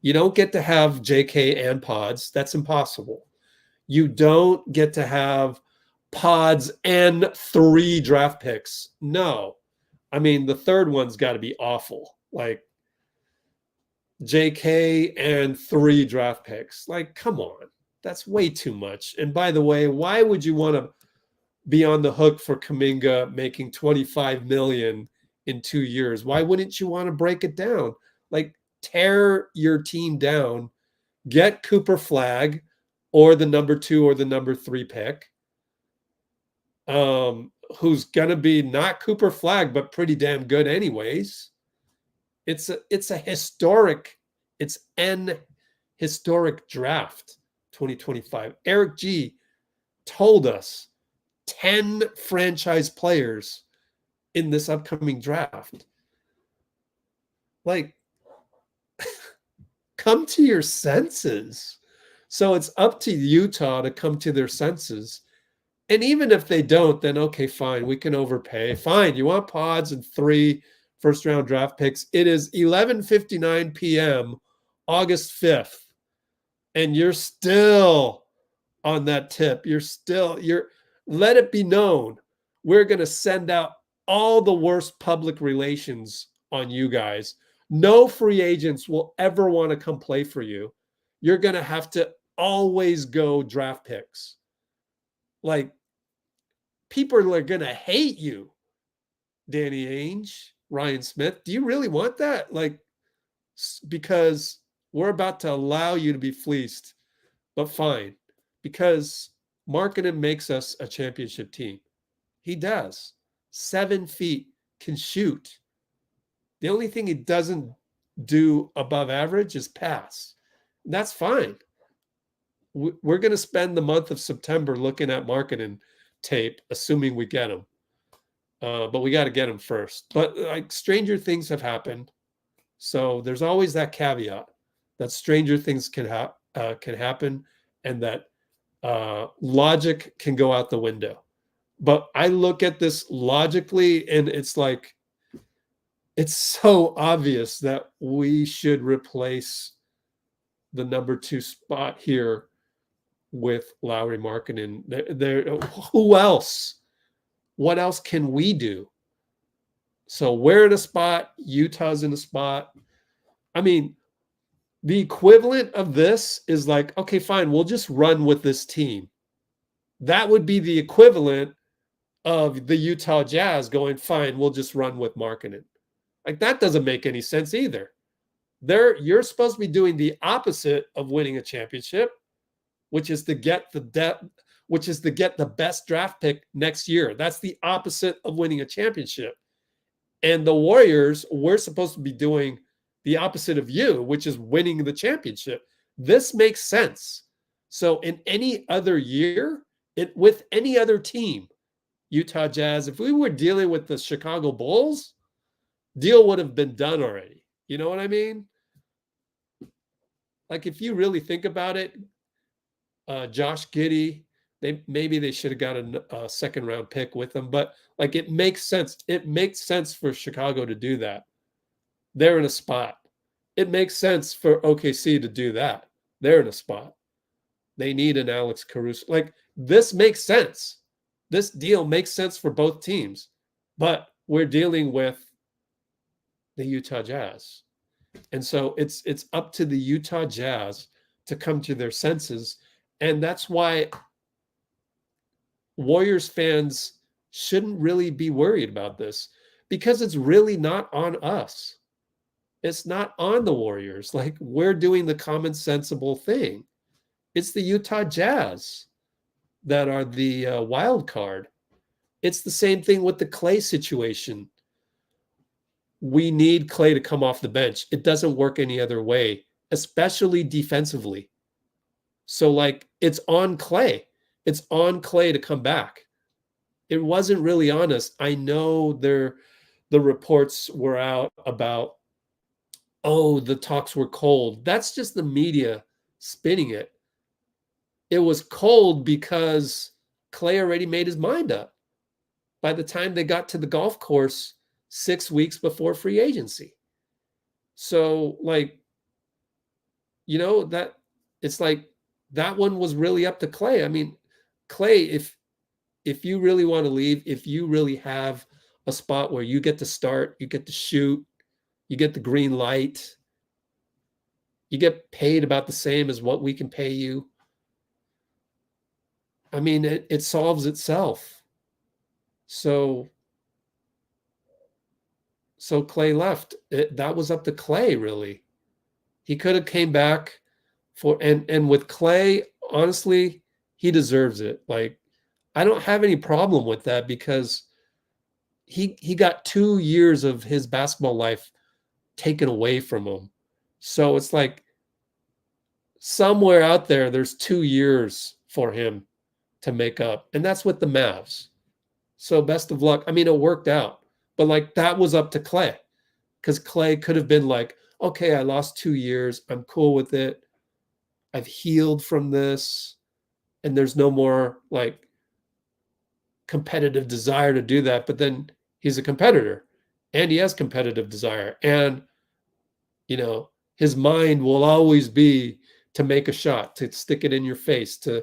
You don't get to have JK and Podz. That's impossible. You don't get to have Podz and 3 draft picks. No. I mean, the third one's got to be awful. Like, JK and 3 draft picks. Like, come on. That's way too much. And by the way, why would you want to be on the hook for Kuminga making $25 million in 2 years? Why wouldn't you want to break it down? Like, tear your team down, get Cooper Flagg or the number 2 or the number 3 pick, who's going to be not Cooper Flagg, but pretty damn good anyways. It's an historic draft, 2025. Eric G told us 10 franchise players in this upcoming draft. Like, come to your senses. So it's up to Utah to come to their senses. And even if they don't, then okay, fine, we can overpay. Fine, you want Podz and 3 first-round draft picks. It is 11:59 p.m., August 5th, and you're still on that tip. Let it be known, we're going to send out all the worst public relations on you guys. No free agents will ever want to come play for you. You're going to have to always go draft picks. Like, people are going to hate you, Danny Ainge, Ryan Smith. Do you really want that? Like, because We're about to allow you to be fleeced, but fine, because Markkanen makes us a championship team. He does. 7 feet, can shoot. The only thing he doesn't do above average is pass. That's fine. We're going to spend the month of September looking at Markkanen tape, assuming we get him. But we got to get him first. But like stranger things have happened. So there's always that caveat that stranger things can happen and that logic can go out the window. But I look at this logically, and it's like, it's so obvious that we should replace the number 2 spot here with Lauri Markkanen. Who else? What else can we do? So we're in a spot. Utah's in a spot. I mean, the equivalent of this is like, okay, fine, we'll just run with this team. That would be the equivalent of the Utah Jazz going, fine, we'll just run with Markkanen. Like, that doesn't make any sense either. You're supposed to be doing the opposite of winning a championship, which is to get the best draft pick next year. That's the opposite of winning a championship. And the Warriors, we're supposed to be doing the opposite of you, which is winning the championship. This makes sense. So in any other year, with any other team, Utah Jazz, if we were dealing with the Chicago Bulls, deal would have been done already. You know what I mean? Like, if you really think about it, Josh Giddey, maybe they should have got a second round pick with them, but like, it makes sense. It makes sense for Chicago to do that. They're in a spot. It makes sense for OKC to do that. They're in a spot. They need an Alex Caruso. Like, this makes sense. This deal makes sense for both teams, but we're dealing with the Utah Jazz. And so it's up to the Utah Jazz to come to their senses. And that's why Warriors fans shouldn't really be worried about this, because it's really not on us. It's not on the Warriors. Like, we're doing the common sensible thing. It's the Utah Jazz that are the wild card. It's the same thing with the Klay situation. We need Klay to come off the bench. It doesn't work any other way, especially defensively. So, like, it's on Klay. It's on Klay to come back. It wasn't really on us. I know the reports were out about, oh, the talks were cold. That's just the media spinning it. It was cold because Klay already made his mind up by the time they got to the golf course 6 weeks before free agency. So, like, you know, that it's like that one was really up to Klay. I mean, Klay, if you really want to leave, if you really have a spot where you get to start, you get to shoot, you get the green light, you get paid about the same as what we can pay you, I mean, it solves itself. So Klay left. That was up to Klay, really. He could have came back and with Klay, honestly, he deserves it. Like, I don't have any problem with that, because he got 2 years of his basketball life taken away from him. So it's like somewhere out there's 2 years for him to make up. And that's with the Mavs. So best of luck. I mean, it worked out. But like, that was up to Klay, because Klay could have been like, okay, I lost 2 years. I'm cool with it. I've healed from this. And there's no more like competitive desire to do that. But then he's a competitor and he has competitive desire. And, you know, his mind will always be to make a shot, to stick it in your face, to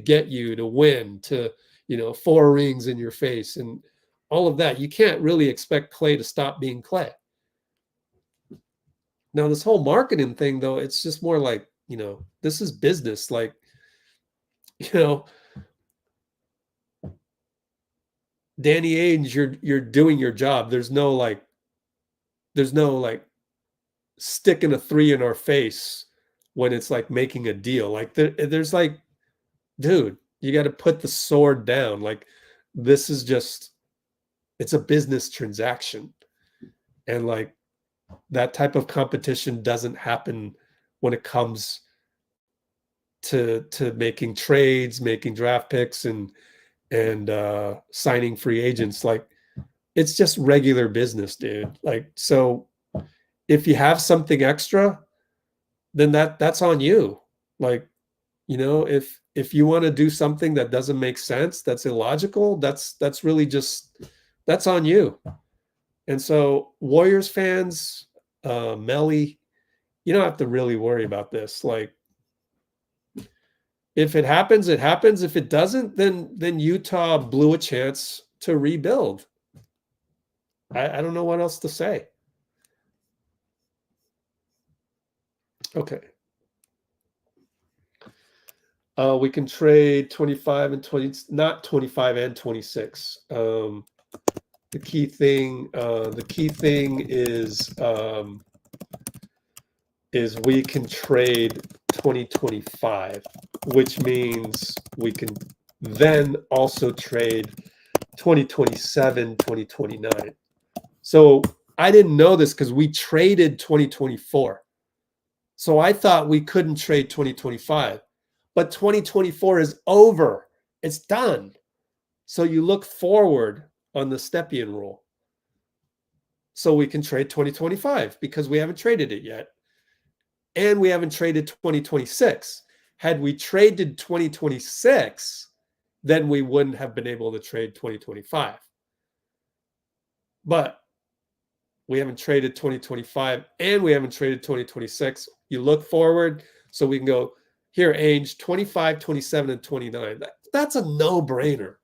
get you to win, to, you know, 4 rings in your face and all of that. You can't really expect Klay to stop being Klay. Now, this whole Markkanen thing, though, it's just more like, you know, this is business. Like, you know, Danny Ainge, you're doing your job. There's no like sticking a 3 in our face when it's like making a deal. Like there's like, dude, you got to put the sword down. Like this is just, it's a business transaction. And like that type of competition doesn't happen when it comes to making trades, making draft picks and signing free agents. Like it's just regular business, dude. Like, so if you have something extra, then that's on you. Like, you know, if you want to do something that doesn't make sense, that's illogical, that's really just, that's on you. And so Warriors fans, Melly, you don't have to really worry about this. Like, if it happens, it happens. If it doesn't, then Utah blew a chance to rebuild. I don't know what else to say. Okay. We can trade 25 and 20, not 25 and 26. The key thing is we can trade 2025, which means we can then also trade 2027, 2029. So I didn't know this because we traded 2024. So I thought we couldn't trade 2025, but 2024 is over. It's done. So you look forward on the Stepien rule. So we can trade 2025 because we haven't traded it yet. And we haven't traded 2026. Had we traded 2026, then we wouldn't have been able to trade 2025. But we haven't traded 2025 and we haven't traded 2026. You look forward, so we can go here, Ainge, 25, 27, and 29. That's a no-brainer.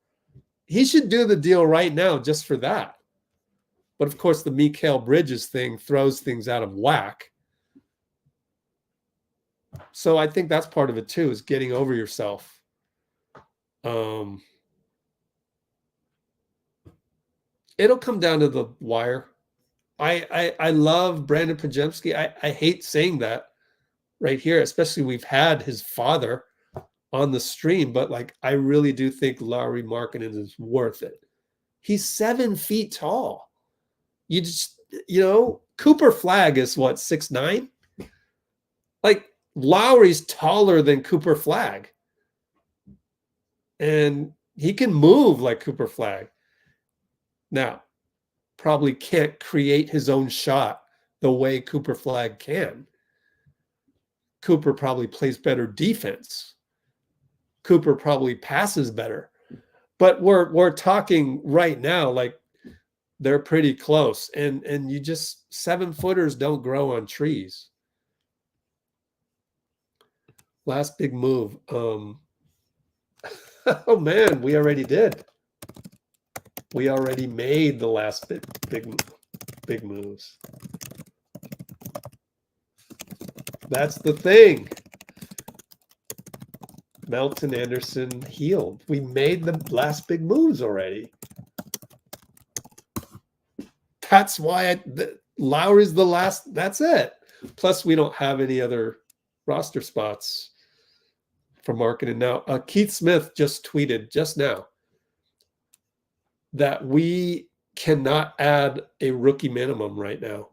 He should do the deal right now just for that. But of course, the Mikal Bridges thing throws things out of whack. So I think that's part of it too, is getting over yourself. It'll come down to the wire. I love Brandon Podziemski. I hate saying that right here, especially we've had his father on the stream, but like I really do think Lauri Markkanen is worth it. He's 7 feet tall. You just, you know, Cooper Flagg is what, 6'9"? Like Lauri's taller than Cooper Flagg. And he can move like Cooper Flagg. Now, probably can't create his own shot the way Cooper Flagg can. Cooper probably plays better defense. Cooper probably passes better. But we're talking right now like they're pretty close. And you just, 7-footers don't grow on trees. Last big move. Oh man, we already did. We already made the last big moves. That's the thing. Melton Anderson Hield. We made the last big moves already. That's why Lauri's the last. That's it. Plus, we don't have any other roster spots for Markkanen now. Keith Smith just tweeted just now that we cannot add a rookie minimum right now.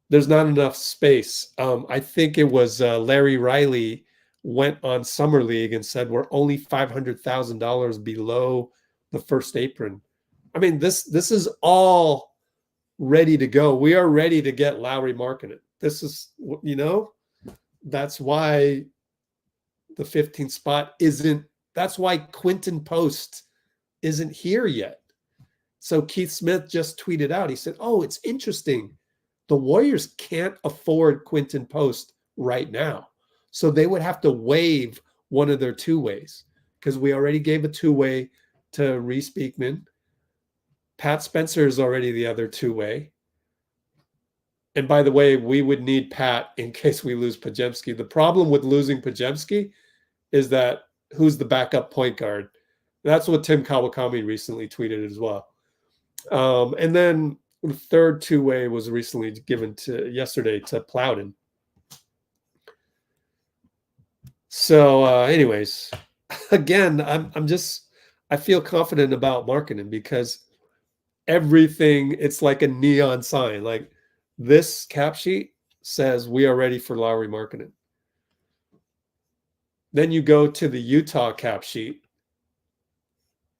There's not enough space. I think it was Larry Riley went on Summer League and said we're only $500,000 below the first apron. I mean, this is all ready to go. We are ready to get Lauri Markkanen. This is, you know, that's why the 15th spot isn't, that's why Quinton Post isn't here yet. So Keith Smith just tweeted out, he said, oh, it's interesting. The Warriors can't afford Quinton Post right now. So they would have to waive one of their two-ways because we already gave a two-way to Reese Beekman. Pat Spencer is already the other two-way. And by the way, we would need Pat in case we lose Podziemski. The problem with losing Podziemski is that who's the backup point guard? That's what Tim Kawakami recently tweeted as well. And then the third two-way was recently given yesterday to Plowden. So, anyways, again, I feel confident about Markkanen because everything, it's like a neon sign. Like this cap sheet says we are ready for Lauri Markkanen. Then you go to the Utah cap sheet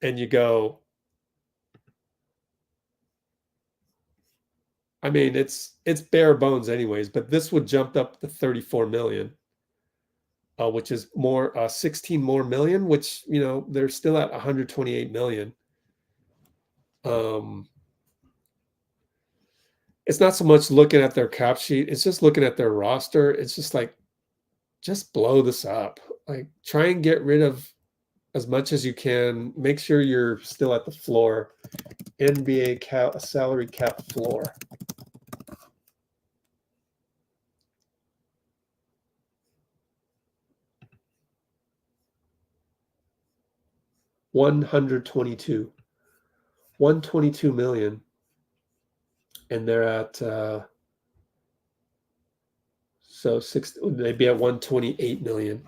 and you go, I mean, it's bare bones anyways, but this would jump up to 34 million. Which is more 16 more million, which, you know, they're still at 128 million. It's not so much looking at their cap sheet, it's just looking at their roster. It's just like, just blow this up. Like, try and get rid of as much as you can. Make sure you're still at the floor. NBA salary cap floor. $122 million, and they're at so they'd be at 128 million.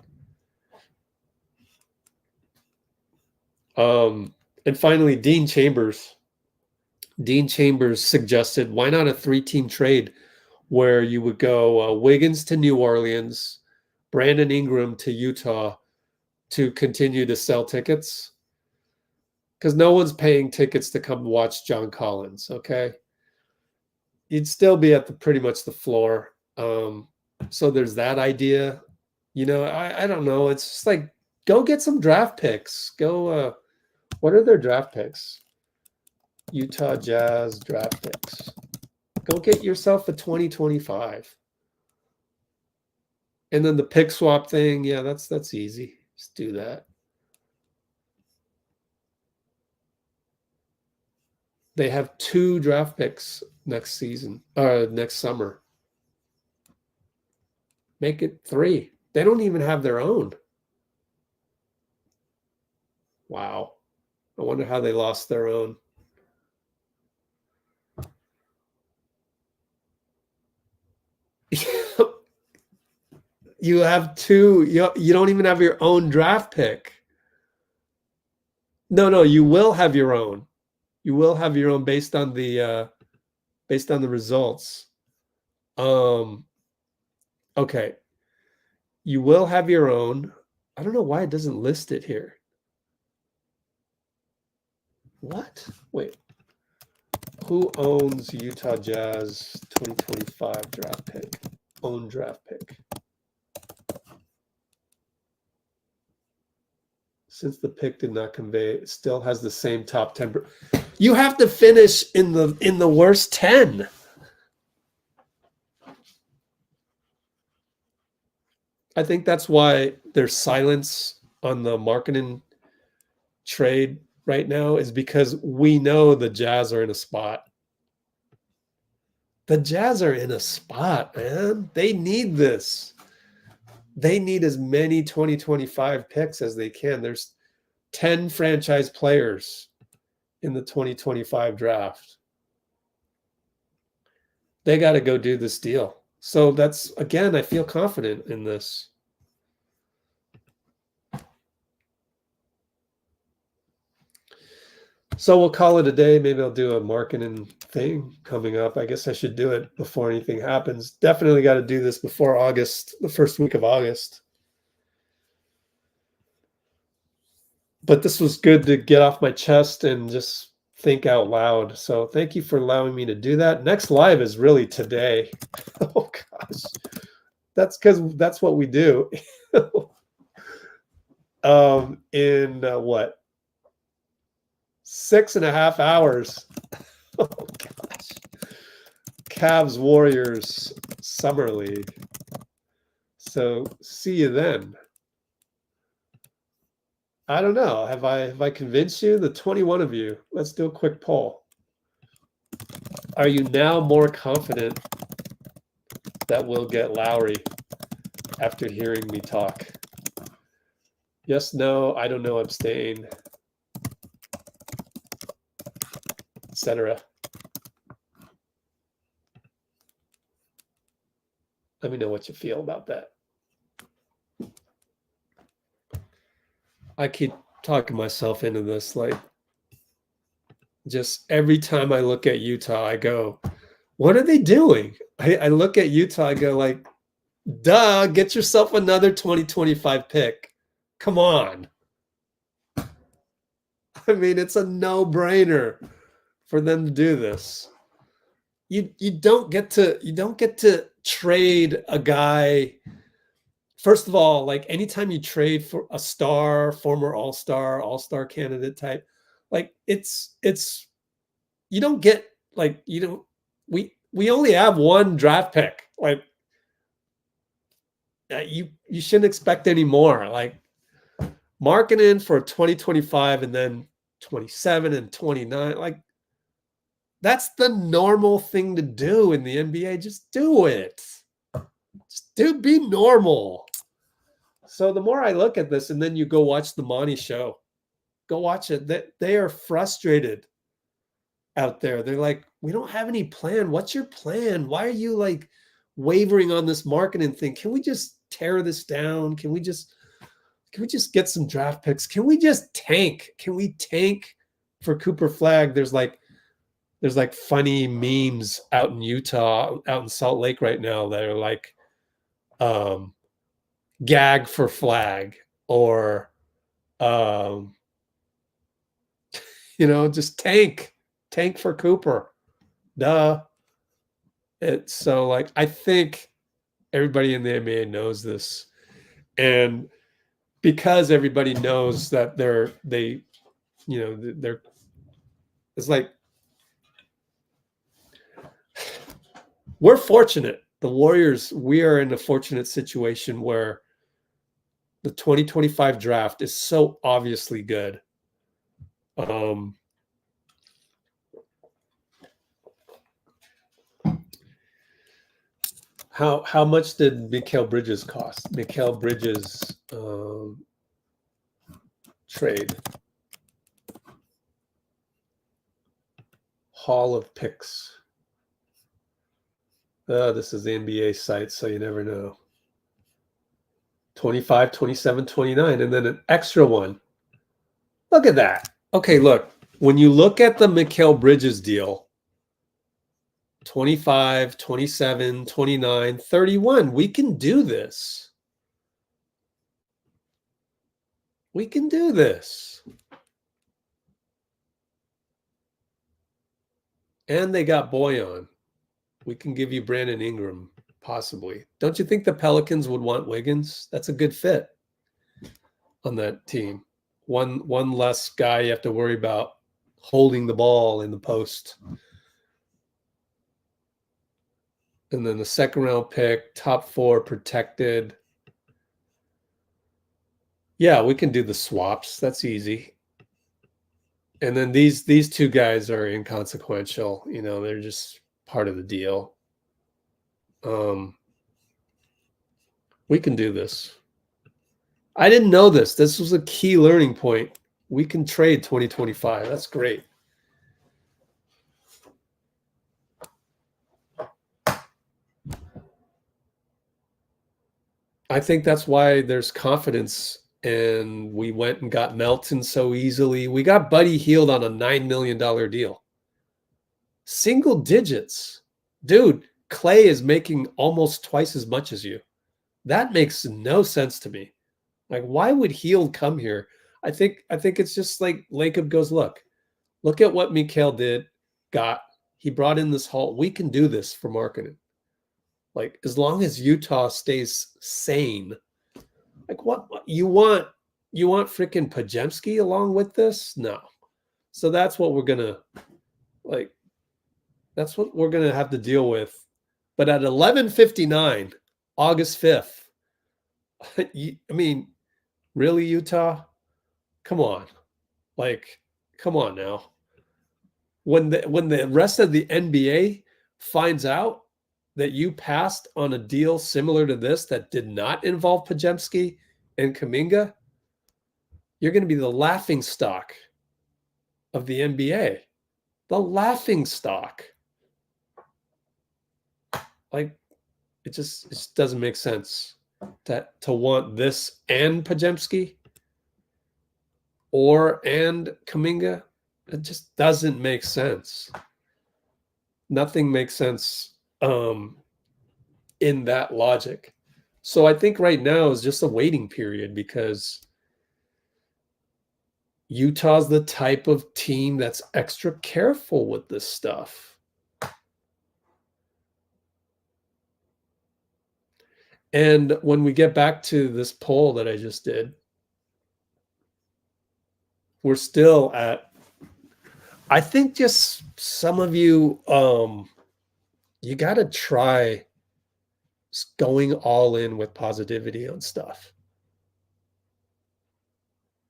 And finally, Dean Chambers suggested, why not a 3-team trade where you would go Wiggins to New Orleans, Brandon Ingram to Utah to continue to sell tickets? Because no one's paying tickets to come watch John Collins, okay? You'd still be at pretty much the floor. So there's that idea. You know, I don't know. It's just like, go get some draft picks. Go, what are their draft picks? Utah Jazz draft picks. Go get yourself a 2025. And then the pick swap thing, yeah, that's easy. Just do that. They have 2 draft picks next season, next summer. Make it 3. They don't even have their own. Wow. I wonder how they lost their own. You have 2. You don't even have your own draft pick. No, you will have your own. You will have your own based on the results. Okay. You will have your own. I don't know why it doesn't list it here. What? Wait. Who owns Utah Jazz 2025 draft pick? Own draft pick. Since the pick did not convey, it still has the same top 10. You have to finish in the worst 10. I think that's why there's silence on the Markkanen trade right now, is because we know the Jazz are in a spot. The Jazz are in a spot, man. They need this. They need as many 2025 picks as they can. There's 10 franchise players in the 2025 draft. They got to go do this deal. So that's, again, I feel confident in this. So we'll call it a day. Maybe I'll do a Markkanen thing coming up. I guess I should do it before anything happens. Definitely got to do this before August, the first week of August. But this was good to get off my chest and just think out loud. So thank you for allowing me to do that. Next live is really today. Oh, gosh. That's because that's what we do. In what? 6.5 hours. Oh, gosh. Cavs Warriors Summer League. So see you then. I don't know. Have I convinced you? The 21 of you. Let's do a quick poll. Are you now more confident that we'll get Lauri after hearing me talk? Yes, no, I don't know, abstain, etc. Let me know what you feel about that. I keep talking myself into this. Like, just every time I look at Utah, I go, what are they doing? I look at Utah, I go like, duh, get yourself another 2025 pick. Come on. I mean, it's a no-brainer for them to do this. You don't get to trade a guy. First of all, like anytime you trade for a star, former all-star candidate type, like it's you don't get like you don't we only have one draft pick. Like you shouldn't expect any more. Like Markkanen for 2025 and then 27 and 29, like that's the normal thing to do in the NBA. Just do it. Just be normal. So the more I look at this, and then you go watch the Monty Show, go watch it. They are frustrated out there. They're like, we don't have any plan. What's your plan? Why are you like wavering on this Markkanen thing? Can we just tear this down? Can we just get some draft picks? Can we just tank? Can we tank for Cooper Flagg? There's like funny memes out in Utah, out in Salt Lake right now that are like gag for Flagg, or just tank for Cooper. Duh. It's so like I think everybody in the NBA knows this. And because everybody knows that they're it's like we're fortunate. The Warriors, we are in a fortunate situation where the 2025 draft is so obviously good. How much did Mikal Bridges cost? Mikal Bridges trade. Hall of picks. This is the NBA site, so you never know. 25, 27, 29, and then an extra one. Look at that. Okay, look. When you look at the Mikal Bridges deal, 25, 27, 29, 31, we can do this. We can do this. And they got Boyan. We can give you Brandon Ingram, possibly. Don't you think the Pelicans would want Wiggins? That's a good fit on that team. One less guy you have to worry about holding the ball in the post. And then the second round pick, top 4 protected. Yeah, we can do the swaps. That's easy. And then these two guys are inconsequential. They're just part of the deal. We can do this. I didn't know this. This was a key learning point. We can trade 2025. That's great. I think that's why there's confidence, and we went and got Melton so easily. We got Buddy Hield on a $9 million deal. Single digits. Dude, Clay is making almost twice as much as you. That makes no sense to me. Like, why would Hield come here? I think it's just like Lacob goes, look at what Mikal got. He brought in this haul. We can do this for Markkanen. Like, as long as Utah stays sane. Like, what you want freaking Podziemski along with this? No. So that's what we're gonna have to deal with. But at 11:59, August 5th, I mean, really, Utah? Come on. Like, come on now. When the rest of the NBA finds out that you passed on a deal similar to this that did not involve Podziemski and Kuminga, you're going to be the laughing stock of the NBA. The laughing stock. Like, it just doesn't make sense to want this and Podziemski. and Kuminga, it just doesn't make sense. Nothing makes sense in that logic. So I think right now is just a waiting period because Utah's the type of team that's extra careful with this stuff. And when we get back to this poll that I just did, we're still at, I think just some of you, you got to try going all in with positivity on stuff.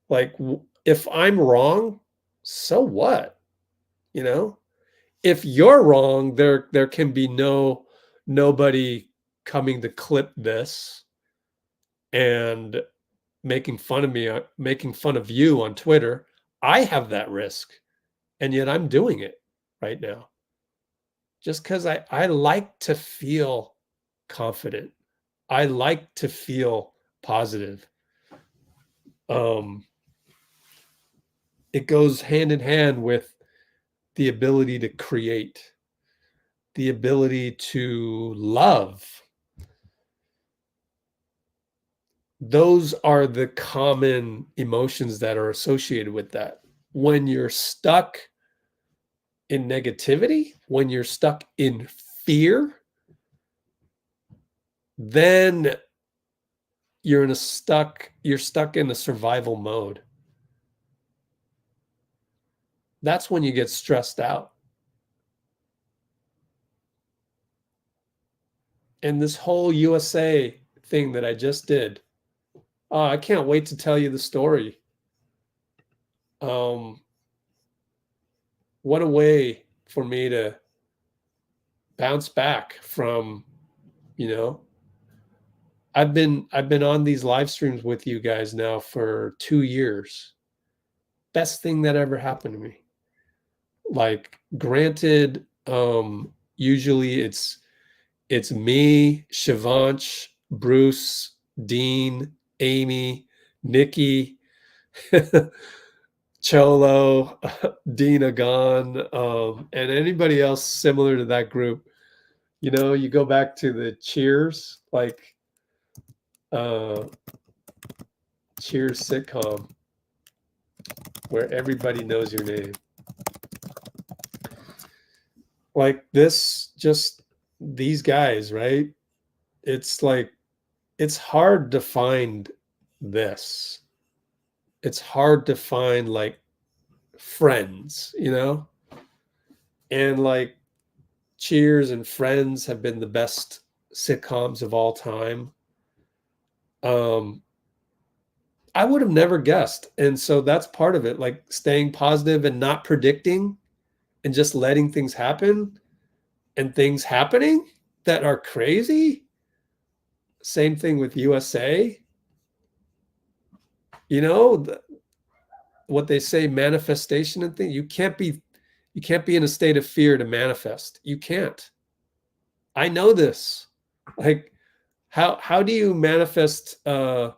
Like, if I'm wrong, so what? You know, if you're wrong, there can be nobody coming to clip this and making fun of me, making fun of you on Twitter. I have that risk, and yet I'm doing it right now. Just because I like to feel confident. I like to feel positive. It goes hand in hand with the ability to create, the ability to love. Those are the common emotions that are associated with that. When you're stuck in negativity, when you're stuck in fear, then you're stuck in a survival mode. That's when you get stressed out. And this whole USA thing that I just did, I can't wait to tell you the story. What a way for me to bounce back from, I've been on these live streams with you guys now for 2 years. Best thing that ever happened to me. Like, granted, usually it's me, Shivansh, Bruce, Dean, Amy, Nikki, Cholo, Dean Agon, and anybody else similar to that group. You go back to the Cheers, like Cheers sitcom, where everybody knows your name. Like this, just these guys, right? It's like, it's hard to find this. It's hard to find like friends, and like Cheers and Friends have been the best sitcoms of all time. I would have never guessed. And so that's part of it, like staying positive and not predicting and just letting things happen, and things happening that are crazy. Same thing with USA. What they say, manifestation and things. You can't be in a state of fear to manifest. You can't. I know this. Like, how do you manifest the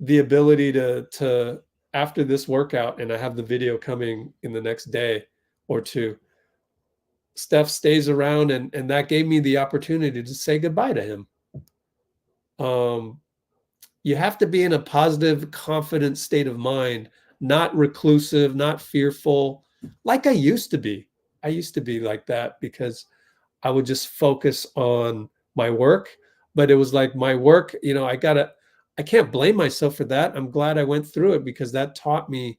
ability to after this workout, and I have the video coming in the next day or two, Steph stays around, and that gave me the opportunity to say goodbye to him. You have to be in a positive, confident state of mind, not reclusive, not fearful, like I used to be. I used to be like that because I would just focus on my work. But it was like my work, I can't blame myself for that. I'm glad I went through it because that taught me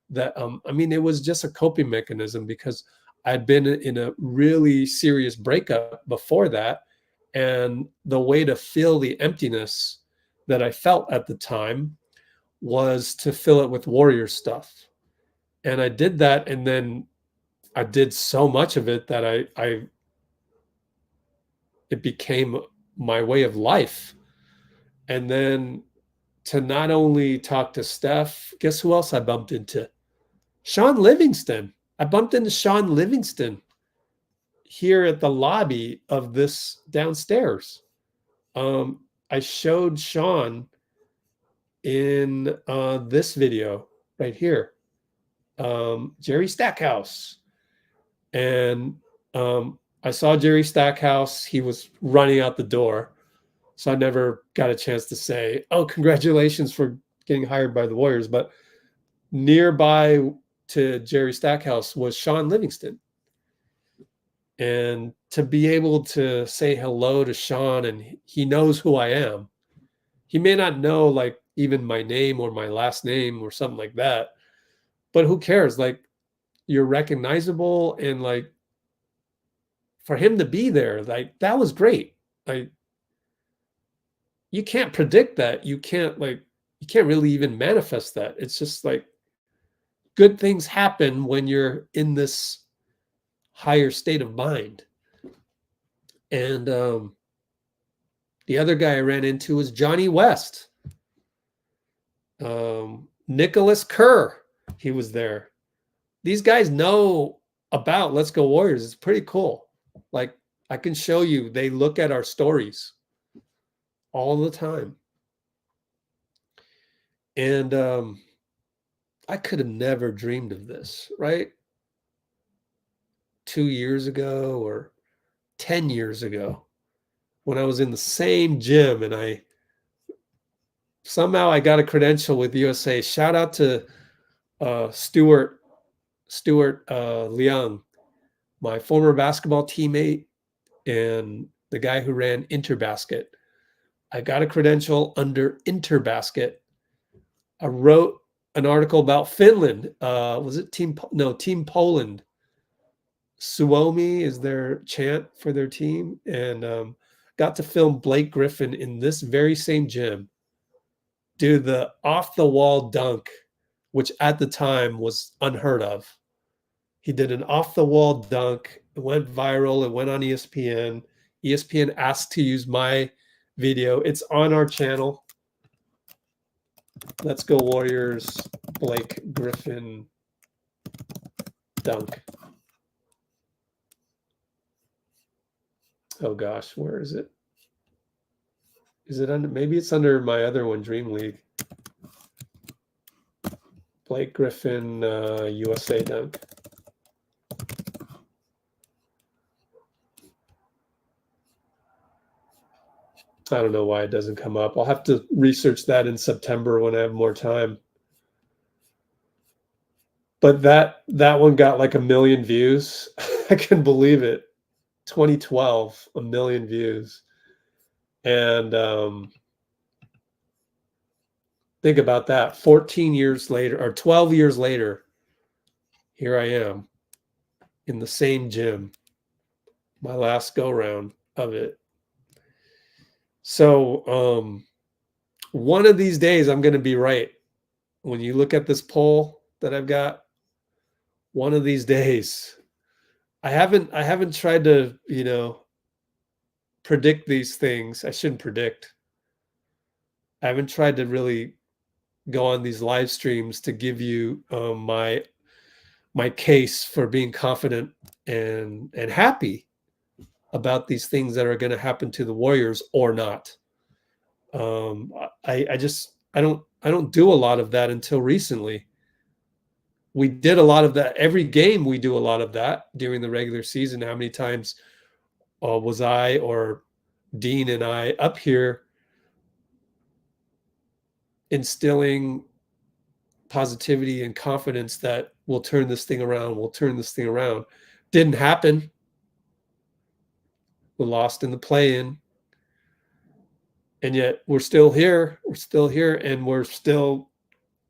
that, it was just a coping mechanism because I'd been in a really serious breakup before that. And the way to fill the emptiness that I felt at the time was to fill it with Warrior stuff. And I did that. And then I did so much of it that it became my way of life. And then to not only talk to Steph, guess who else I bumped into? Sean Livingston. I bumped into Sean Livingston here at the lobby of this downstairs. I showed Sean in this video right here. Jerry Stackhouse. And I saw Jerry Stackhouse. He was running out the door. So I never got a chance to say, oh, congratulations for getting hired by the Warriors. But nearby to Jerry Stackhouse was Sean Livingston. And to be able to say hello to Sean, and he knows who I am. He may not know like even my name or my last name or something like that, but who cares? Like, you're recognizable, and like for him to be there, like that was great. Like, you can't predict that. You can't really even manifest that. It's just like good things happen when you're in this higher state of mind. And the other guy I ran into was Johnny West. Nicholas Kerr, he was there. These guys know about Let's Go Warriors. It's pretty cool. Like, I can show you, they look at our stories all the time. And I could have never dreamed of this, right? 2 years ago or 10 years ago, when I was in the same gym, and I got a credential with USA. Shout out to Stuart Leung, my former basketball teammate and the guy who ran Interbasket. I got a credential under Interbasket. I wrote an article about Finland. Was it Team Poland? Suomi is their chant for their team. And got to film Blake Griffin in this very same gym do the off-the-wall dunk, which at the time was unheard of. He did an off-the-wall dunk. It went viral. It went on ESPN. ESPN asked to use my video. It's on our channel. Let's Go Warriors, Blake Griffin dunk. Oh gosh, where is it? Is it under? Maybe it's under my other one, Dream League. Blake Griffin USA dunk. I don't know why it doesn't come up. I'll have to research that in September when I have more time. But that one got like 1 million views. I can believe it. 2012, 1 million views. And think about that. 14 years later, or 12 years later, here I am in the same gym. My last go round of it. So one of these days I'm going to be right. When you look at this poll that I've got, one of these days, I haven't tried to, predict these things. I shouldn't predict. I haven't tried to really go on these live streams to give you my case for being confident and happy about these things that are going to happen to the Warriors or not. I don't do a lot of that until recently. We did a lot of that. Every game we do a lot of that during the regular season. How many times was I or Dean and I up here instilling positivity and confidence that we'll turn this thing around. Didn't happen. We lost in the play-in. And yet we're still here. And we're still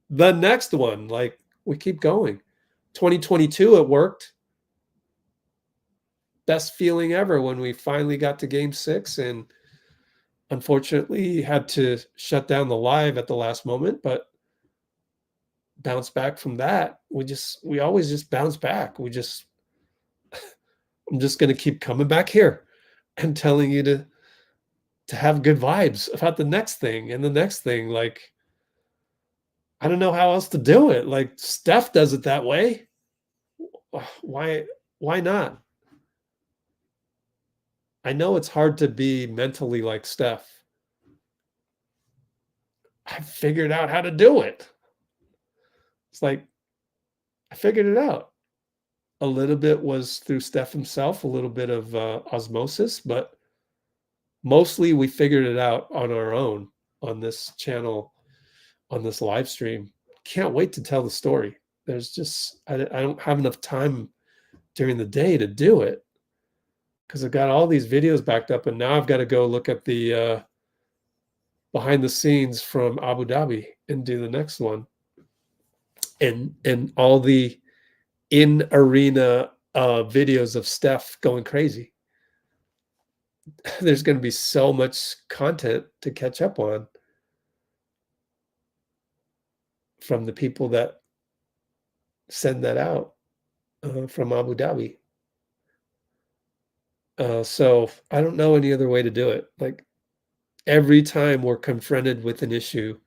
the next one. Like, we keep going. 2022, it worked. Best feeling ever when we finally got to Game 6, and unfortunately had to shut down the live at the last moment, but bounce back from that. We always just bounce back. I'm just going to keep coming back here and telling you to have good vibes about the next thing and the next thing. Like, I don't know how else to do it. Like, Steph does it that way. Why not? I know it's hard to be mentally like Steph. I figured out how to do it. It's like, I figured it out. A little bit was through Steph himself, a little bit of osmosis, but mostly we figured it out on our own on this channel, on this live stream. Can't wait to tell the story. There's just, I don't have enough time during the day to do it because I've got all these videos backed up, and now I've got to go look at the behind the scenes from Abu Dhabi and do the next one. And all the in arena videos of Steph going crazy. There's going to be so much content to catch up on from the people that send that out from Abu Dhabi. So I don't know any other way to do it. Like every time we're confronted with an issue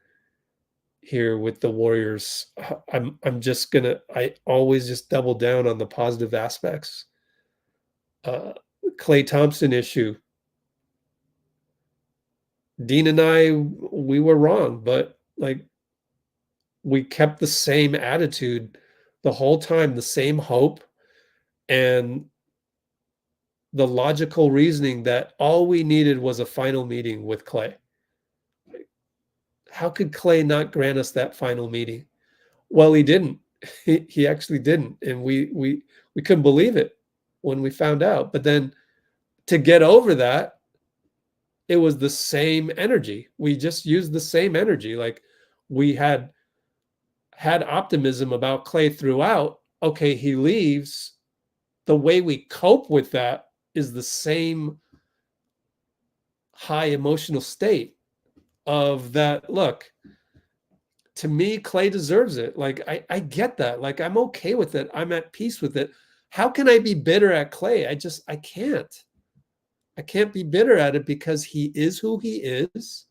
here with the Warriors, I'm just gonna, I always just double down on the positive aspects. Klay Thompson issue. Dean and I, we were wrong, but like we kept the same attitude the whole time, the same hope, and the logical reasoning that all we needed was a final meeting with Klay. How could Klay not grant us that final meeting? Well, he didn't. He actually didn't, and we couldn't believe it when we found out. But then to get over that, it was the same energy. We just used the same energy. Like we had optimism about Klay throughout. Okay, he leaves. The way we cope with that is the same high emotional state of that. Look, to me, Klay deserves it. Like I get that. Like I'm okay with it. I'm at peace with it. How can I be bitter at Klay? I can't. I can't be bitter at it because he is who he is.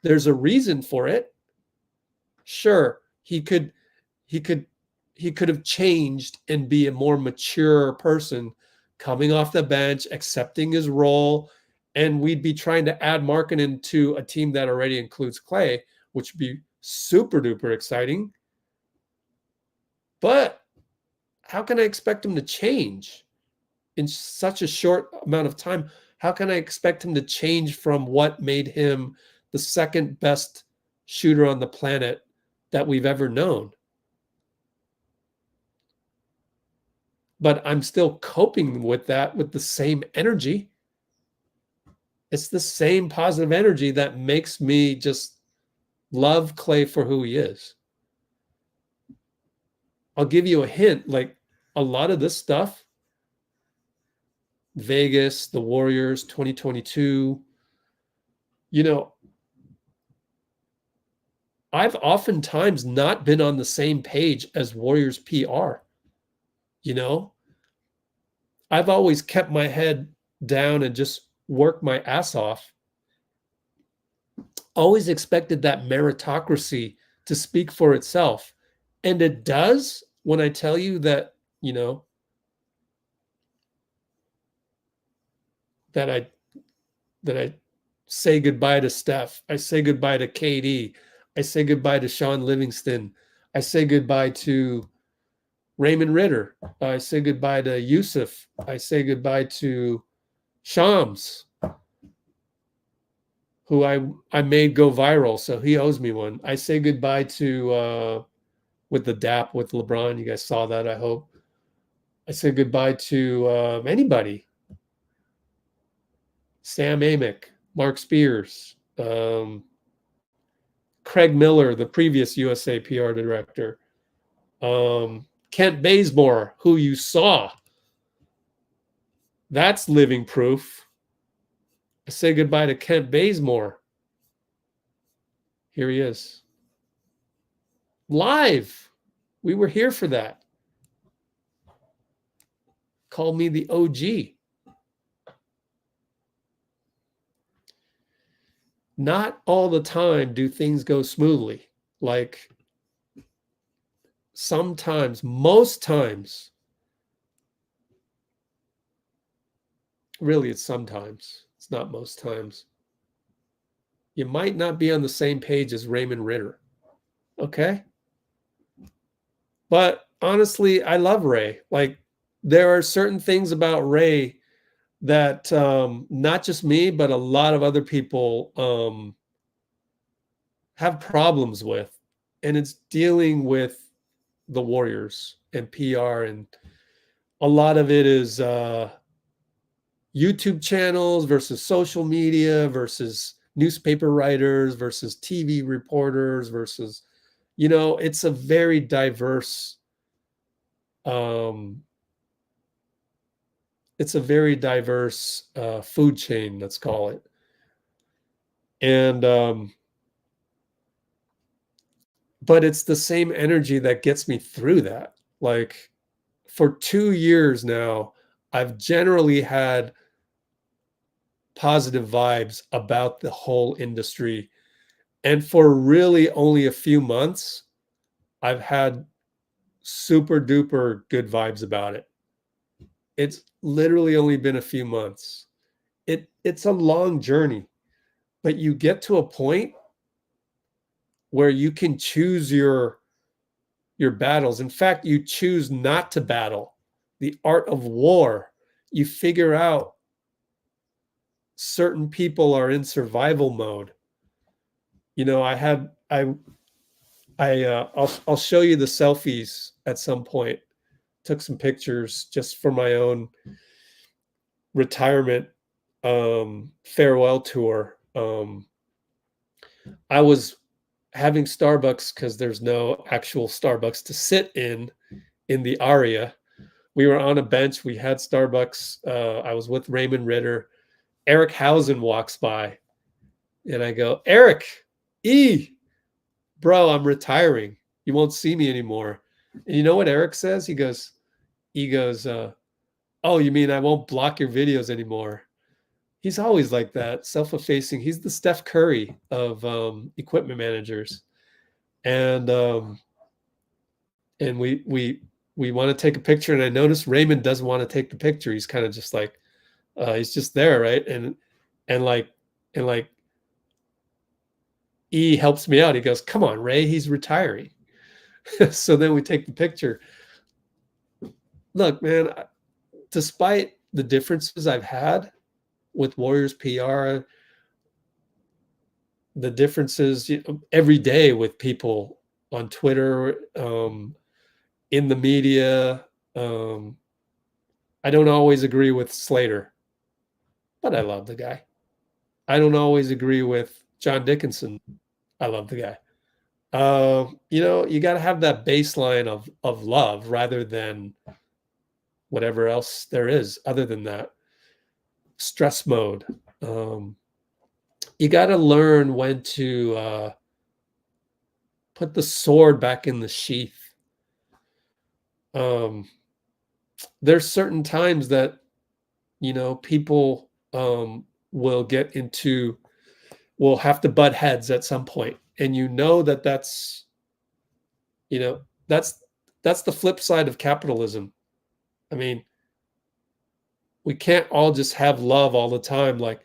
There's a reason for it. Sure, he could have changed and be a more mature person coming off the bench, accepting his role, and we'd be trying to add Markkanen to a team that already includes Klay, which would be super duper exciting. But how can I expect him to change in such a short amount of time? How can I expect him to change from what made him the second best shooter on the planet that we've ever known? But I'm still coping with that with the same energy. It's the same positive energy that makes me just love Klay for who he is. I'll give you a hint. Like a lot of this stuff, Vegas, the Warriors, 2022, you know, I've oftentimes not been on the same page as Warriors PR. You know, I've always kept my head down and just worked my ass off. Always expected that meritocracy to speak for itself. And it does when I tell you that, you know, that I say goodbye to Steph. I say goodbye to KD. I say goodbye to Sean Livingston. I say goodbye to Raymond Ritter. I say goodbye to Yusuf. I say goodbye to Shams, who I made go viral, so he owes me one. I say goodbye to with the DAP with LeBron. You guys saw that, I hope. I say goodbye to anybody. Sam Amick, Mark Spears, Craig Miller, the previous USA PR director, Kent Bazemore, who you saw. That's living proof. I say goodbye to Kent Bazemore. Here he is. Live. We were here for that. Call me the OG. Not all the time do things go smoothly. Like sometimes, most times, really it's sometimes, it's not most times, you might not be on the same page as Raymond Ritter. Okay? But honestly, I love Ray. Like, there are certain things about Ray that not just me, but a lot of other people have problems with. And it's dealing with the Warriors and PR. And a lot of it is YouTube channels versus social media versus newspaper writers versus TV reporters versus, it's a very diverse food chain, let's call it. And but it's the same energy that gets me through that. Like, for 2 years now, I've generally had positive vibes about the whole industry. And for really only a few months, I've had super duper good vibes about it. It's literally only been a few months. It's a long journey, but you get to a point where you can choose your battles. In fact, you choose not to battle. The art of war. You figure out certain people are in survival mode. I'll show you the selfies at some point. Took some pictures just for my own retirement farewell tour. I was having Starbucks because there's no actual Starbucks to sit in the Aria. We were on a bench. We had Starbucks. I was with Raymond Ritter. Eric Hausen walks by, and I go, Eric, bro, I'm retiring. You won't see me anymore. And you know what Eric says? He goes, oh, you mean I won't block your videos anymore? He's always like that, self-effacing. He's the Steph Curry of equipment managers. And we want to take a picture, and I noticed Raymond doesn't want to take the picture. He's kind of just like, he's just there, right? And E helps me out. He goes, come on, Ray, he's retiring. So then we take the picture. Look, man, despite the differences I've had with Warriors PR, the differences every day with people on Twitter, in the media, I don't always agree with Slater, but I love the guy. I don't always agree with John Dickinson. I love the guy. You got to have that baseline of love rather than whatever else there is other than that. Stress mode. You got to learn when to put the sword back in the sheath. There's certain times that, people will have to butt heads at some point. And that's the flip side of capitalism. I mean, we can't all just have love all the time. Like,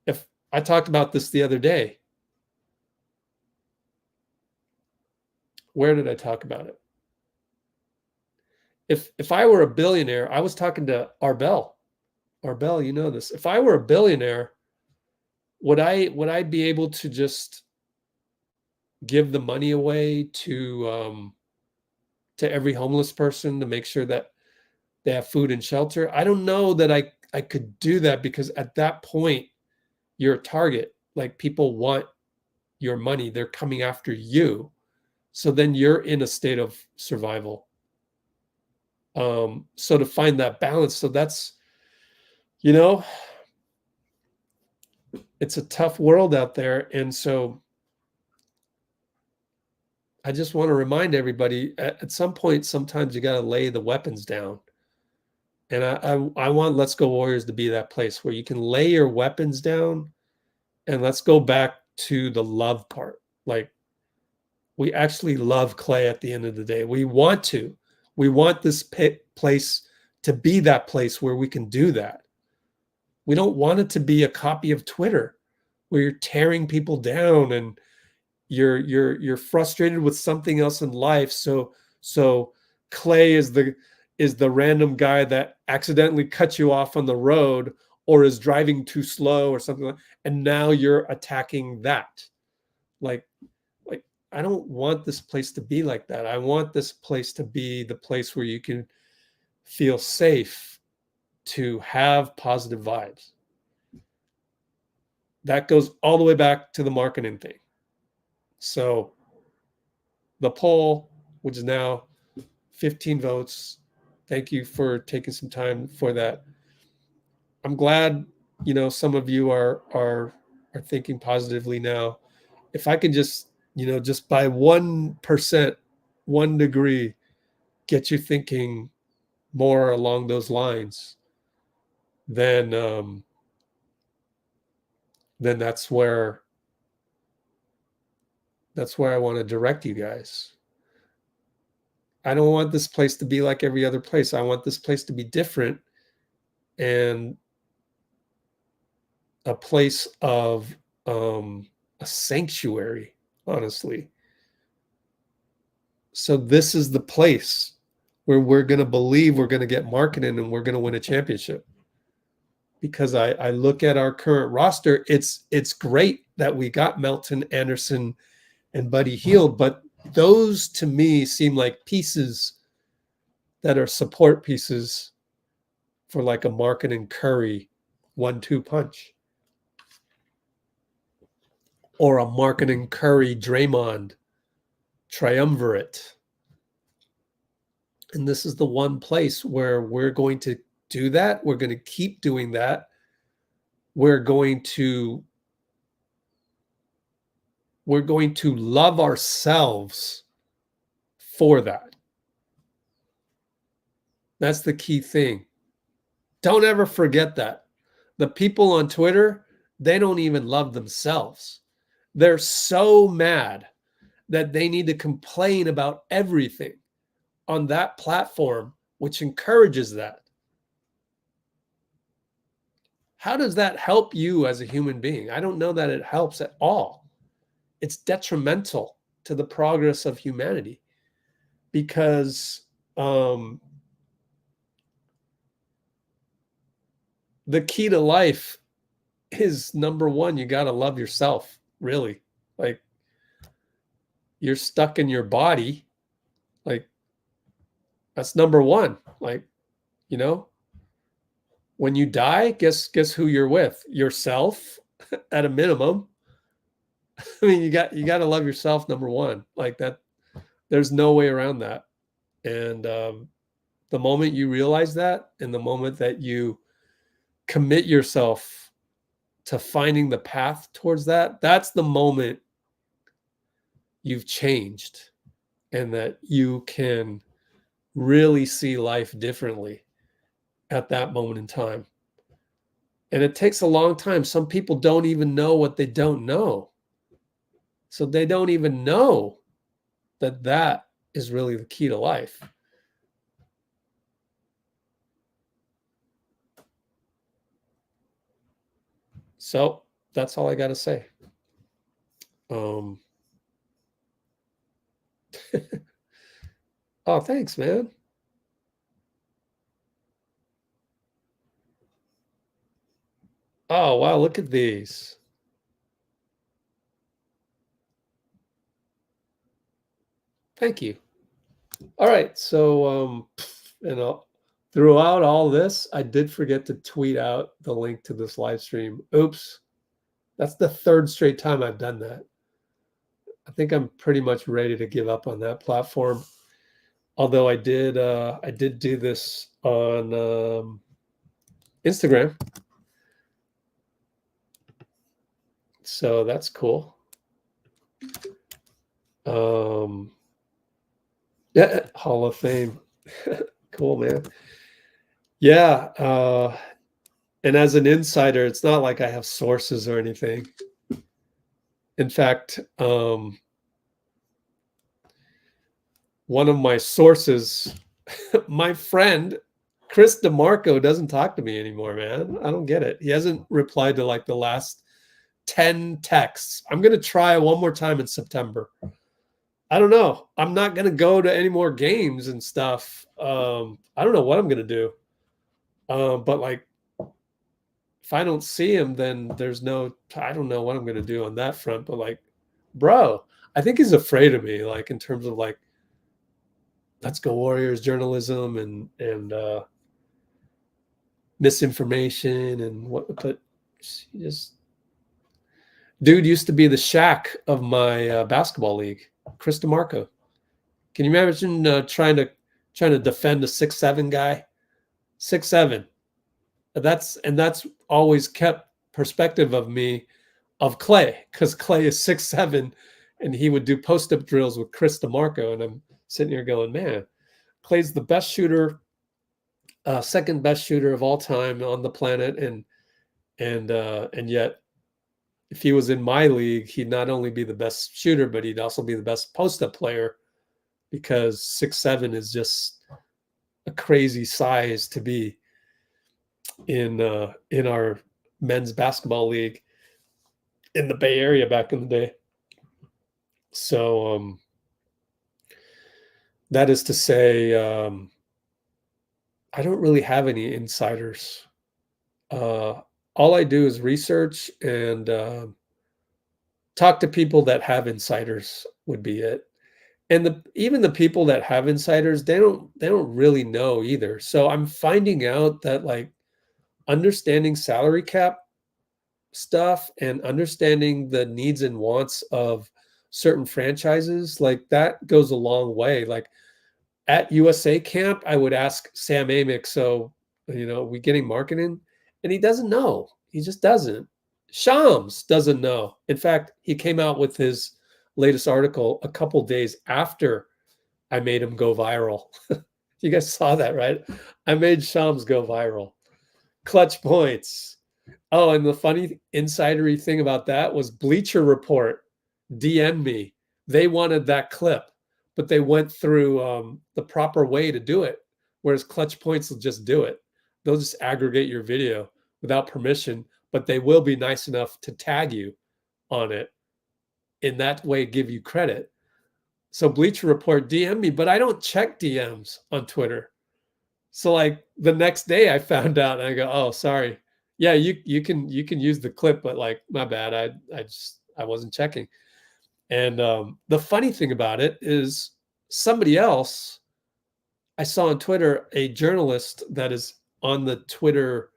if I talked about this the other day, where did I talk about it? If I were a billionaire, I was talking to Arbel. Arbel, you know this. If I were a billionaire, would I be able to just give the money away to every homeless person to make sure that they have food and shelter? I don't know that I could do that, because at that point, you're a target. Like, people want your money. They're coming after you. So then you're in a state of survival. So to find that balance, so that's, it's a tough world out there. And so I just want to remind everybody, at some point, sometimes you got to lay the weapons down. And I want Let's Go Warriors to be that place where you can lay your weapons down, and let's go back to the love part. Like, we actually love Clay at the end of the day. We want this place to be that place where we can do that. We don't want it to be a copy of Twitter where you're tearing people down and you're frustrated with something else in life. So Clay is the random guy that accidentally cuts you off on the road or is driving too slow or something like, and now you're attacking that. Like I don't want this place to be like that. I want this place to be the place where you can feel safe to have positive vibes. That goes all the way back to the Markkanen thing. So the poll, which is now 15 votes. Thank you for taking some time for that. I'm glad, some of you are thinking positively now. If I can just, just by 1%, 1 degree, get you thinking more along those lines, then that's where I want to direct you guys. I don't want this place to be like every other place. I want this place to be different and a place of a sanctuary, honestly. So this is the place where we're going to believe we're going to get Markkanen and we're going to win a championship. Because I look at our current roster, it's great that we got Melton Anderson and Buddy Hield, but those to me seem like pieces that are support pieces for like a Markkanen Curry 1-2 punch, or a Markkanen Curry Draymond triumvirate. And this is the one place where we're going to do that. We're going to keep doing that. We're going to love ourselves for that. That's the key thing. Don't ever forget that. The people on Twitter, they don't even love themselves. They're so mad that they need to complain about everything on that platform, which encourages that. How does that help you as a human being? I don't know that it helps at all. It's detrimental to the progress of humanity because the key to life is, number one, you got to love yourself, really. Like, you're stuck in your body. Like, that's number one. Like, when you die, guess who you're with? Yourself at a minimum. I mean, you got to love yourself, number one. Like that, there's no way around that. And the moment you realize that, and the moment that you commit yourself to finding the path towards that, that's the moment you've changed, and that you can really see life differently at that moment in time. And it takes a long time. Some people don't even know what they don't know. So they don't even know that that is really the key to life. So that's all I got to say. Oh, thanks, man. Oh, wow, look at these. Thank you. All right, so throughout all this, I did forget to tweet out the link to this live stream. Oops. That's the third straight time I've done that. I think I'm pretty much ready to give up on that platform. Although I did do this on Instagram. So that's cool. Yeah, Hall of Fame. Cool, man. Yeah. And as an insider, it's not like I have sources or anything. In fact, one of my sources, my friend, Chris DeMarco, doesn't talk to me anymore, man. I don't get it. He hasn't replied to like the last 10 texts. I'm going to try one more time in September. I don't know. I'm not going to go to any more games and stuff. I don't know what I'm going to do. But like, if I don't see him, then I don't know what I'm going to do on that front. But like, bro, I think he's afraid of me, like in terms of like, let's go Warriors journalism and misinformation and what, but just dude used to be the Shaq of my basketball league, Chris DeMarco. Can you imagine trying to defend a 6'7" guy? 6'7". That's always kept perspective of me of Clay, because Clay is 6'7", and he would do post-up drills with Chris DeMarco, and I'm sitting here going, man, Clay's the best shooter, second best shooter of all time on the planet, and yet if he was in my league, he'd not only be the best shooter, but he'd also be the best post-up player, because 6'7" is just a crazy size to be in our men's basketball league in the Bay Area back in the day. So that is to say, I don't really have any insiders. All I do is research and talk to people that have insiders would be it. And even the people that have insiders, they don't really know either. So I'm finding out that like understanding salary cap stuff and understanding the needs and wants of certain franchises, like that goes a long way. Like at USA camp, I would ask Sam Amick, so, we getting Markkanen? And he doesn't know. He just doesn't. Shams doesn't know. In fact, he came out with his latest article a couple days after I made him go viral. You guys saw that, right? I made Shams go viral. Clutch points. Oh, and the funny insidery thing about that was Bleacher Report DM'd me. They wanted that clip, but they went through the proper way to do it, whereas Clutch Points will just do it. They'll just aggregate your video without permission, but they will be nice enough to tag you on it. In that way, give you credit. So Bleacher Report DM'd me, but I don't check DMs on Twitter. So like the next day I found out and I go, oh, sorry. Yeah, you can use the clip, but like, my bad. I wasn't checking. And the funny thing about it is somebody else I saw on Twitter, a journalist that is on the Twitter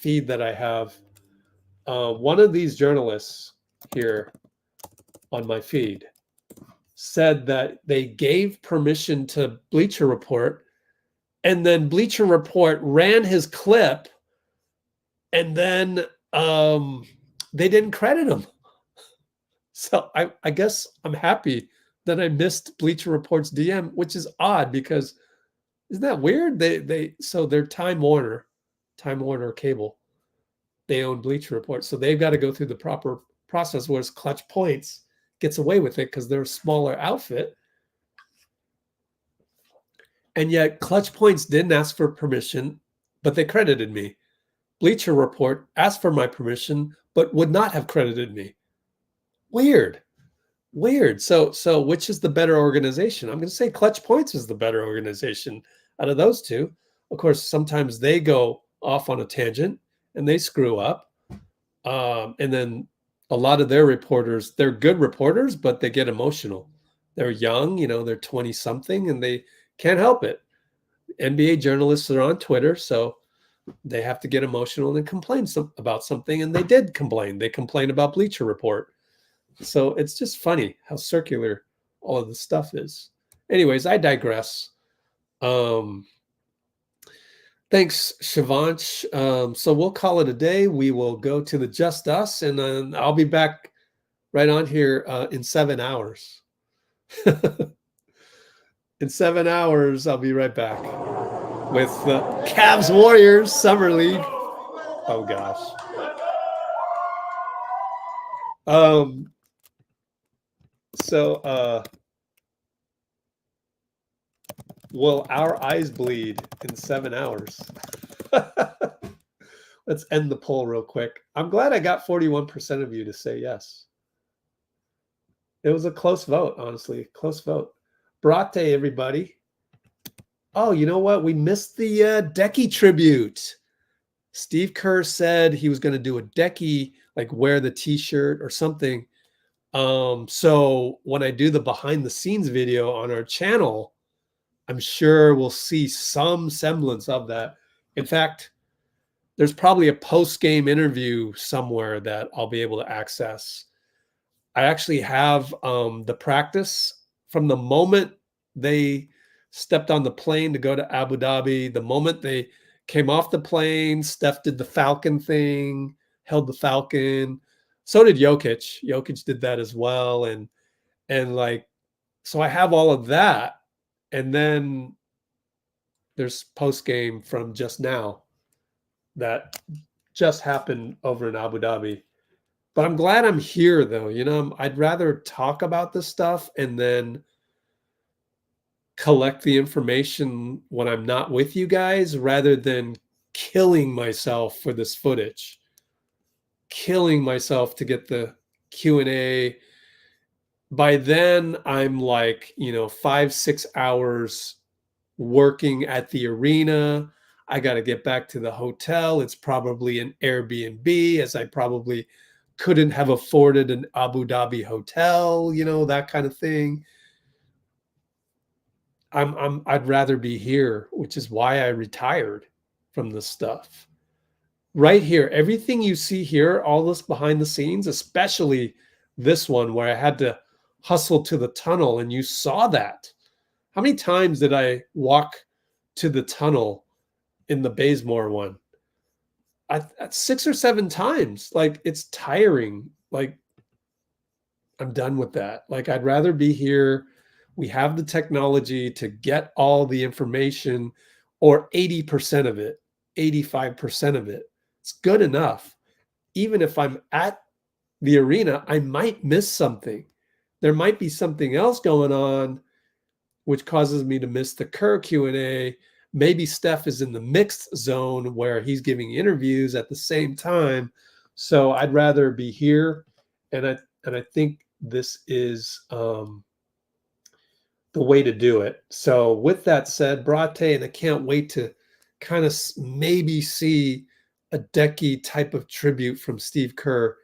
feed that I have. One of these journalists here on my feed said that they gave permission to Bleacher Report, and then Bleacher Report ran his clip, and then they didn't credit him. So I guess I'm happy that I missed Bleacher Report's DM, which is odd because isn't that weird? So they're Time Warner Cable. They own Bleacher Report, so they've got to go through the proper process. Whereas Clutch Points gets away with it because they're a smaller outfit. And yet Clutch Points didn't ask for permission, but they credited me. Bleacher Report asked for my permission, but would not have credited me. Weird. So which is the better organization? I'm going to say Clutch Points is the better organization out of those two. Of course, sometimes they go off on a tangent and they screw up. And then a lot of their reporters, they're good reporters, but they get emotional. They're young, they're 20 something and they can't help it. NBA journalists are on Twitter, so they have to get emotional and complain about something. And they did complain. They complained about Bleacher Report. So it's just funny how circular all of this stuff is. Anyways, I digress. Thanks, Shivansh. So we'll call it a day. We will go to the Just Us, and then I'll be back right on here in 7 hours. In 7 hours, I'll be right back with the Cavs Warriors Summer League. Oh, gosh. So will our eyes bleed in 7 hours? Let's end the poll real quick. I'm glad I got 41% of you to say yes. It was a close vote, honestly. Close vote. Brate, everybody. Oh, you know what? We missed the Decky tribute. Steve Kerr said he was going to do a Decky, like wear the t-shirt or something. So when I do the behind the scenes video on our channel, I'm sure we'll see some semblance of that. In fact, there's probably a post-game interview somewhere that I'll be able to access. I actually have the practice from the moment they stepped on the plane to go to Abu Dhabi. The moment they came off the plane, Steph did the Falcon thing, held the Falcon. So did Jokic. Jokic did that as well. And like, so I have all of that. And then there's post game from just now that just happened over in Abu Dhabi. But I'm glad I'm here, though. You know, I'd rather talk about this stuff and then collect the information when I'm not with you guys rather than killing myself for this footage. Killing myself to get the Q&A. By then, I'm like, 5-6 hours working at the arena. I got to get back to the hotel. It's probably an Airbnb, as I probably couldn't have afforded an Abu Dhabi hotel, that kind of thing. I'd rather be here, which is why I retired from this stuff. Right here, everything you see here, all this behind the scenes, especially this one where I had to hustle to the tunnel, and you saw that. How many times did I walk to the tunnel in the Bazemore one? At 6 or 7 times. Like, it's tiring. Like, I'm done with that. Like, I'd rather be here. We have the technology to get all the information, or 80% of it, 85% of it. It's good enough. Even if I'm at the arena, I might miss something. There might be something else going on which causes me to miss the Kerr Q&A. Maybe Steph is in the mixed zone where he's giving interviews at the same time. So I'd rather be here. And I think this is the way to do it. So with that said, Brate, and I can't wait to kind of maybe see a Decky type of tribute from Steve Kerr.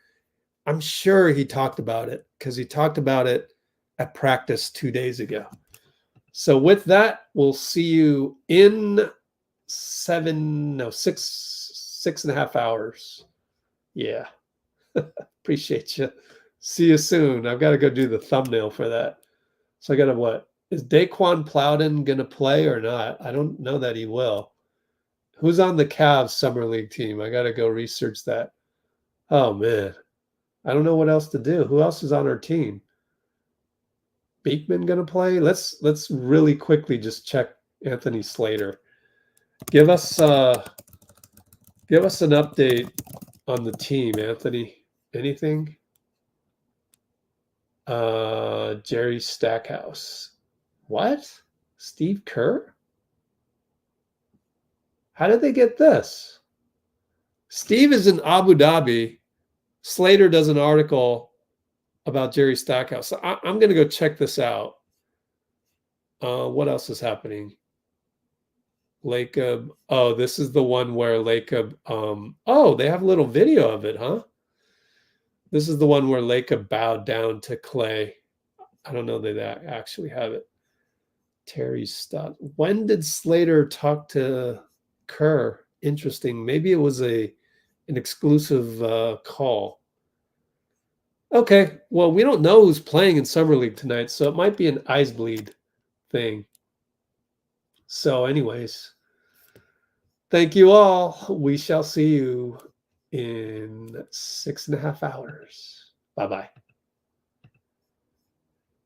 I'm sure he talked about it because he talked about it at practice 2 days ago. So with that, we'll see you in 6.5 hours. Yeah. Appreciate you. See you soon. I've got to go do the thumbnail for that. So I got to what? Is Daquan Plowden going to play or not? I don't know that he will. Who's on the Cavs Summer League team? I got to go research that. Oh, man. I don't know what else to do. Who else is on our team? Beekman going to play? Let's really quickly just check Anthony Slater. Give us an update on the team, Anthony. Anything? Jerry Stackhouse. What? Steve Kerr? How did they get this? Steve is in Abu Dhabi. Slater does an article about Jerry Stackhouse. So I'm going to go check this out. What else is happening? Lacob. Oh, this is the one where Lacob. Oh, they have a little video of it, huh? This is the one where Lacob bowed down to Clay. I don't know that they actually have it. Terry's stuff. When did Slater talk to Kerr? Interesting. Maybe it was an exclusive call. Okay, well, we don't know who's playing in Summer League tonight, so it might be an eyes bleed thing. So anyways, thank you all. We shall see you in 6.5 hours. Bye-bye.